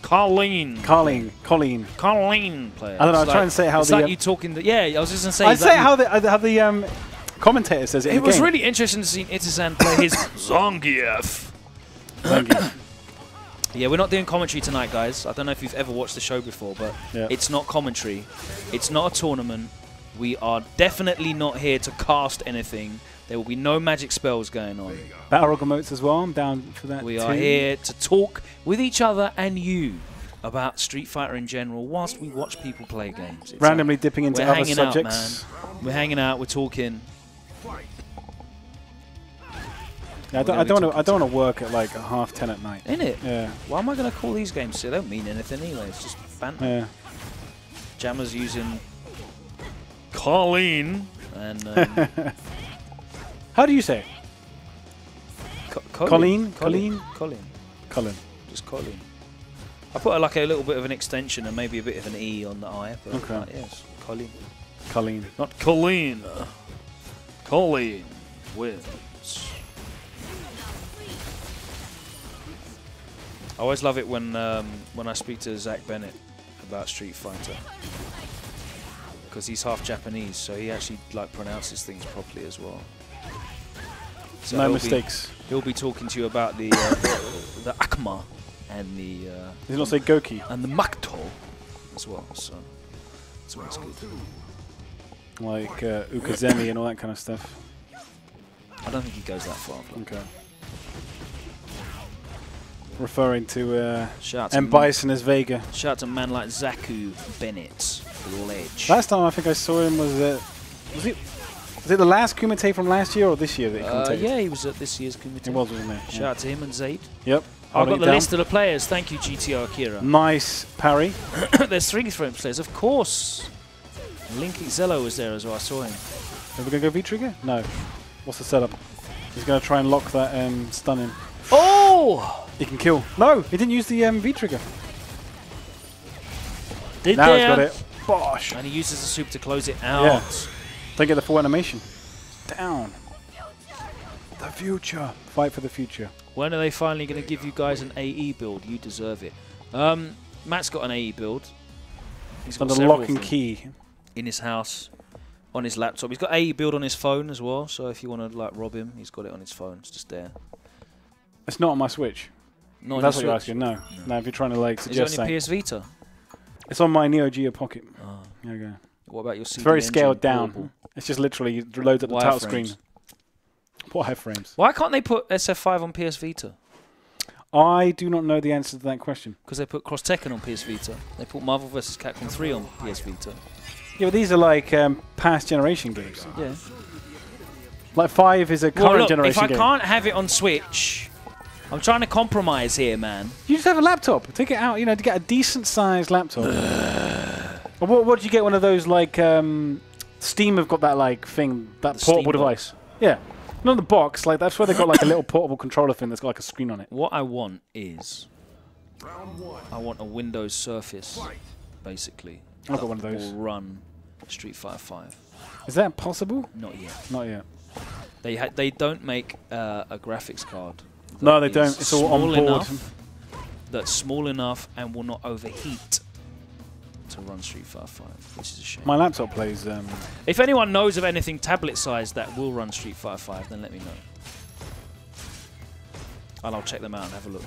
Colleen player. I don't know. I was trying to say how it's like you talking. Yeah, I was just gonna say. I'd say how the commentator says it. It was really interesting to see Itisan play his Zangief. Yeah, we're not doing commentary tonight, guys. I don't know if you've ever watched the show before, but it's not commentary. It's not a tournament. We are definitely not here to cast anything. There will be no magic spells going on. Battle Rock emotes as well. I'm down for that. We are here to talk with each other and you about Street Fighter in general whilst we watch people play games. It's randomly dipping into other subjects. Out, man. We're hanging out, we're talking. Yeah, I don't want to work at like 10:30 at night. Innit? Yeah. Why am I going to call these games? They don't mean anything anyway. It's just banter. Yeah. Jammerz using Colleen and how do you say it? Colleen. Colleen. Just Colleen. I put like a little bit of an extension and maybe a bit of an E on the I. But okay. Yes, Colleen. Colleen. Not Colleen. Colleen wins. I always love it when I speak to Zach Bennett about Street Fighter, because he's half Japanese, so he actually like pronounces things properly as well. So no mistakes. He'll be talking to you about the Akuma and the. Does he not say Goki? And the Makoto as well. So it's always good. Like Ukazemi and all that kind of stuff. I don't think he goes that far. Okay. Referring to Shout M. Bison as Vega. Shout out to a man like Zaku Bennett, Ledge. Last time I think I saw him was it the last Kumite from last year or this year that he commentated? Yeah, he was at this year's Kumite. He was, wasn't he? Shout out to him and Zaid. Yep. I've got the list of the players. Thank you, GTO Akira. Nice parry. There's 3 French players, of course. Linky Zello was there as well. I saw him. Are we going to go V-trigger? No. What's the setup? He's going to try and lock that stun in. Oh! He can kill. No, he didn't use the V-trigger. Now he's got it. Bosh. And he uses the super to close it out. Yeah. Don't get the full animation. Down. The future. Fight for the future. When are they finally going to give you guys an AE build? You deserve it. Matt's got an AE build. He's got the lock and key in his house, on his laptop. He's got AE build on his phone as well. So if you want to like rob him, he's got it on his phone. It's just there. It's not on my Switch. Not That's what you're asking. No. No. If you're trying to like suggest something. Is it on your PS Vita? It's on my Neo Geo Pocket. Oh. There you go. What about your CD? It's very scaled down. Portable? It's just literally loads at the title screen. Wireframes. Why can't they put SF5 on PS Vita? I do not know the answer to that question. Because they put Cross Tekken on PS Vita. They put Marvel vs. Capcom 3 on PS Vita. Yeah, but these are like past generation games. Yeah. Like 5 is a current generation game. If I can't have it on Switch, I'm trying to compromise here, man. You just have a laptop. Take it out, to get a decent sized laptop. Or what did you get? One of those like Steam have got that like thing, that portable device. Yeah. Not the box, like that's where they got like a little portable controller thing that's got like a screen on it. What I want is I want a Windows Surface, basically. I've got one of those. Will run Street Fighter 5. Is that possible? Not yet. Not yet. They don't make a graphics card. No, they don't. It's all on board. That's small enough and will not overheat to run Street Fighter 5, which is a shame. My laptop plays... If anyone knows of anything tablet-sized that will run Street Fighter 5, then let me know. And I'll check them out and have a look.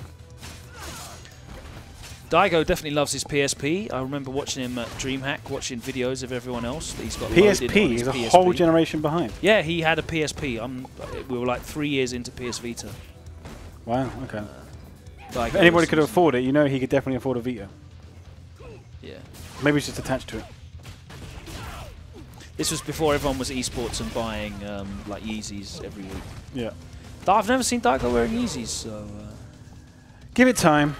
Daigo definitely loves his PSP. I remember watching him at DreamHack, watching videos of everyone else that he's got loaded on his PSP is a whole generation behind. Yeah, he had a PSP. We were like 3 years into PS Vita. Wow, okay. If anybody could afford it, he could definitely afford a Vita. Yeah. Maybe it's just attached to it. This was before everyone was esports and buying like Yeezys every week. Yeah. I've never seen Daigo wearing Yeezys, so... give it time.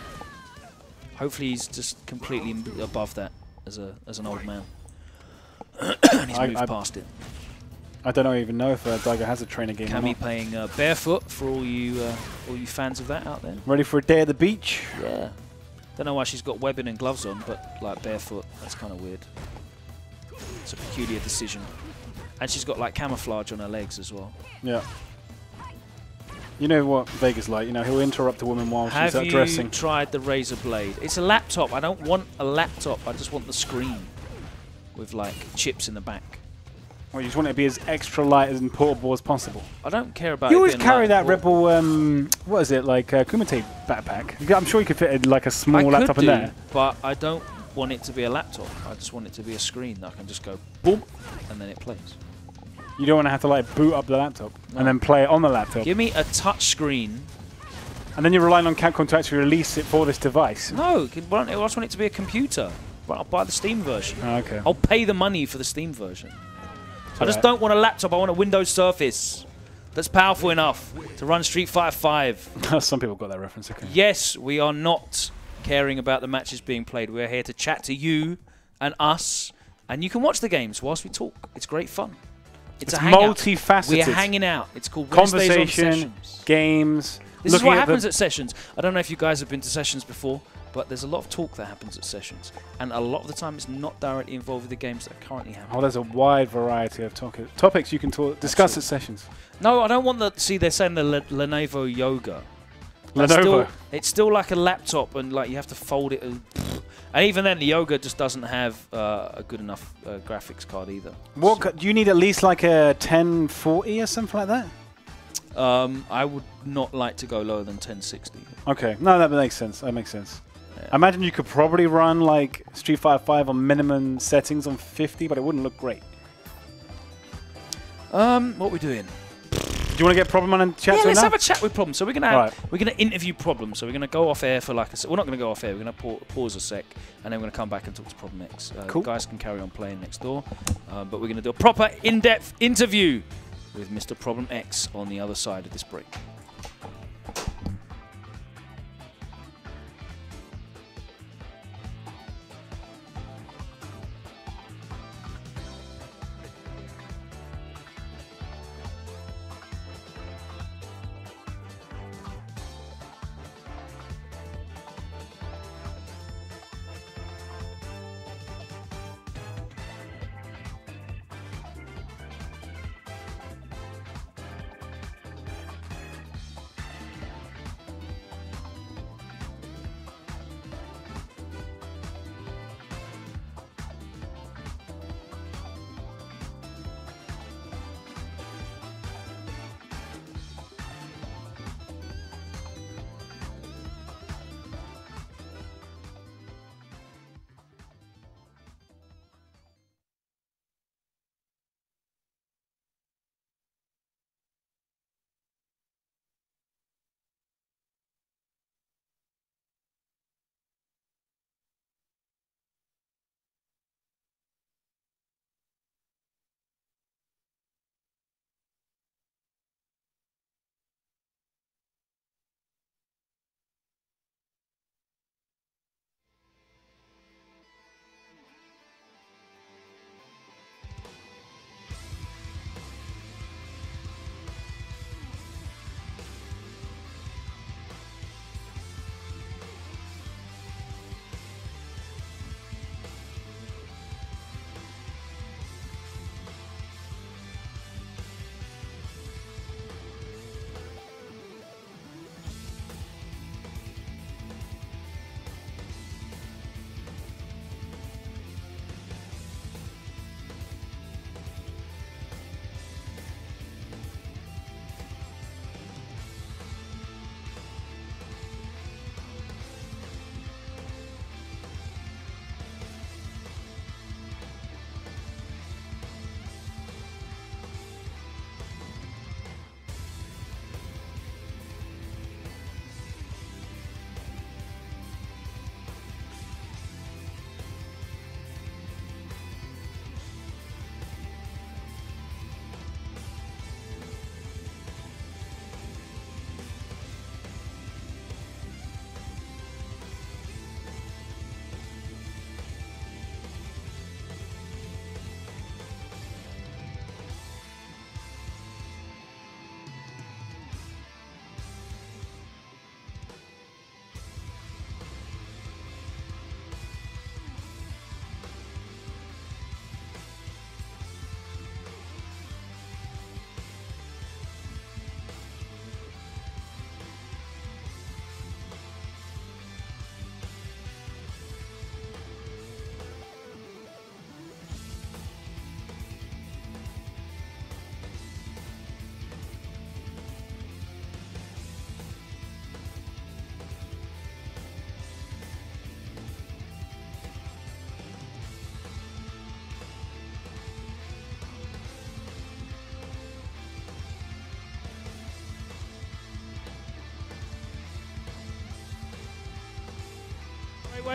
Hopefully he's just completely above that as an old man. And he's moved past it. I don't even know if Daigo has a trainer game. Cammy playing barefoot for all you fans of that out there. Ready for a day at the beach? Yeah. Don't know why she's got webbing and gloves on, but like barefoot, that's kind of weird. It's a peculiar decision. And she's got like camouflage on her legs as well. Yeah. You know what Vega's like, he'll interrupt a woman while she's out dressing. Have you tried the Razer Blade? It's a laptop. I don't want a laptop. I just want the screen with like chips in the back. Well, you just want it to be as extra light and portable as possible. I don't care about it. You always carry that Rebel, what is it, like Kumite backpack. I'm sure you could fit like a small laptop in there. But I don't want it to be a laptop. I just want it to be a screen that I can just go boom, and then it plays. You don't want to have to like boot up the laptop and then play it on the laptop. Give me a touch screen. And then you're relying on Capcom to actually release it for this device. No, I just want it to be a computer. I'll buy the Steam version. Oh, okay. I'll pay the money for the Steam version. I just don't want a laptop. I want a Windows Surface that's powerful enough to run Street Fighter 5. Some people got that reference. Okay. Yes, we are not caring about the matches being played. We're here to chat to you and us, and you can watch the games whilst we talk. It's great fun. It's a multifaceted. We're hanging out. It's called conversation, WinnerStaysOn Sessions. Games. This is what happens at sessions. I don't know if you guys have been to sessions before, but there's a lot of talk that happens at sessions. And a lot of the time it's not directly involved with the games that are currently happening. Oh, there's a wide variety of topics you can discuss at sessions. No, I don't want the... See, they're saying the Lenovo Yoga. Lenovo. It's still like a laptop, and like you have to fold it. And even then, the Yoga just doesn't have a good enough graphics card either. What do you need? At least like a 1040 or something like that. I would not like to go lower than 1060. Okay, no, that makes sense. That makes sense. Yeah. I imagine you could probably run like Street Fighter 5 on minimum settings on 50, but it wouldn't look great. What are we doing? Do you want to get Problem on in chat? Yeah, let's now? have a chat with Problem. So we're gonna interview Problem. So we're gonna go off air for like we're not gonna go off air. We're gonna pause a sec, and then we're gonna come back and talk to Problem X. Cool. The guys can carry on playing next door, but we're gonna do a proper in-depth interview with Mr. Problem X on the other side of this break.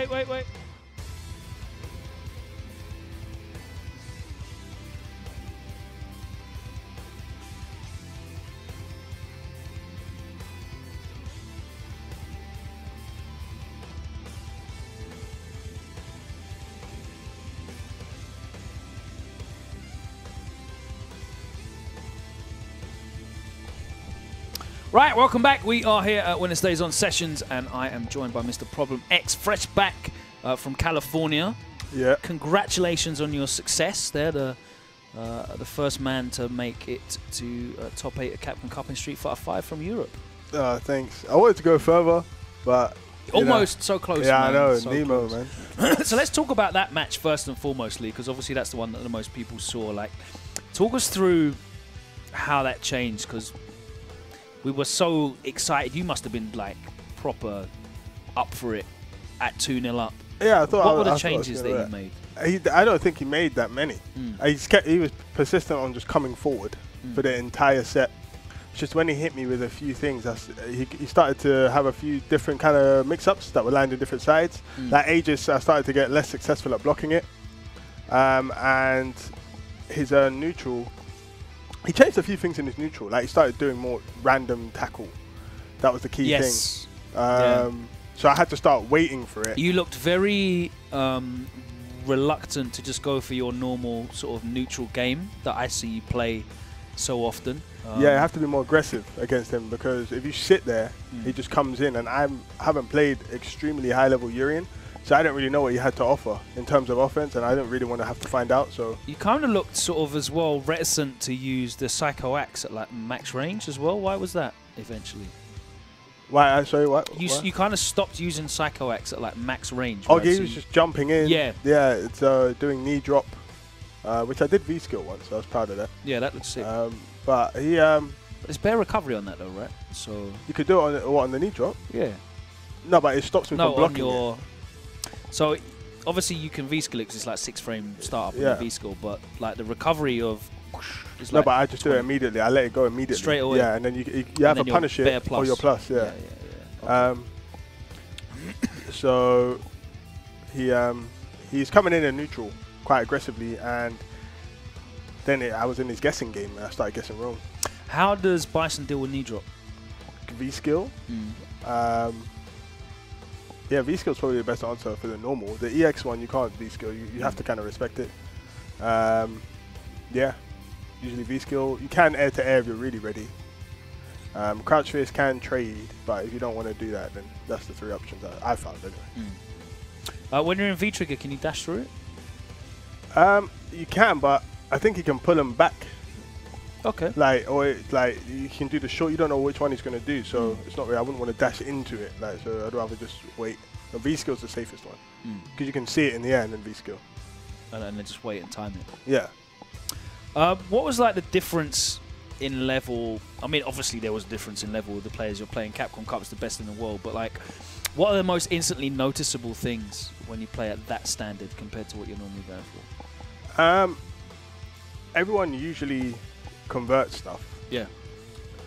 Wait. Right, welcome back. We are here at WinnerStaysOn Sessions, and I am joined by Mr. Problem X, fresh back from California. Yeah. Congratulations on your success. They're the first man to make it to top 8 at Capcom Cup in Street Fighter 5 from Europe. Thanks. I wanted to go further, but almost so close. Yeah, man. I know, So Nemo, close. man. So let's talk about that match first and foremostly, because obviously that's the one that the most people saw. Like, talk us through how that changed, because we were so excited. You must have been like proper up for it at 2-0 up. Yeah, I thought. What were the changes that he made? I don't think he made that many. He was persistent on just coming forward for the entire set. It's just when he hit me with a few things, he started to have a few different kind of mix-ups that were landing different sides. Like Aegis, I started to get less successful at blocking it. And his neutral, he changed a few things in his neutral. Like he started doing more random tackle. That was the key thing. So I had to start waiting for it. You looked very reluctant to just go for your normal sort of neutral game that I see you play so often. Yeah, you have to be more aggressive against him, because if you sit there, he just comes in, and I haven't played extremely high-level Urian, so I don't really know what he had to offer in terms of offense, and I didn't really want to have to find out. So you kind of looked sort of as well reticent to use the Psycho Axe at like max range as well. Why was that eventually? Why? Sorry, what? You kind of stopped using Psycho Axe at like max range. Oh, right? he So was just jumping in. Yeah. Yeah, it's doing knee drop, which I did V-skill once, so I was proud of that. Yeah, that looks sick. But he, There's bare recovery on that though, right? So you could do it on the knee drop. yeah. No, but it stops me from blocking on your. So obviously you can V-skill it because it's like 6-frame startup on the V-skill, but like the recovery of. Is no, like but I just do it immediately. I let it go immediately. Straight away. Yeah, and then you have to punish it or your plus. Yeah. Okay. So he's coming in neutral quite aggressively, and then I was in his guessing game and I started guessing wrong. How does Bison deal with knee drop? V-skill. Yeah, V-skill is probably the best answer for the normal. The EX one you can't V-skill. You have to kind of respect it. Yeah, usually V-skill. You can air to air if you're really ready. Crouch face can trade, but if you don't want to do that, then that's the 3 options that I found anyway. When you're in V-trigger, can you dash through it? You can, but I think you can pull them back. Okay. Like you can do the short. You don't know which one he's going to do, so it's not really. I wouldn't want to dash into it. Like, so I'd rather just wait. The V-skill is the safest one because you can see it in the air and then V-skill. And then just wait and time it. Yeah. What was like the difference in level? I mean, obviously there was a difference in level with the players you're playing. Capcom Cup is the best in the world, but like, what are the most instantly noticeable things when you play at that standard compared to what you're normally going for? Everyone usually converts stuff. Yeah.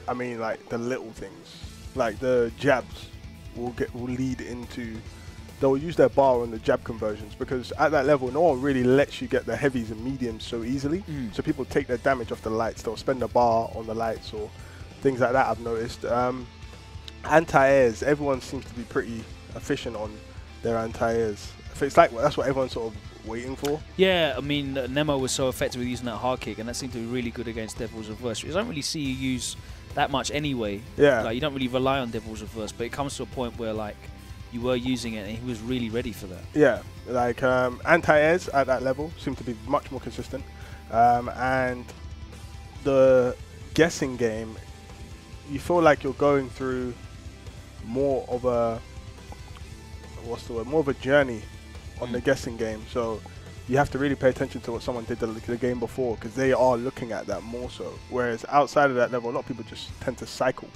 I mean, like the little things, like the jabs will lead into. They'll use their bar on the jab conversions, because at that level, no one really lets you get the heavies and mediums so easily. So people take their damage off the lights. They'll spend a bar on the lights or things like that. I've noticed. Anti-airs, everyone seems to be pretty efficient on their anti-airs. It's like that's what everyone's sort of waiting for. Yeah, I mean, Nemo was so effective with using that hard kick, and that seemed to be really good against Devil's Reverse. I don't really see you use that much anyway. Yeah. Like, you don't really rely on Devil's Reverse, but it comes to a point where like you were using it and he was really ready for that. Yeah, like anti-airs at that level seem to be much more consistent. And the guessing game, you feel like you're going through more of a, more of a journey on the guessing game. So you have to really pay attention to what someone did the game before, because they are looking at that more so. Whereas outside of that level, a lot of people just tend to cycle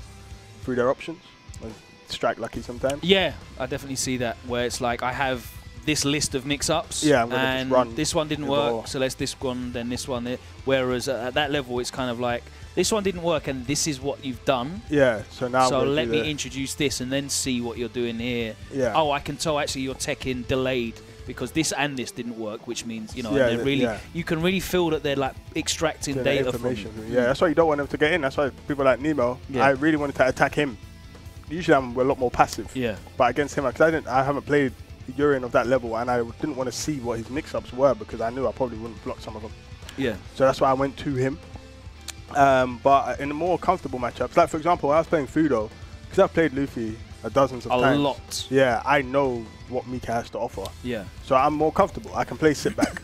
through their options and strike lucky sometimes. Yeah, I definitely see that, where it's like I have this list of mix-ups, yeah, and this one didn't work, so let's this one, then this one. Whereas at that level, it's kind of like, this one didn't work, and this is what you've done. Yeah, so now let me introduce this and then see what you're doing here. Yeah. Oh, I can tell actually you're teching delayed because this and this didn't work, which means, you know, yeah, and they're really, you can really feel that they're like extracting data from you. Yeah, that's why you don't want them to get in. That's why people like Nemo, I really wanted to attack him. Usually I'm a lot more passive. Yeah. But against him, because I haven't played Urian of that level, and I didn't want to see what his mix-ups were, because I knew I probably wouldn't block some of them. Yeah. So that's why I went to him. But in the more comfortable matchups, like for example, when I was playing Fudo, because I've played Luffy dozens of times. A lot. Yeah, I know what Mika has to offer. Yeah. So I'm more comfortable. I can play sit back.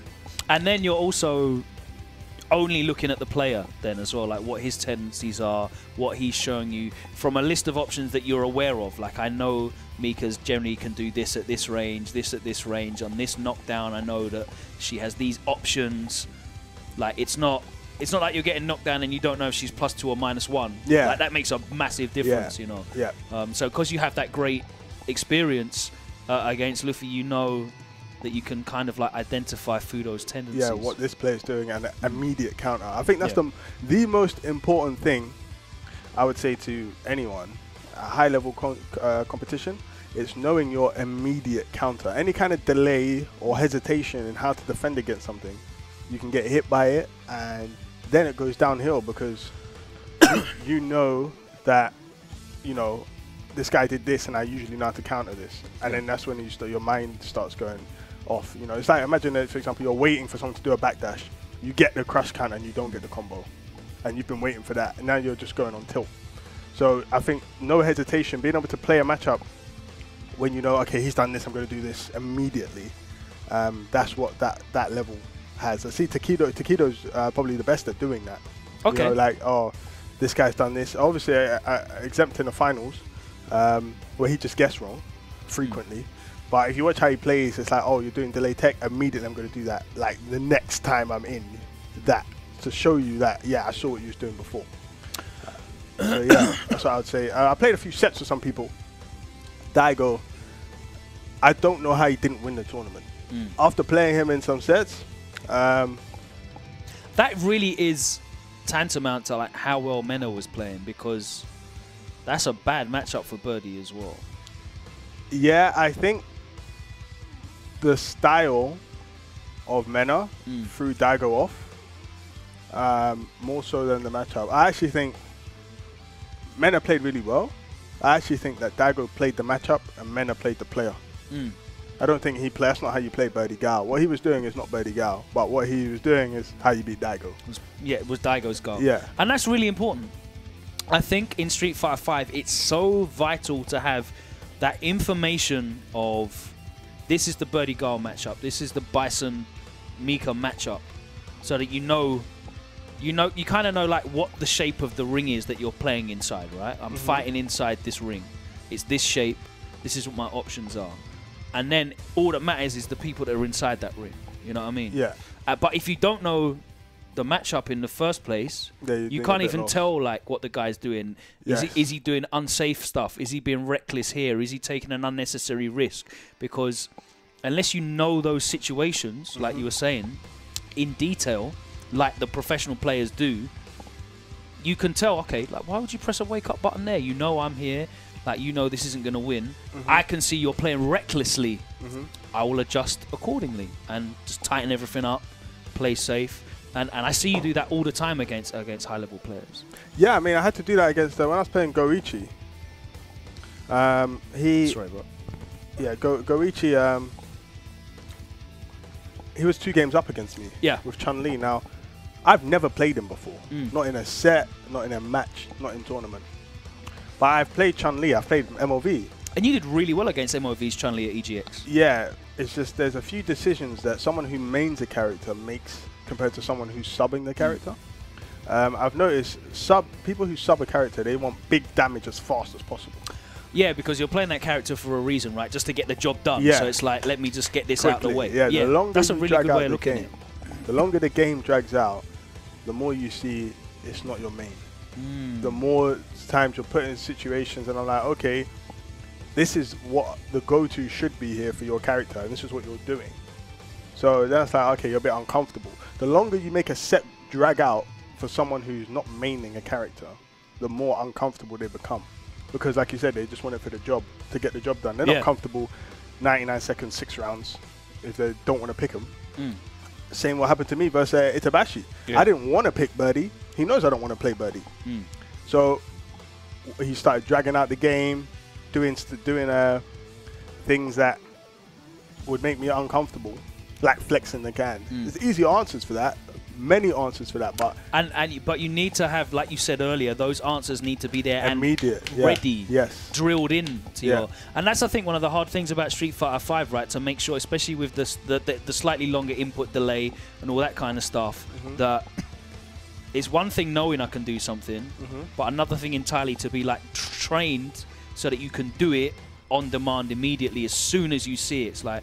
And then you're also only looking at the player then as well, like what his tendencies are, what he's showing you from a list of options that you're aware of. Like I know Mika's generally can do this at this range, this at this range, on this knockdown I know that she has these options. Like it's not like you're getting knocked down and you don't know if she's +2 or -1. Yeah. Like that makes a massive difference, you know. Yeah. So because you have that great experience against Luffy, you know that you can kind of like identify Fudo's tendencies. Yeah, what this player is doing and an immediate counter. I think that's the most important thing I would say to anyone at high-level competition is knowing your immediate counter. Any kind of delay or hesitation in how to defend against something, you can get hit by it, and then it goes downhill because you know that, you know, this guy did this and I usually know how to counter this. And then that's when your mind starts going off. You know, it's like, imagine that, for example, you're waiting for someone to do a backdash. You get the crush counter and you don't get the combo. And you've been waiting for that. And now you're just going on tilt. So I think no hesitation, being able to play a matchup when you know, okay, he's done this, I'm going to do this immediately. That's what that level has. I see Takedo's probably the best at doing that. Okay. You know, like, oh, this guy's done this. Obviously, exempt in the finals, where he just gets wrong frequently. But if you watch how he plays, it's like, oh, you're doing delay tech, immediately I'm going to do that. Like, the next time I'm in that, to show you that, yeah, I saw what you was doing before. So, yeah, that's what I would say. I played a few sets with some people. Daigo, I don't know how he didn't win the tournament. After playing him in some sets, that really is tantamount to like how well Mena was playing, because that's a bad matchup for Birdie as well. Yeah, I think the style of Mena threw Daigo off more so than the matchup. I actually think Mena played really well. I actually think that Daigo played the matchup and Mena played the player. I don't think he played. That's not how you play Birdie Gao. What he was doing is not Birdie Gao, but what he was doing is how you beat Daigo. It was Daigo's goal. Yeah. And that's really important. I think in Street Fighter V, it's so vital to have that information of this is the Birdie Gao matchup, this is the Bison Mika matchup, so that you kind of know like what the shape of the ring is that you're playing inside, right? I'm fighting inside this ring. It's this shape. This is what my options are. And then all that matters is the people that are inside that ring. You know what I mean? Yeah. But if you don't know the matchup in the first place, you can't even tell like what the guy's doing. Yes. Is he doing unsafe stuff? Is he being reckless here? Is he taking an unnecessary risk? Because unless you know those situations, like you were saying, in detail, like the professional players do, you can tell, okay, like why would you press a wake up button there? You know I'm here. Like, you know this isn't going to win. I can see you're playing recklessly. I will adjust accordingly and just tighten everything up, play safe. And I see you do that all the time against high-level players. Yeah, I mean, I had to do that against, when I was playing Goichi. Sorry, bro. Yeah, Goichi, he was 2 games up against me. Yeah. With Chun-Li. Now, I've never played him before. Not in a set, not in a match, not in tournament. But I've played Chun-Li, I've played MOV. And you did really well against MOV's Chun-Li at EGX. Yeah, it's just there's a few decisions that someone who mains a character makes compared to someone who's subbing the character. I've noticed people who sub a character, they want big damage as fast as possible. Yeah, because you're playing that character for a reason, right? Just to get the job done. Yeah. So it's like, let me just get this out of the way. Yeah, the longer that's a really good way of looking at it. The longer the game drags out, the more you see it's not your main. The more times you're put in situations and I'm like, okay, this is what the go-to should be here for your character, and this is what you're doing. So that's like, okay, you're a bit uncomfortable. The longer you make a set drag out for someone who's not maining a character, the more uncomfortable they become. Because like you said, they just want it for the job, to get the job done. They're not comfortable 99 seconds, 6 rounds if they don't want to pick them. Same what happened to me versus Itabashi. I didn't want to pick Birdie. He knows I don't want to play Birdie. So he started dragging out the game, doing things that would make me uncomfortable, like flexing the can. There's easy answers for that, many answers for that, but but you need to have, like you said earlier, those answers need to be there immediate, and ready, drilled in to Yeah. your. And that's I think one of the hard things about Street Fighter V, right? To make sure, especially with the slightly longer input delay and all that kind of stuff, that it's one thing knowing I can do something, but another thing entirely to be like trained so that you can do it on demand immediately as soon as you see it. It's like,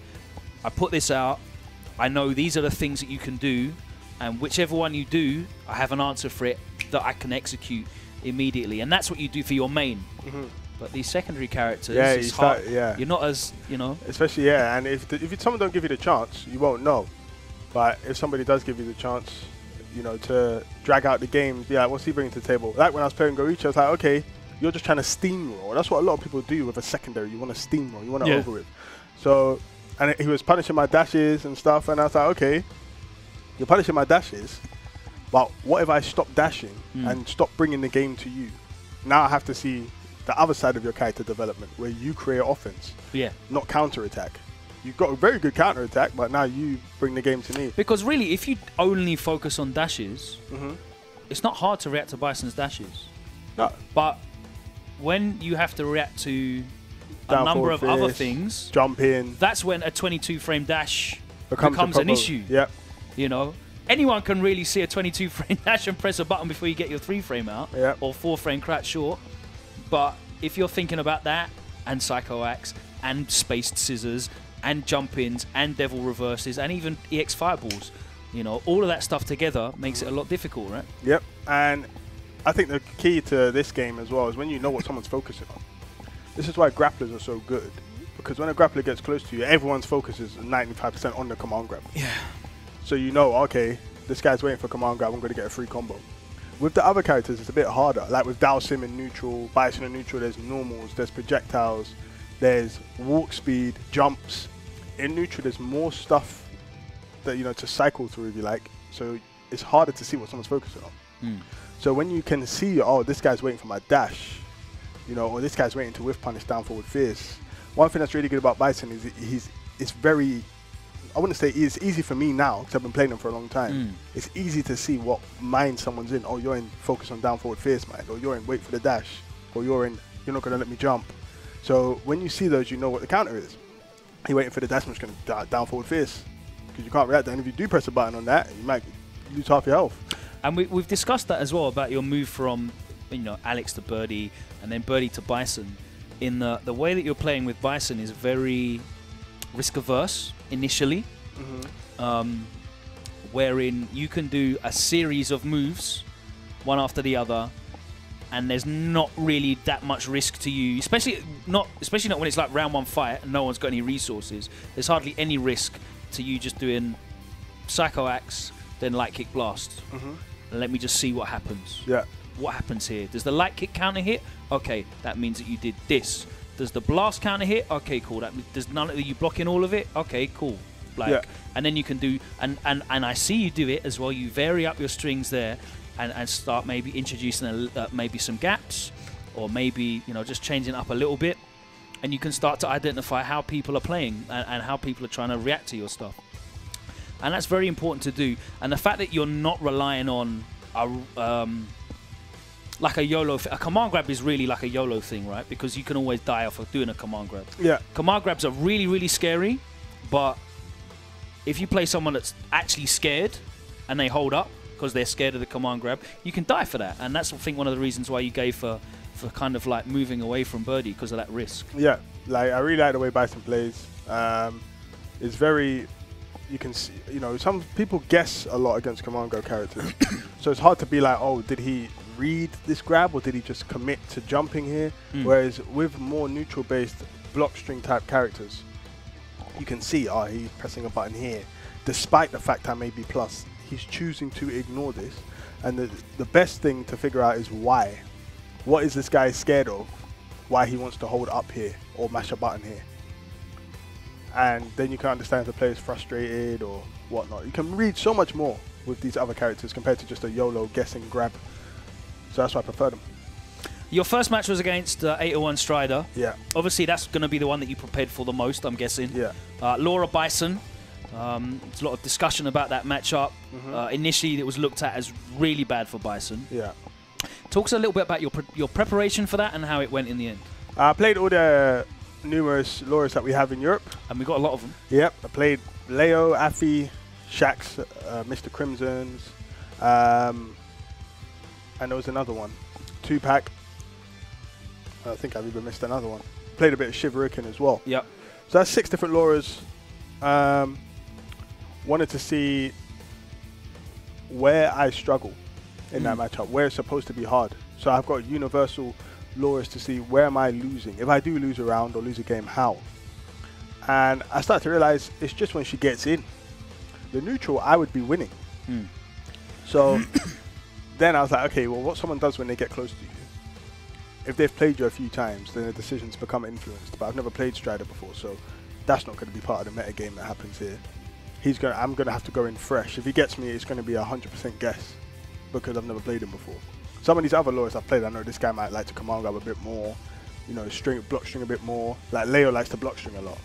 I put this out, I know these are the things that you can do, and whichever one you do, I have an answer for it that I can execute immediately. And that's what you do for your main. But these secondary characters, it's hard. You're not as, you know. Especially, and if someone don't give you the chance, you won't know. But if somebody does give you the chance, you know, to drag out the game, be like, what's he bringing to the table? Like when I was playing Goichi, I was like, okay, you're just trying to steamroll. That's what a lot of people do with a secondary. You want to steamroll. You want to over it. So, and he was punishing my dashes and stuff, and I was like, okay, you're punishing my dashes, but what if I stop dashing and stop bringing the game to you? Now I have to see the other side of your character development, where you create offense, not counter-attack. You've got a very good counter-attack, but now you bring the game to me. Because really, if you only focus on dashes, it's not hard to react to Bison's dashes. No. But when you have to react to a number of other things, jump in, that's when a 22-frame dash becomes an issue. Yep. You know, anyone can really see a 22-frame dash and press a button before you get your 3-frame out, or 4-frame crouch short. But if you're thinking about that, and Psycho Axe, and spaced scissors, and jump-ins, and devil reverses, and even EX fireballs, you know, all of that stuff together makes it a lot difficult, right? Yep. And I think the key to this game as well is when you know what someone's focusing on. This is why grapplers are so good, because when a grappler gets close to you, everyone's focus is 95% on the command grab. Yeah. So you know, okay, this guy's waiting for command grab, I'm going to get a free combo. With the other characters, it's a bit harder. Like with Dalsim in neutral, Bison in neutral, there's normals, there's projectiles, there's walk speed, jumps. In neutral, there's more stuff that, you know, to cycle through, if you like. So it's harder to see what someone's focusing on. So when you can see, oh, this guy's waiting for my dash, you know, or this guy's waiting to whiff punish down forward fierce. One thing that's really good about Bison is it's very, I wouldn't say it's easy for me now, because I've been playing them for a long time. It's easy to see what mind someone's in. Oh, you're in focus on down forward fierce mind, or you're in wait for the dash, or you're not going to let me jump. So when you see those, you know what the counter is. You're waiting for the dash, I'm just going to down forward fierce, because you can't react. And if you do press a button on that, you might lose half your health. And we've discussed that as well, about your move from, you know, Alex to Birdie, and then Birdie to Bison. In the way that you're playing with Bison is very risk averse initially, wherein you can do a series of moves, one after the other, and there's not really that much risk to you, especially not when it's like round one fight and no one's got any resources. There's hardly any risk to you just doing Psycho Axe, then light kick blast. And let me just see what happens. Yeah. What happens here? Does the light kick counter hit? Okay, that means that you did this. Does the blast counter hit? Okay, cool. That does none of you blocking all of it? Okay, cool. Like, and then you can do, and I see you do it as well. You vary up your strings there, and start maybe introducing maybe some gaps, or maybe, you know, just changing it up a little bit, and you can start to identify how people are playing and how people are trying to react to your stuff. And that's very important to do. And the fact that you're not relying on like a YOLO a command grab is really like a YOLO thing, right? Because you can always die off of doing a command grab. Yeah. Command grabs are really, really scary, but if you play someone that's actually scared and they hold up because they're scared of the command grab, you can die for that. And that's, I think, one of the reasons why you gave for kind of like moving away from Birdie, because of that risk. Yeah, like I really like the way Bison plays. It's very, you can see, you know, some people guess a lot against command grab characters. So it's hard to be like, oh, did he read this grab or did he just commit to jumping here? Whereas with more neutral based block string type characters, you can see, oh, he's pressing a button here, despite the fact I may be plus. He's choosing to ignore this, and the best thing to figure out is why. What is this guy scared of? Why he wants to hold up here or mash a button here? And then you can understand if the player is frustrated or whatnot. You can read so much more with these other characters compared to just a YOLO guessing grab. So that's why I prefer them. Your first match was against 801 Strider. Yeah. Obviously, that's going to be the one that you prepared for the most, I'm guessing. Yeah. Laura Bison. There's a lot of discussion about that matchup. Initially, it was looked at as really bad for Bison. Yeah. Talk us a little bit about your preparation for that and how it went in the end. I played all the numerous Lauras that we have in Europe. And we got a lot of them. Yep. I played Leo, Afi, Shakz, Mr. Crimsons. and there was another one. 2-pack. I think I've even missed another one. Played a bit of Shiverikin as well. Yep. So that's 6 different Lauras. Wanted to see where I struggle in that matchup, where it's supposed to be hard. So I've got universal Lauras to see where am I losing. If I do lose a round or lose a game, how? And I started to realize it's just when she gets in. The neutral, I would be winning. So then I was like, okay, well, what someone does when they get close to you, if they've played you a few times, then the decisions become influenced. But I've never played Strider before, so that's not going to be part of the meta game that happens here. I'm going to have to go in fresh. If he gets me, it's going to be a 100% guess because I've never played him before. Some of these other Lauras I've played, I know this guy might like to command grab a bit more, you know, block string a bit more. Like Leo likes to block string a lot,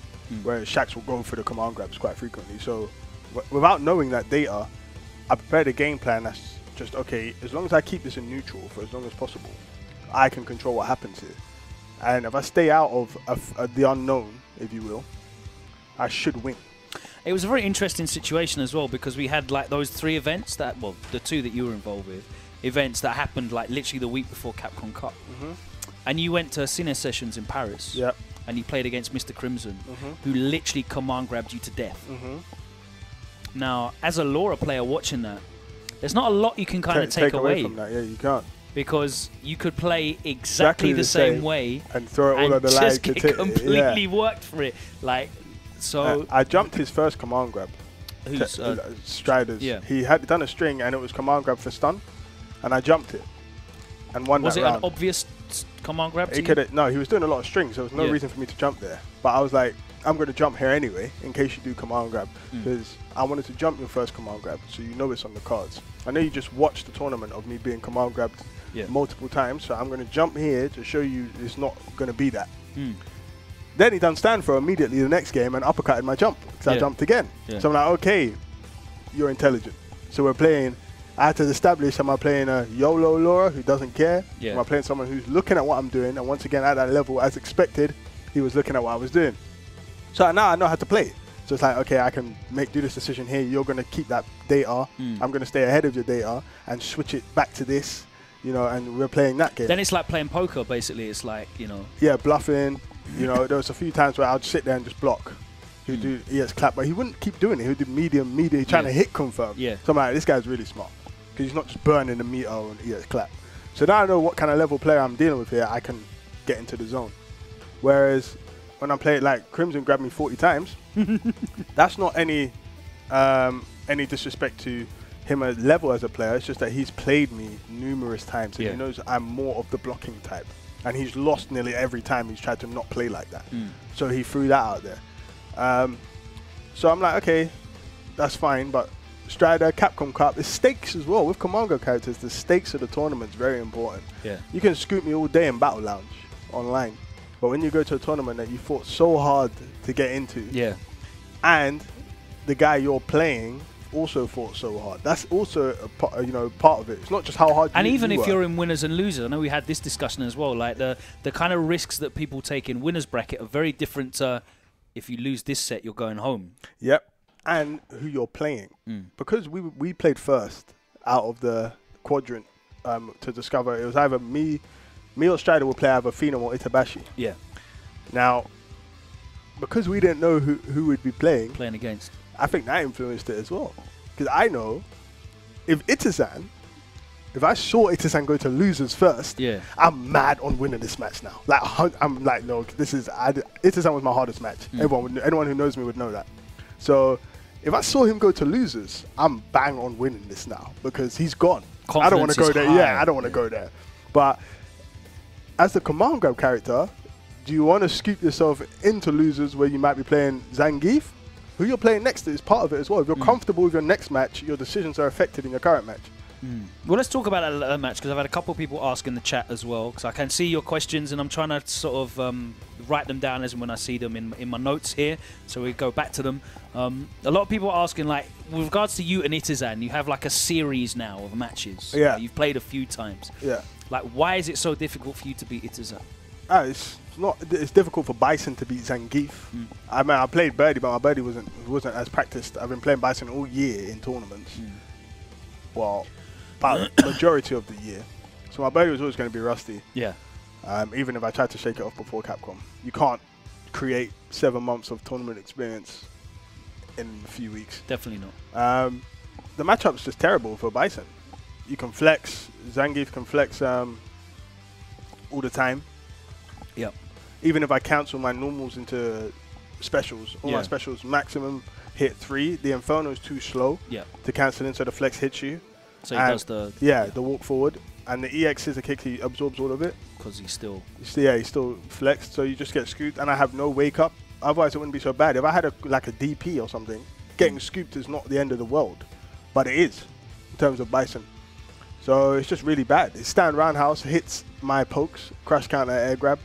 whereas Shakz will go for the command grabs quite frequently. So without knowing that data, I prepared a game plan that's just, okay, as long as I keep this in neutral for as long as possible, I can control what happens here. And if I stay out of the unknown, if you will, I should win. It was a very interesting situation as well because we had like those 3 events that, well, the 2 that you were involved with, events that happened like literally the week before Capcom Cup. And you went to WSO Sessions in Paris. Yep. And you played against Mr. Crimson, who literally command grabbed you to death. Now, as a Laura player watching that, there's not a lot you can kind of take away from that. Yeah, you can't. Because you could play exactly the same way and throw it all on the line just get completely worked for it. Like, so I jumped his first command grab. Who's Strider's. Yeah. He had done a string and it was command grab for stun, and I jumped it and won was that it round. an obvious command grab? No, he was doing a lot of strings, so there was no reason for me to jump there. But I was like, I'm going to jump here anyway in case you do command grab because I wanted to jump your first command grab so you know it's on the cards. I know you just watched the tournament of me being command grabbed multiple times, so I'm going to jump here to show you it's not going to be that. Then he done stand throw immediately the next game and uppercutted my jump because I jumped again. So I'm like, okay, you're intelligent. So we're playing. I had to establish, am I playing a YOLO Laura who doesn't care? Am I playing someone who's looking at what I'm doing? And once again, at that level, as expected, he was looking at what I was doing. So now I know how to play. So it's like, okay, I can do this decision here. You're going to keep that data. I'm going to stay ahead of your data and switch it back to this, you know, and we're playing that game. Then it's like playing poker, basically. It's like, you know. Yeah, bluffing. You know, there was a few times where I'd sit there and just block. He'd do ES clap, but he wouldn't keep doing it. He would do medium, he's trying to hit confirm. So I'm like, this guy's really smart because he's not just burning the meter on ES clap. So now I know what kind of level player I'm dealing with here. I can get into the zone. Whereas when I'm playing, like, Crimson grabbed me 40 times. That's not any disrespect to him as level as a player. It's just that he's played me numerous times and he knows I'm more of the blocking type. And he's lost nearly every time he's tried to not play like that. So he threw that out there. So I'm like, okay, that's fine, but Strider, Capcom Cup, there's stakes as well. With Commander characters, the stakes of the tournament's very important. You can scoop me all day in Battle Lounge online, but when you go to a tournament that you fought so hard to get into, and the guy you're playing also fought so hard, that's also a part of it. It's not just how hard. And even if you're in winners and losers, I know we had this discussion as well. Like the kind of risks that people take in winners bracket are very different. If you lose this set, you're going home. Yep. And who you're playing. Because we played first out of the quadrant to discover it was either me or Strider will play either Phenom or Itabashi. Now, because we didn't know who we'd be playing against, I think that influenced it as well. Because I know if I saw Itasan go to losers first, I'm mad on winning this match now. Like, I'm like, no, Itasan was my hardest match. Anyone who knows me would know that. So if I saw him go to losers, I'm bang on winning this now because he's gone. I don't want to go there. I don't want to go there. But as the command grab character, do you want to scoop yourself into losers where you might be playing Zangief? Who you're playing next is part of it as well. If you're comfortable with your next match, your decisions are affected in your current match. Well, let's talk about that match because I've had a couple of people ask in the chat as well because I can see your questions and I'm trying to sort of write them down as when I see them in my notes here, so we go back to them. A lot of people are asking, like, with regards to you and Itazan, you have like a series now of matches. You've played a few times. Like, why is it so difficult for you to beat Itazan? It's difficult for Bison to beat Zangief. I mean, I played Birdie, but my Birdie wasn't as practiced. I've been playing Bison all year in tournaments. Well, about the majority of the year. So my birdie was always going to be rusty. Yeah. Even if I tried to shake it off before Capcom. You can't create 7 months of tournament experience in a few weeks. Definitely not. The matchup's just terrible for Bison. You can flex. Zangief can flex all the time. Yep. Even if I cancel my normals into specials, all my specials maximum hit 3. The Inferno is too slow to cancel in, so the flex hits you. So he does the... the walk forward. And the EX is a kick, he absorbs all of it. Because he's still... he's still flexed, so you just get scooped. And I have no wake up. Otherwise, it wouldn't be so bad. If I had like a DP or something, getting scooped is not the end of the world. But it is, in terms of Bison. So it's just really bad. His stand roundhouse hits my pokes, crash counter, air grab.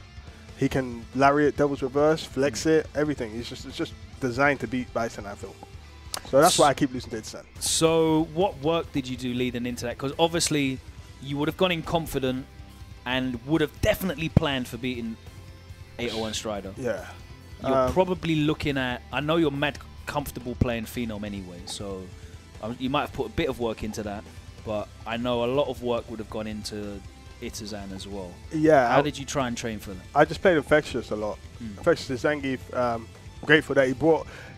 He can lariat, devil's reverse, flex it, everything. It's just designed to beat Bison, I feel. So that's why I keep losing to Itsen. So what work did you do leading into that? Because obviously you would have gone in confident and would have definitely planned for beating 801 Strider. Yeah. You're probably looking at... I know you're mad comfortable playing Phenom anyway, so you might have put a bit of work into that, but I know a lot of work would have gone into Itazan as well. Yeah. How did you try and train for that? I just played Infectious a lot. Infectious Zangief, grateful that he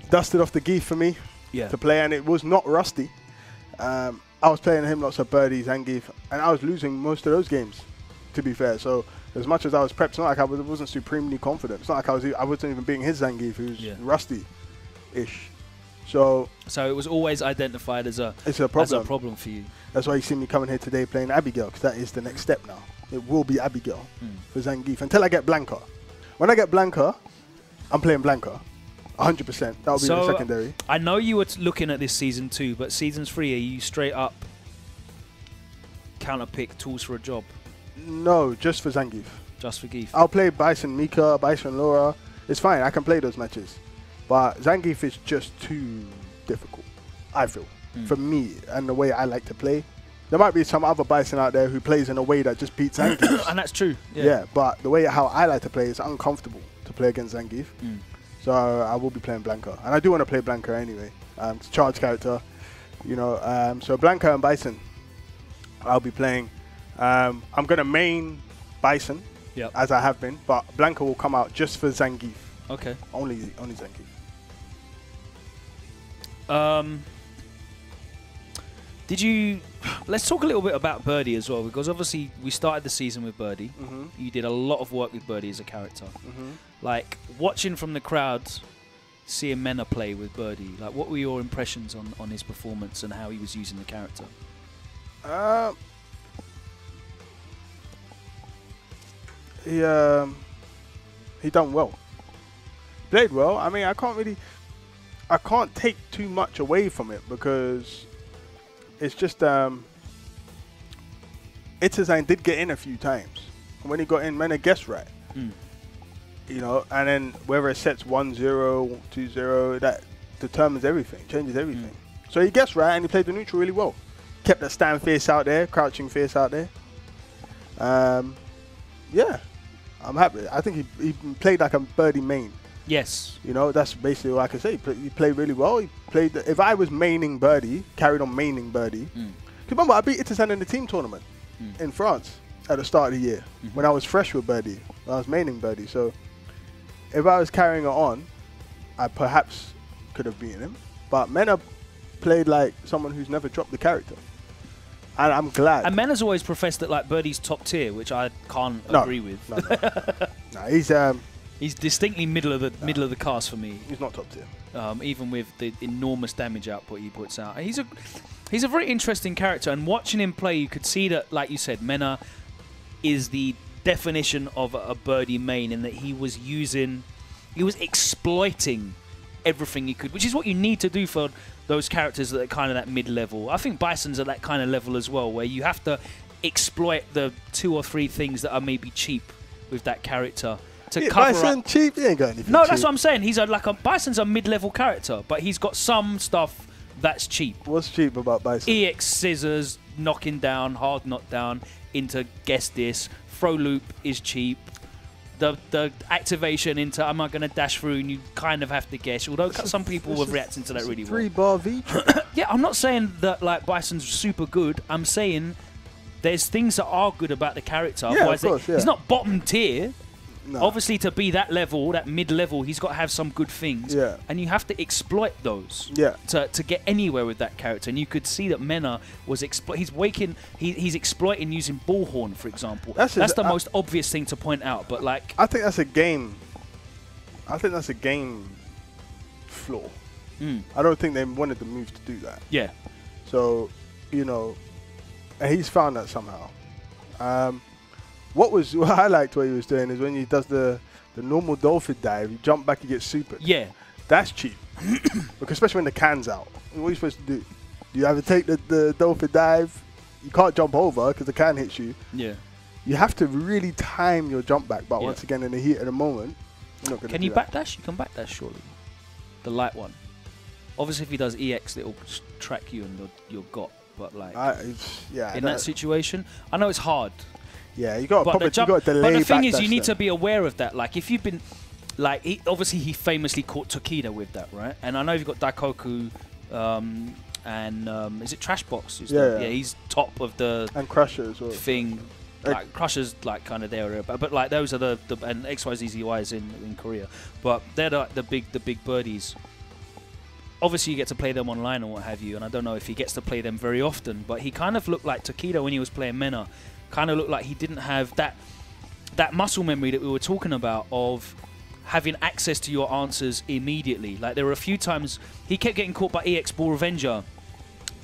dusted off the Geef for me to play, and it was not rusty. I was playing him lots of birdies, Zangief, and I was losing most of those games, to be fair. So as much as I was prepped, it's not like I wasn't supremely confident. It's not like I wasn't even beating his Zangief, who's rusty-ish. So it was always identified as a problem for you. That's why you see me coming here today playing Abigail, because that is the next step now. It will be Abigail for Zangief until I get Blanca. When I get Blanca, I'm playing Blanca. 100%. That'll be the secondary. I know you were looking at this season 2, but season 3, are you straight up counter pick tools for a job? No, just for Zangief. Just for Geef. I'll play Bison Mika, Bison Laura. It's fine. I can play those matches. But Zangief is just too difficult, I feel, for me and the way I like to play. There might be some other Bison out there who plays in a way that just beats Zangief. And that's true. Yeah, but the way how I like to play is uncomfortable to play against Zangief. So I will be playing Blanca. And I do want to play Blanca anyway. It's a charge character, you know. So Blanca and Bison, I'll be playing. I'm going to main Bison, as I have been. But Blanca will come out just for Zangief. Okay. Only Zangief. Did you... Let's talk a little bit about Birdie as well, because obviously we started the season with Birdie. You did a lot of work with Birdie as a character. Like, watching from the crowd, seeing Mena play with Birdie, like, what were your impressions on his performance and how he was using the character? He done well. Played well. I mean, I can't take too much away from it, because it's just Itazan did get in a few times. And when he got in, Mena guessed right. You know, and then whether it sets 1-0, 2-0, that determines everything, changes everything. So he guessed right, and he played the neutral really well. Kept that stand fierce out there, crouching fierce out there. Yeah, I'm happy. I think he played like a Birdie main. Yes. You know, that's basically all I can say. He played really well. He played. If I was maining Birdie, carried on maining Birdie. Because remember, I beat Itazan in the team tournament in France at the start of the year when I was fresh with Birdie. I was maining Birdie. So if I was carrying it on, I perhaps could have beaten him. But Mena played like someone who's never dropped the character. And I'm glad. And Mena's always professed that like Birdie's top tier, which I can't agree with. No, he's distinctly middle of the cast for me. He's not top tier. Even with the enormous damage output he puts out. He's a very interesting character, and watching him play, you could see that, like you said, Mena is the definition of a Birdie main, in that he was exploiting everything he could, which is what you need to do for those characters that are kind of that mid-level. I think Bison's at that kind of level as well, where you have to exploit the 2 or 3 things that are maybe cheap with that character to cover Bison up. Cheap? He ain't got anything No, cheap. that's what I'm saying. Bison's a mid-level character, but he's got some stuff that's cheap. What's cheap about Bison? EX scissors, knocking down, hard knockdown into guess this. Throw loop is cheap. The activation into am I going to dash through, and you kind of have to guess. Although some people were reacting to that really well. 3-bar V. Yeah, I'm not saying that like Bison's super good. I'm saying there's things that are good about the character. Yeah, Otherwise, of course, he's not bottom tier. No. Obviously, to be that level, that mid-level, he's got to have some good things. Yeah. And you have to exploit those. Yeah. To get anywhere with that character. And you could see that Mena was he's exploiting using Bullhorn, for example. That's the most obvious thing to point out. But like, I think that's a game. Flaw. I don't think they wanted the move to do that. Yeah. So, you know, and he's found that somehow. What I liked what he was doing is when he does the normal dolphin dive, you jump back, you get super. Yeah. That's cheap. Because especially when the can's out. What are you supposed to do? You have to take the dolphin dive. You can't jump over because the can hits you. Yeah. You have to really time your jump back. But once again, in the heat of the moment, you're not going to do that. Can you backdash? You can backdash, surely. The light one. Obviously, if he does EX, it'll track you and you're got. But like, in that situation, I know it's hard. Yeah, you got to delay. But the thing is, you need to be aware of that. Like, if you've been, like, obviously he famously caught Tokido with that, right? And I know you've got Daikoku, and is it Trashbox? Yeah, he's top of the and Crusher as well. Thing. Like Crusher's like kind of there, but like those are the and XYZZYs in Korea, but they're like the big birdies. Obviously, you get to play them online or what have you, and I don't know if he gets to play them very often. But he kind of looked like Tokido when he was playing Mena. Kind of looked like he didn't have that muscle memory that we were talking about of having access to your answers immediately. Like there were a few times he kept getting caught by EX Ball Revenger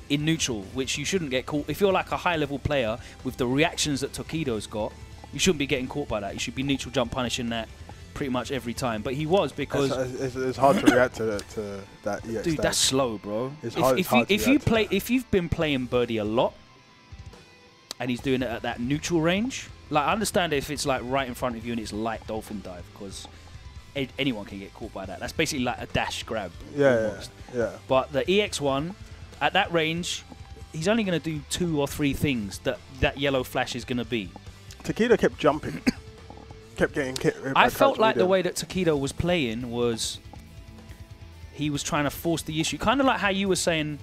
in neutral, which you shouldn't get caught. If you're like a high-level player with the reactions that Tokido's got, you shouldn't be getting caught by that. You should be neutral jump punishing that pretty much every time. But he was, because it's hard to react to that EX. Dude, that's slow, bro. If you've been playing Birdie a lot, and he's doing it at that neutral range, like I understand if it's like right in front of you and it's light dolphin dive, because anyone can get caught by that. That's basically like a dash grab. Yeah. But the EX one, at that range, he's only going to do 2 or 3 things that yellow flash is going to be. Tokido kept jumping, kept getting hit. I felt like the way that Tokido was playing was he was trying to force the issue, kind of like how you were saying.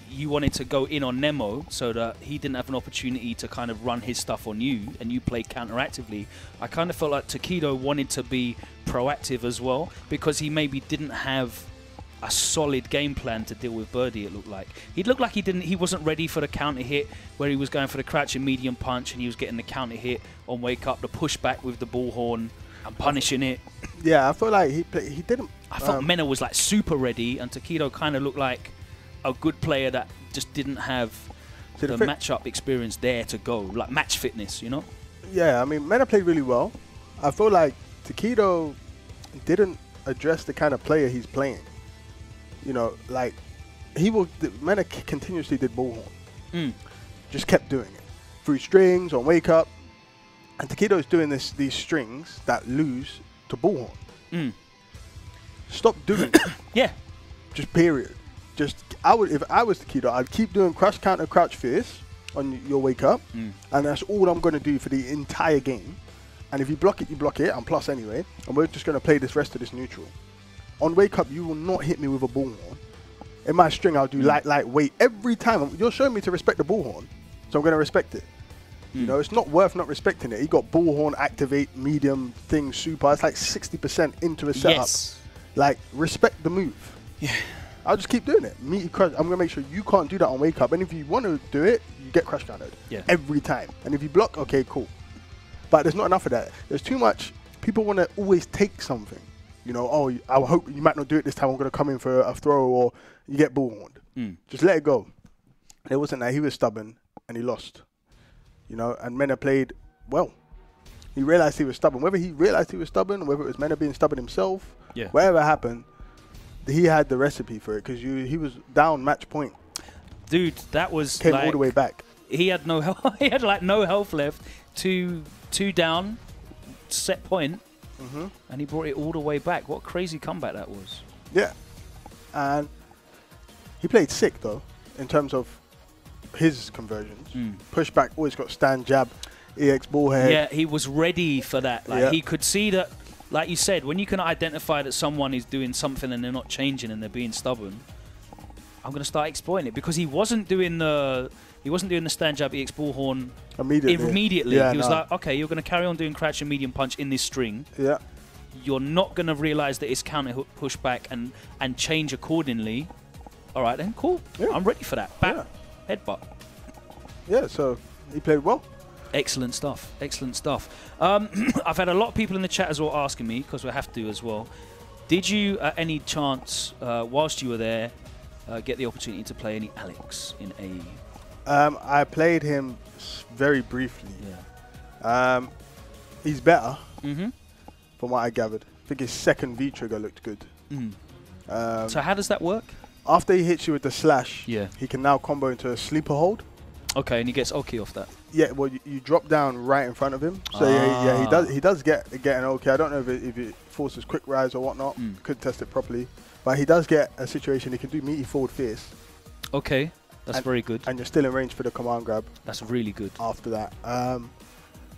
You wanted to go in on Nemo so that he didn't have an opportunity to kind of run his stuff on you and you played counteractively. I kind of felt like Tokido wanted to be proactive as well, because he maybe didn't have a solid game plan to deal with Birdie. It looked like he wasn't ready for the counter hit where he was going for the crouching medium punch and he was getting the counter hit on wake up, the pushback with the bullhorn and punishing it. Yeah, I feel like he didn't. I thought Mena was like super ready, and Tokido kind of looked like a good player that just didn't have the matchup experience there to go, like match fitness, you know? Yeah, I mean, Mena played really well. I feel like Tokido didn't address the kind of player he's playing. You know, like Mena continuously did bullhorn. Just kept doing it through strings on wake up, and Tokido is doing these strings that lose to bullhorn. Stop doing it. Yeah. Just period. If I was Tokido, I'd keep doing crush counter crouch fierce on your wake up, and that's all I'm going to do for the entire game. And if you block it, you block it. I'm plus anyway, and we're just going to play this rest of this neutral. On wake up, you will not hit me with a bullhorn. In my string, I'll do light weight every time. You're showing me to respect the bullhorn, so I'm going to respect it. You know, it's not worth not respecting it. He got bullhorn, activate, medium, thing, super. It's like 60% into a setup. Yes. Like, respect the move. Yeah. I'll just keep doing it. I'm going to make sure you can't do that on wake up. And if you want to do it, you get crush countered. Yeah. Every time. And if you block, okay, cool. But there's not enough of that. There's too much. People want to always take something. You know, oh, I hope you might not do it this time. I'm going to come in for a throw, or you get bullhorned. Just let it go. It wasn't that. He was stubborn and he lost. You know, and Mena played well. He realized he was stubborn. Whether he realized he was stubborn, whether it was Mena being stubborn himself, whatever happened, he had the recipe for it, because he was down match point. Dude, that was came all the way back. He had no health. He had like no health left. Two down, set point, and he brought it all the way back. What a crazy comeback that was. Yeah, and he played sick though in terms of his conversions. Pushback, always got stand jab, EX ball head. Yeah, he was ready for that. Like he could see that. Like you said, when you can identify that someone is doing something and they're not changing and they're being stubborn, I'm going to start exploiting it, because he wasn't doing the stand jab EX bullhorn immediately. Yeah, he was like, okay, you're going to carry on doing crouch and medium punch in this string. Yeah. You're not going to realize that it's counter hook push back and change accordingly. All right, then, cool. Yeah. I'm ready for that. Bam, headbutt. Yeah, so he played well. Excellent stuff. Excellent stuff. I've had a lot of people in the chat as well asking me, because we have to as well. Did you, at any chance, whilst you were there, get the opportunity to play any Alex in AE? I played him very briefly. Yeah. He's better, Mm-hmm. from what I gathered. I think his second V trigger looked good. Mm. So how does that work? After he hits you with the slash, Yeah. he can now combo into a sleeper hold. Okay, and he gets Oki off that. Yeah, well, you drop down right in front of him. So he does get an okay. I don't know if it forces quick rise or whatnot. Could test it properly, but he does get a situation. He can do meaty forward fierce. Okay, that's very good. And you're still in range for the command grab. That's really good. After that,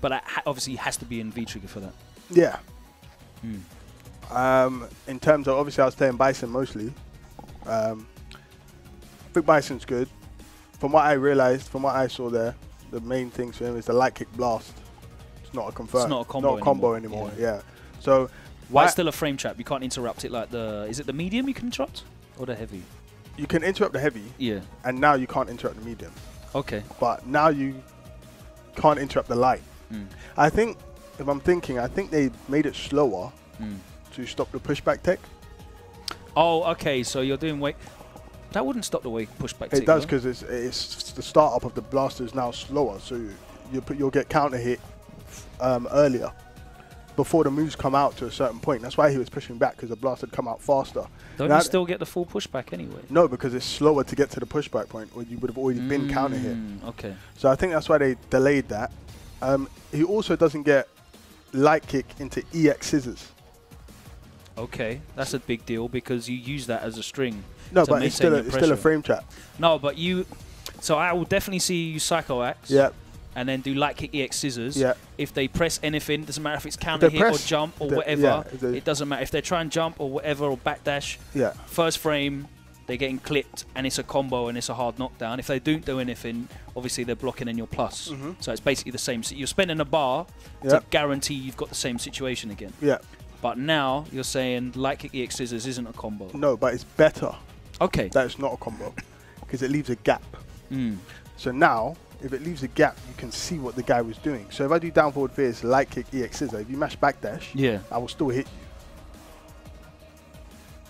But that obviously has to be in V trigger for that. yeah. In terms of, obviously I was playing Bison mostly. I think Bison's good. From what I realized, from what I saw there, the main things for him is the light kick blast. It's not a confirm. It's not a combo anymore. Yeah. So why still a frame trap? You can't interrupt it like the. Is it the medium you can interrupt, or the heavy? You can interrupt the heavy. Yeah. And now you can't interrupt the medium. Okay. But now you can't interrupt the light. I think, if I'm thinking, I think they made it slower to stop the pushback tech. Oh, okay. So you're doing weight. That wouldn't stop the weight pushback. It does, because it's the startup of the blaster is now slower, so you'll get counter hit earlier before the moves come out to a certain point. That's why he was pushing back, because the blast had come out faster. Don't you still get the full pushback anyway? No, because it's slower to get to the pushback point, where you would have already been counter hit. Okay. So I think that's why they delayed that. He also doesn't get light kick into EX scissors. Okay, that's a big deal, because you use that as a string. No, but it's still a frame trap. No, but you. So I will definitely see you Psycho Axe. Yeah. And then do light kick EX scissors. Yeah. If they press anything, doesn't matter if it's counter hit or jump or whatever. Yeah, it doesn't matter if they try and jump or whatever or backdash. Yeah. First frame, they're getting clipped and it's a combo and it's a hard knockdown. If they don't do anything, obviously they're blocking and you're plus. So it's basically the same. So you're spending a bar to guarantee you've got the same situation again. Yeah. But now you're saying light kick EX scissors isn't a combo. No, but it's better. Okay. That it's not a combo, because it leaves a gap. So now, if it leaves a gap, you can see what the guy was doing. So if I do down forward fierce, light kick, EX scissor, if you mash backdash, I will still hit you.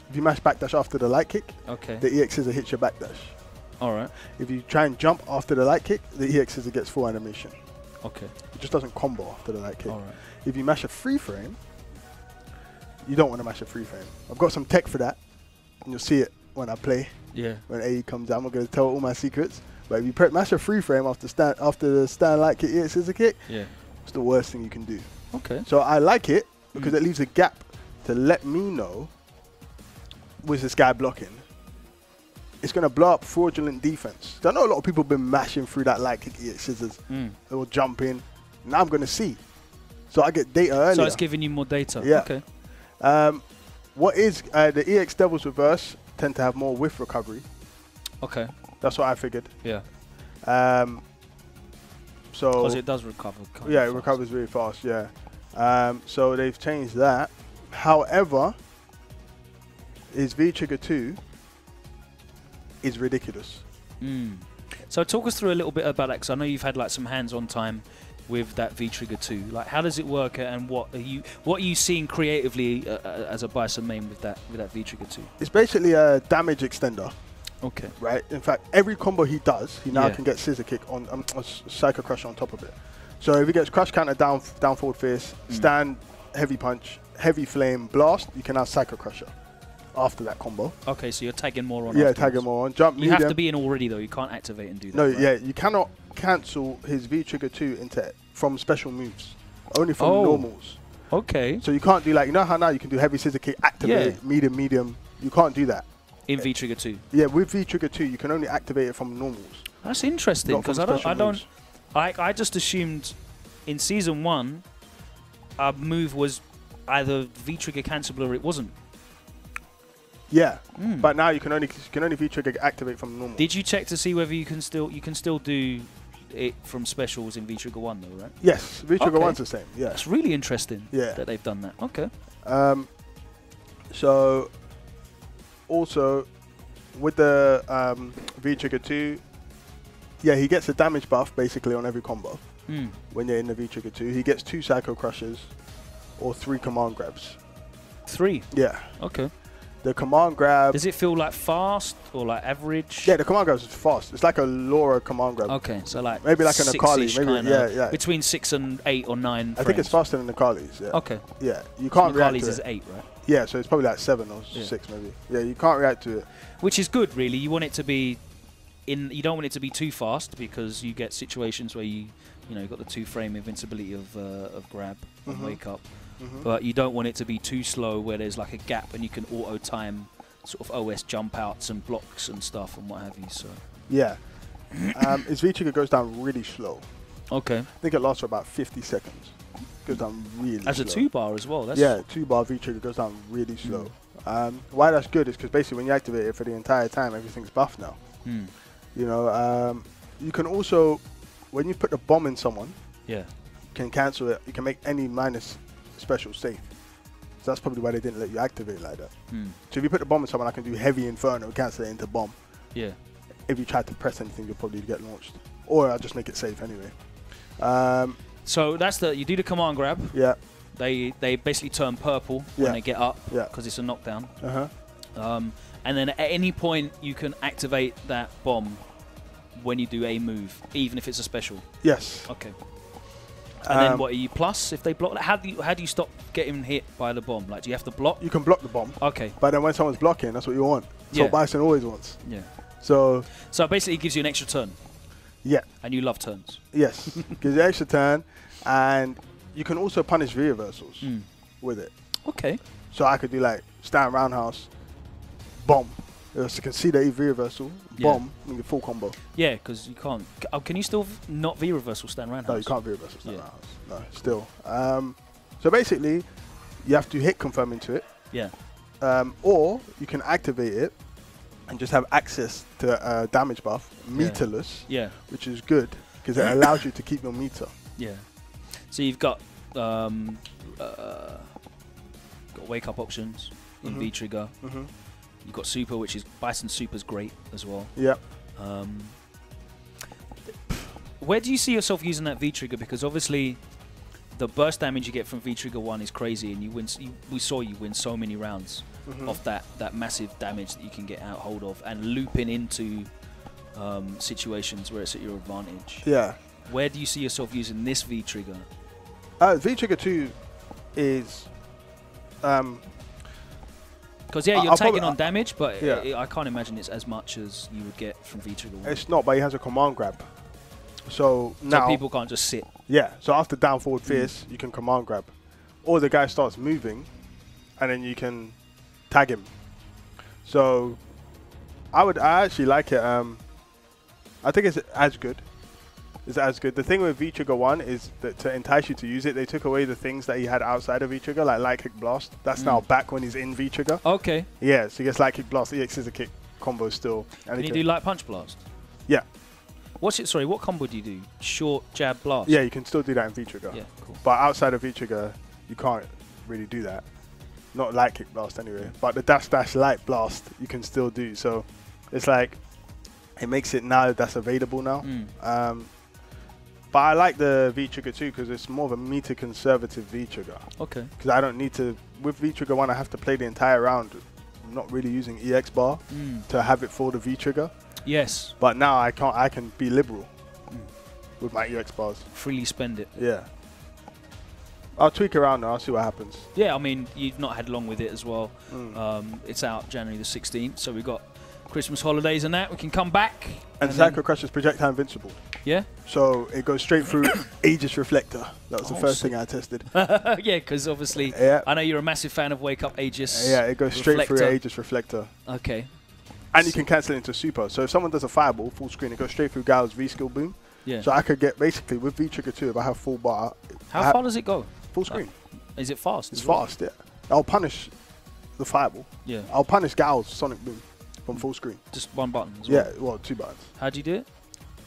If you mash backdash after the light kick, the EX scissor hits your backdash. All right. If you try and jump after the light kick, the EX scissor gets full animation. Okay. It just doesn't combo after the light kick. All right. If you mash a free frame, you don't want to mash a free frame. I've got some tech for that, and you'll see it when I play. Yeah. When AE comes out, I'm not going to tell all my secrets. But if you mash a free frame after the stand light kick, EX scissor kick, it's the worst thing you can do. Okay. So I like it because it leaves a gap to let me know, was this guy blocking? It's going to blow up fraudulent defense. I know a lot of people have been mashing through that light kick, EX scissors. They will jump in. Now I'm going to see. So I get data earlier. So it's giving you more data. Yeah. Okay. What is the EX Devils Reverse tend to have more whiff recovery. Okay. That's what I figured. Yeah. So because it does recover. Yeah, it recovers really fast. Yeah. So they've changed that. However, his V Trigger 2 is ridiculous. So talk us through a little bit about that, because I know you've had like some hands-on time with that V Trigger 2. Like, how does it work, and what are you seeing creatively as a Bison main with that V Trigger 2? It's basically a damage extender. Okay. Right. In fact, every combo he does, he now can get Scissor Kick on Psycho Crush on top of it. So if he gets Crush Counter down forward fierce, stand heavy punch, heavy flame, blast, you can now Psycho Crusher after that combo. Okay, so you're tagging more on. Yeah, tagging more on. Jump medium. You have to be in already though. You can't activate and do that. No, right? yeah, you cannot cancel his V Trigger 2 from special moves. Only from normals. Okay. So you can't do like, you know how now you can do heavy Scissor Kick, activate, medium. You can't do that. In V Trigger 2. Yeah, with V Trigger 2, you can only activate it from normals. That's interesting, because I just assumed in Season 1, a move was either V Trigger cancelable or it wasn't. Yeah, but now you can only V-trigger activate from normal. Did you check to see whether you can still do it from specials in V-trigger 1 though, right? Yes, V-trigger 1's the same. Yeah, it's really interesting. Yeah. That they've done that. Okay. So also with the V-trigger 2, yeah, he gets a damage buff basically on every combo. When you're in the V-trigger 2, he gets 2 Psycho Crushes or 3 command grabs. 3. Yeah. Okay. The command grab. Does it feel like fast or like average? Yeah, the command grab is fast. It's like a Laura command grab. Okay, so like maybe like an Akali. Maybe yeah. Between 6 and 8 or 9. I think it's faster than Akali's. Yeah. Okay. Yeah, you can't react to it. Akali's is 8, right? Yeah, so it's probably like 7 or 6 maybe. Yeah, you can't react to it. Which is good, really. You want it to be you don't want it to be too fast because you get situations where you've got the 2-frame invincibility of grab and wake up. But you don't want it to be too slow where there's like a gap and you can auto time sort of OS jump outs and blocks and stuff and what have you. So yeah, his V-trigger goes down really slow. Okay. I think it lasts for about 50 seconds. Goes down really slow. As a 2-bar as well. That's 2-bar V-trigger goes down really slow. Why that's good is because basically when you activate it for the entire time, everything's buffed now. You know, you can also, when you put the bomb in someone, you can cancel it. You can make any minus special safe. So that's probably why they didn't let you activate like that. So if you put the bomb in someone, I can do heavy inferno, cancel it into bomb. Yeah. If you try to press anything, you'll probably get launched. Or I'll just make it safe anyway. So that's you do the command grab. Yeah. They basically turn purple when they get up because it's a knockdown. And then at any point you can activate that bomb when you do a move, even if it's a special. Yes. Okay. And then what are you plus if they block? How do you stop getting hit by the bomb? Like, do you have to block? You can block the bomb. Okay. But then when someone's blocking, that's what you want. That's what Bison always wants. Yeah. So it basically gives you an extra turn. Yeah. And you love turns. Yes. Gives you an extra turn, and you can also punish V-reversals with it. Okay. So I could do like stand roundhouse, bomb. So you can see the V-reversal, bomb, and get full combo. Yeah, because you can't. Can you still not V-reversal stand roundhouse? No, you can't V-reversal stand roundhouse. No, still. So basically, you have to hit confirm into it. Yeah. Or you can activate it and just have access to damage buff, meterless. Yeah. Which is good because it allows you to keep your meter. Yeah. So you've got wake up options in V-trigger. You've got super, which is Bison Super's great as well. Yeah. Where do you see yourself using that V-trigger? Because obviously, the burst damage you get from V-trigger 1 is crazy, and you win. We saw you win so many rounds off that massive damage that you can get out hold of, and looping into situations where it's at your advantage. Yeah. Where do you see yourself using this V-trigger? V-trigger 2 is. Because you're tagging on damage, but I can't imagine it's as much as you would get from V-trigger 1. It's not, but he has a command grab. So now people can't just sit. Yeah. So after down forward fierce, you can command grab, or the guy starts moving, and then you can tag him. So I actually like it. I think it's as good. It's as good. The thing with V-trigger 1 is that to entice you to use it, they took away the things that he had outside of V-trigger, like light kick blast. That's now back when he's in V-trigger. Okay. Yeah, so he gets light kick blast, EX scissor kick combo still. And you do light punch blast? Yeah. Sorry, what combo do you do? Short jab blast? Yeah, you can still do that in V-trigger. Yeah, cool. But outside of V-trigger, you can't really do that. Not light kick blast anyway. But the dash light blast, you can still do. So it's like, it makes it now that's available now. But I like the V-trigger too because it's more of a meter conservative V-trigger. Okay. Because I don't need to, with V-trigger 1, I have to play the entire round. I'm not really using EX bar to have it for the V-trigger. Yes. But now I can be liberal with my EX bars. Freely spend it. Yeah. I'll tweak around now. I'll see what happens. Yeah, I mean, you've not had long with it as well. It's out January the 16th, so we've got Christmas holidays and that. We can come back. And Psycho Crusher's projectile invincible. Yeah? So it goes straight through Aegis Reflector. That was the first thing I tested. Yeah, because obviously, I know you're a massive fan of Wake Up Aegis. Yeah, it goes straight through Aegis Reflector. Okay. And you can cancel it into super. So if someone does a fireball, full screen, it goes straight through Gal's V-skill boom. Yeah. So I could get, basically, with V-trigger 2, if I have full bar. How far does it go? Full screen. Is it fast? It's fast, yeah. I'll punish the fireball. Yeah. I'll punish Gal's Sonic Boom from full screen. Just one button as well? Yeah, well, 2 buttons. How do you do it?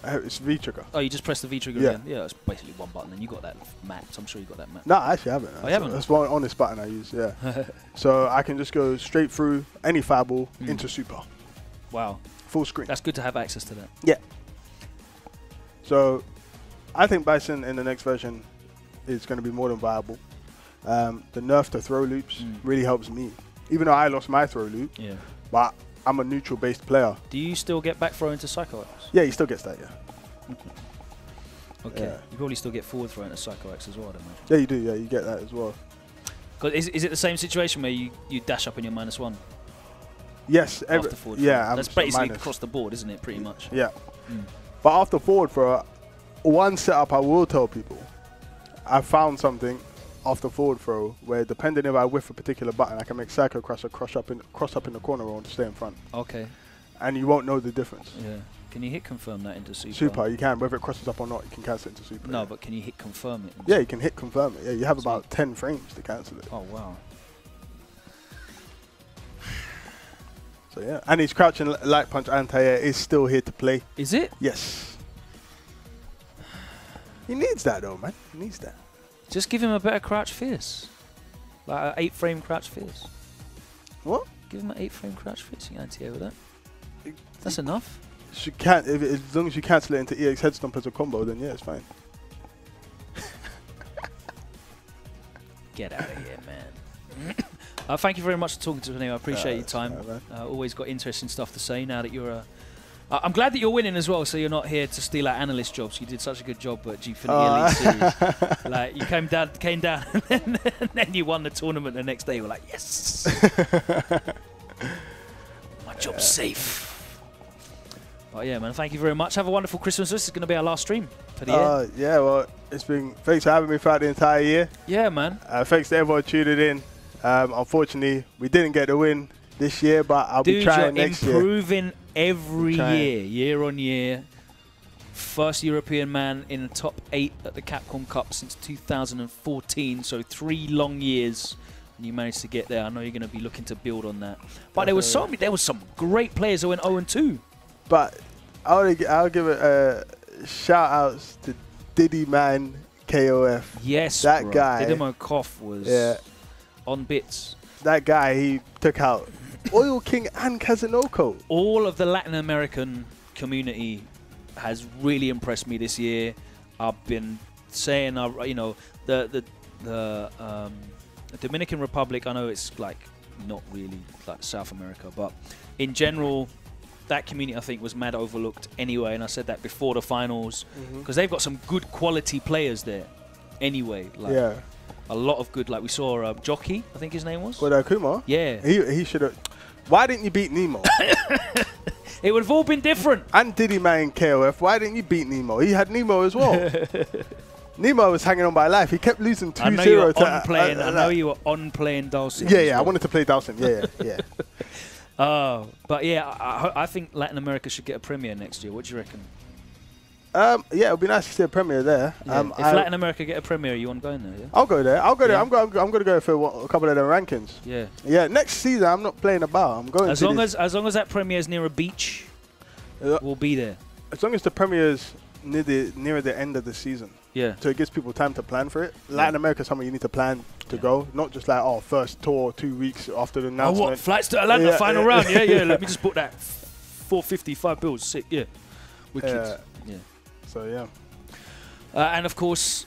It's V trigger. Oh, you just press the V trigger again? Yeah, it's basically one button, and you got that mapped. I'm sure you got that mapped. No, I actually haven't. Oh, you haven't? That's one on this button I use, yeah. So I can just go straight through any fireball into super. Wow. Full screen. That's good to have access to that. Yeah. So I think Bison in the next version is going to be more than viable. The nerf to throw loops really helps me. Even though I lost my throw loop, but I'm a neutral-based player. Do you still get back throw into Psycho X? Yeah, he still gets that, yeah. Okay. Yeah. You probably still get forward throw into Psycho X as well, I don't imagine. Yeah, you do, yeah, you get that as well. Is it the same situation where you dash up in your -1? Yes. After forward yeah. throw? That's basically across the board, isn't it, pretty much? Yeah. But after forward throw, one setup I will tell people, I found something after forward throw where depending if I whiff a particular button, I can make Psycho Crusher cross up in the corner or stay in front. Okay. And you won't know the difference. Yeah. Can you hit confirm that into super? Super, you can. Whether it crosses up or not, you can cancel it into super. No, but can you hit confirm it? Yeah, you can hit confirm it. Yeah, you have about 10 frames to cancel it. Oh, wow. So, yeah. And his crouching light punch anti-air is still here to play. Is it? Yes. He needs that, though, man. He needs that. Just give him a better crouch fierce. Like an 8-frame crouch fierce. What? Give him an 8-frame crouch fierce anti-air with that. That's enough. You can't, as long as you cancel it into EX Headstomp as a combo, then yeah, it's fine. Get out of here, man. Thank you very much for talking to me. I appreciate your time. Always got interesting stuff to say now that you're I'm glad that you're winning as well, so you're not here to steal our analyst jobs. You did such a good job at Gfinity Elite Series. Like, you came down and then you won the tournament the next day. You were like, yes! My job's safe. But yeah, man, thank you very much. Have a wonderful Christmas. This is going to be our last stream for the year. Yeah, well, thanks for having me throughout the entire year. Yeah, man. Thanks to everyone tuning in. Unfortunately, we didn't get the win this year, but I'll be trying next year. You're improving every year on year. First European man in the top 8 at the Capcom Cup since 2014, so 3 long years. And you managed to get there. I know you're going to be looking to build on that. But there was some great players who went 0-2. But I'll give it shout-outs to Diddy Man KOF. Yes, that guy. Didimo Koff was on bits. That guy, he took out Oil King and Kazunoko. All of the Latin American community has really impressed me this year. I've been saying, you know, the Dominican Republic, I know it's like not really like South America, but in general, that community I think was mad overlooked anyway, and I said that before the finals, because they've got some good quality players there anyway. Like a lot of good, like we saw Jockey, I think his name was. What, Kuma? Yeah. He should have. Why didn't you beat Nemo? It would have all been different. And Diddy Man KOF, why didn't you beat Nemo? He had Nemo as well. Nemo was hanging on by life. He kept losing 2-0 I know you were on playing Dawson. Yeah, I wanted to play Dawson. Yeah. But yeah, I think Latin America should get a premiere next year. What do you reckon? Yeah, it would be nice to see a premiere there. Yeah. If Latin America get a premiere, you want going there? Yeah. I'll go there. I'm going to go for a couple of their rankings. Yeah. Yeah. Next season, I'm not playing about. I'm going. As long as that premiere is near a beach, we'll be there. As long as the premiere is near the end of the season. Yeah. So it gives people time to plan for it. Latin America is somewhere you need to plan to go, not just like, first tour 2 weeks after the announcement. Oh, what? Flights to Atlanta, final round? Yeah. Let me just book that. 455 bills, sick. Yeah. Wicked. Yeah. So, yeah. And, of course,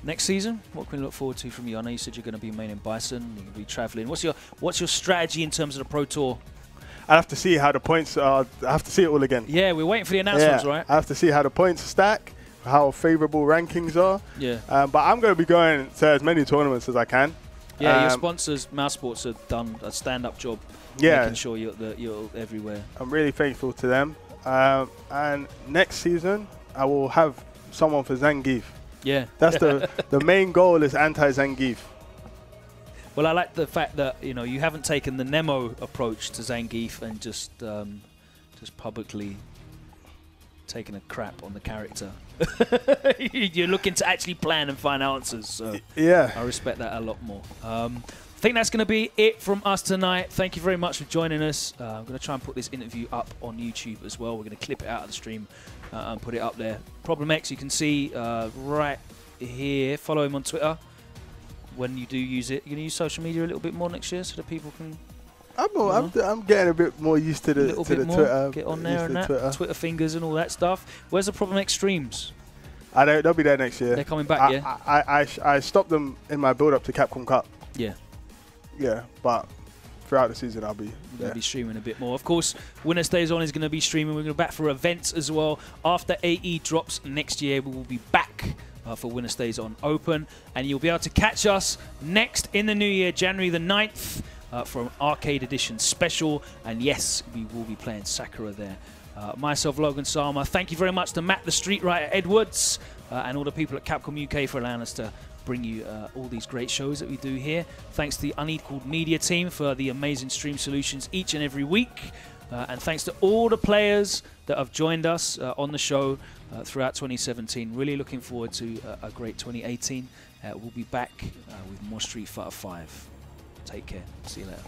next season, what can we look forward to from you? I know you said you're going to be maining Bison. You're going to be traveling. What's your strategy in terms of the Pro Tour? I have to see how the points are. I have to see it all again. Yeah, we're waiting for the announcements, right? I have to see how the points stack, how favourable rankings are. Yeah. But I'm going to be going to as many tournaments as I can. Yeah, your sponsors, Mouse Sports, have done a stand-up job making sure you're everywhere. I'm really thankful to them. And next season, I will have someone for Zangief. Yeah. That's the main goal is anti-Zangief. Well, I like the fact that you haven't taken the Nemo approach to Zangief and just publicly taken a crap on the character. You're looking to actually plan and find answers. So yeah, I respect that a lot more. think that's going to be it from us tonight. Thank you very much for joining us. I'm going to try and put this interview up on YouTube as well. We're going to clip it out of the stream and put it up there. Problem X, you can see right here. Follow him on Twitter when you do use it. You're going to use social media a little bit more next year so that people can... I'm getting a bit more used to the Twitter. Get on there and that. Twitter fingers and all that stuff. Where's the Problem X streams? I don't. They'll be there next year. They're coming back, yeah? I stopped them in my build-up to Capcom Cup. Yeah. Yeah, but throughout the season I'll be there. Be streaming a bit more. Of course, WinnerStaysOn is going to be streaming. We're going to be back for events as well. After AE drops next year, we will be back for WinnerStaysOn Open. And you'll be able to catch us next in the new year, January the 9th, for an Arcade Edition special. And yes, we will be playing Sakura there. Myself, Logan Sama. Thank you very much to Matt the Street Writer Edwards and all the people at Capcom UK for allowing us to bring you all these great shows that we do here. Thanks to the Unequaled Media team for the amazing stream solutions each and every week. And thanks to all the players that have joined us on the show throughout 2017. Really looking forward to a great 2018. We'll be back with more Street Fighter 5. Take care. See you later.